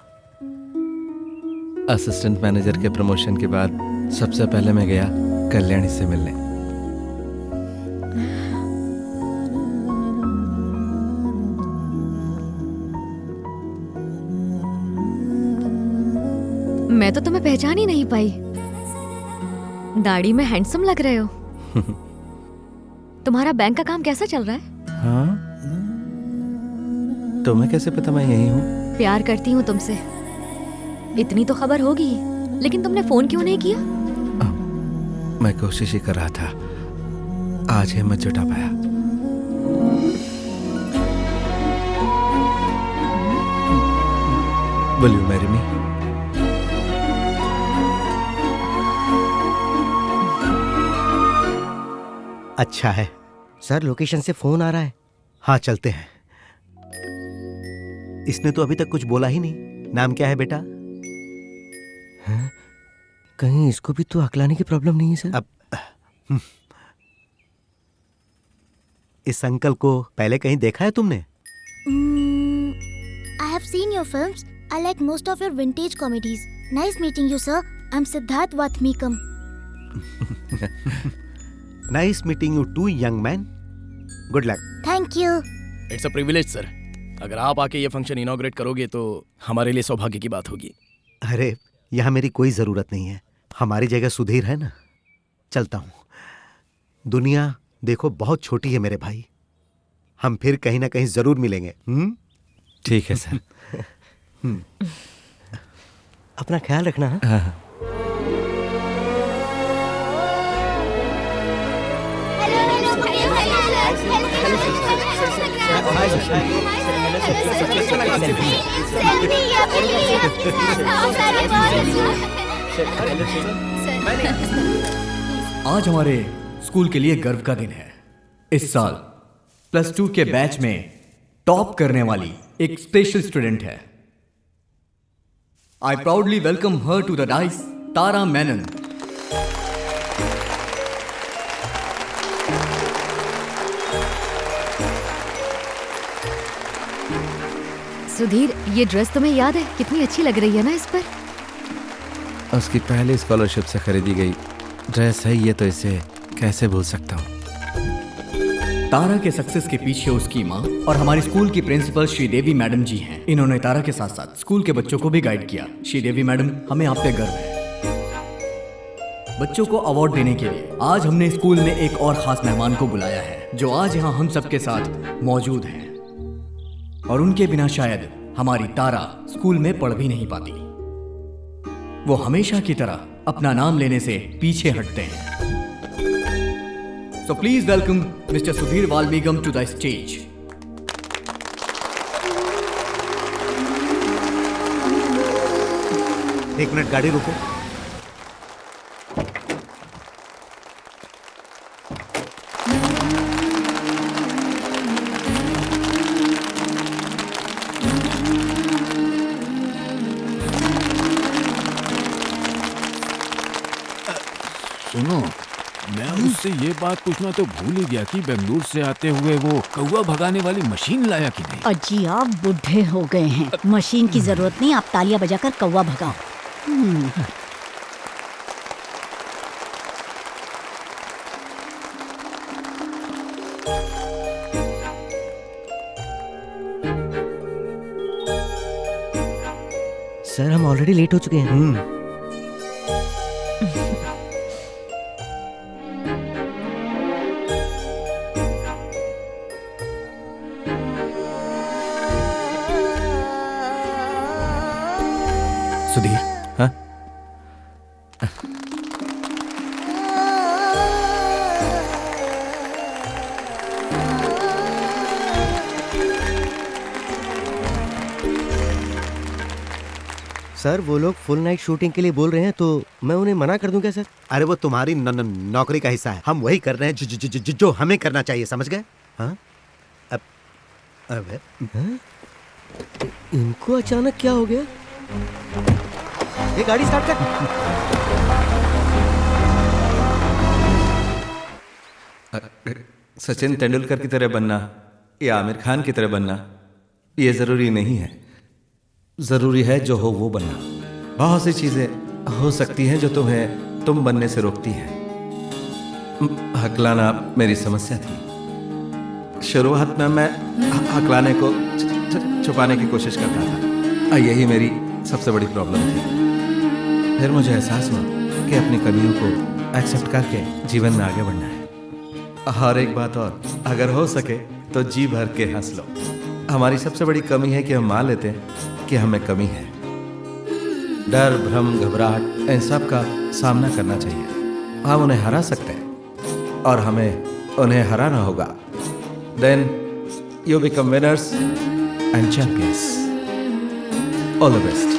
असिस्टेंट मैनेजर के प्रमोशन के बाद सबसे पहले मैं गया कल्याणी से मिलने। मैं तो तुम्हें पहचान ही नहीं पाई। दाढ़ी में हैंडसम लग रहे हो। तुम्हारा बैंक का काम कैसा चल रहा है? हाँ? तुम्हें कैसे पता मैं यही हूँ? प्यार करती हूँ तुमसे, इतनी तो खबर होगी, लेकिन तुमने फोन क्यों नहीं किया? मैं कोशिश ही कर रहा था, आज हिम्मत जुटा पाया। Will you marry me? अच्छा है। सर, लोकेशन से फोन आ रहा है। हाँ, चलते हैं। इसने तो अभी तक कुछ बोला ही नहीं। नाम क्या है बेटा? हाँ? कहीं इसको भी तो अकलाने की प्रॉब्लम नहीं है सर? अब इस अंकल को पहले कहीं देखा है तुमने? I have seen your films. I like most of your vintage comedies. Nice meeting you, sir. I'm Siddharth Vatmikam. Nice meeting you too, young man. Good luck. Thank you. It's a privilege sir. अगर आप आके ये function inaugurate करोगे तो हमारे लिए सौभाग्य की बात होगी। अरे, यहाँ मेरी कोई जरूरत नहीं है। हमारी जगह सुधीर है ना। चलता हूँ। दुनिया देखो बहुत छोटी है मेरे भाई। हम फिर कहीं ना कहीं जरूर मिलेंगे। ठीक है सर। अपना ख्याल रखना। हाँ। आज हमारे स्कूल के लिए गर्व का दिन है। इस साल +2 के बैच में टॉप करने वाली एक स्पेशल स्टूडेंट है। I proudly welcome her to the dais, Tara Menon. Sudhir, ये ड्रेस तुम्हें याद है? कितनी अच्छी लग रही है ना इस पर। उसकी पहली स्कॉलरशिप से खरीदी गई ड्रेस है ये, तो इसे कैसे भूल सकता हूँ। तारा के सक्सेस के पीछे उसकी माँ और हमारी स्कूल की प्रिंसिपल श्रीदेवी मैडम जी हैं। इन्होंने तारा के साथ साथ स्कूल के बच्चों को भी गाइड किया। श्रीदेवी मैडम, हमें आप पे गर्व है। बच्चों को अवार्ड देने के लिए आज हमने स्कूल में एक और खास मेहमान को बुलाया है, जो आज यहाँ हम सबके साथ मौजूद हैं, और उनके बिना शायद हमारी तारा स्कूल में पढ़ भी नहीं पाती। वो हमेशा की तरह अपना नाम लेने से पीछे हटते हैं। So please welcome Mr. Sudhir Valmigam to the stage. एक मिनट, गाड़ी रुको। सुनो, मैं उससे ये बात पूछना तो भूल ही गया कि बेंगलुरु से आते हुए वो कौवा भगाने वाली मशीन लाया कि नहीं। अजी आप बुढ़े हो गए हैं, मशीन की जरूरत नहीं, आप तालियां बजाकर कौवा भगाओ। सर, हम ऑलरेडी लेट हो चुके हैं। सुधीर, हाँ? सर, वो लोग फुल नाइट शूटिंग के लिए बोल रहे हैं, तो मैं उन्हें मना कर दूं क्या सर? अरे वो तुम्हारी नौकरी का हिस्सा है। हम वही कर रहे हैं जो हमें करना चाहिए, समझ गए? हाँ? अब इनको अचानक क्या हो गया? ये गाड़ी स्टार्ट कर। सचिन तेंदुलकर की तरह बनना या आमिर खान की तरह बनना ये जरूरी नहीं है। जरूरी है जो हो वो बनना। बहुत सी चीजें हो सकती हैं जो तुम्हें तुम बनने से रोकती हैं। हकलाना मेरी समस्या थी। शुरुआत में मैं हकलाने को छुपाने की कोशिश करता था। यही मेरी सबसे बड़ी प्रॉब्लम थी। फिर मुझे एहसास हुआ कि अपनी कमियों को एक्सेप्ट करके जीवन में आगे बढ़ना है। और एक बात और, अगर हो सके तो जी भर के हंस लो। हमारी सबसे बड़ी कमी है कि हम मान लेते हैं कि हमें कमी है। डर, भ्रम, घबराहट, इन सब का सामना करना चाहिए। हम उन्हें हरा सकते हैं और हमें उन्हें हराना होगा। Then you become winners and champions. All the best.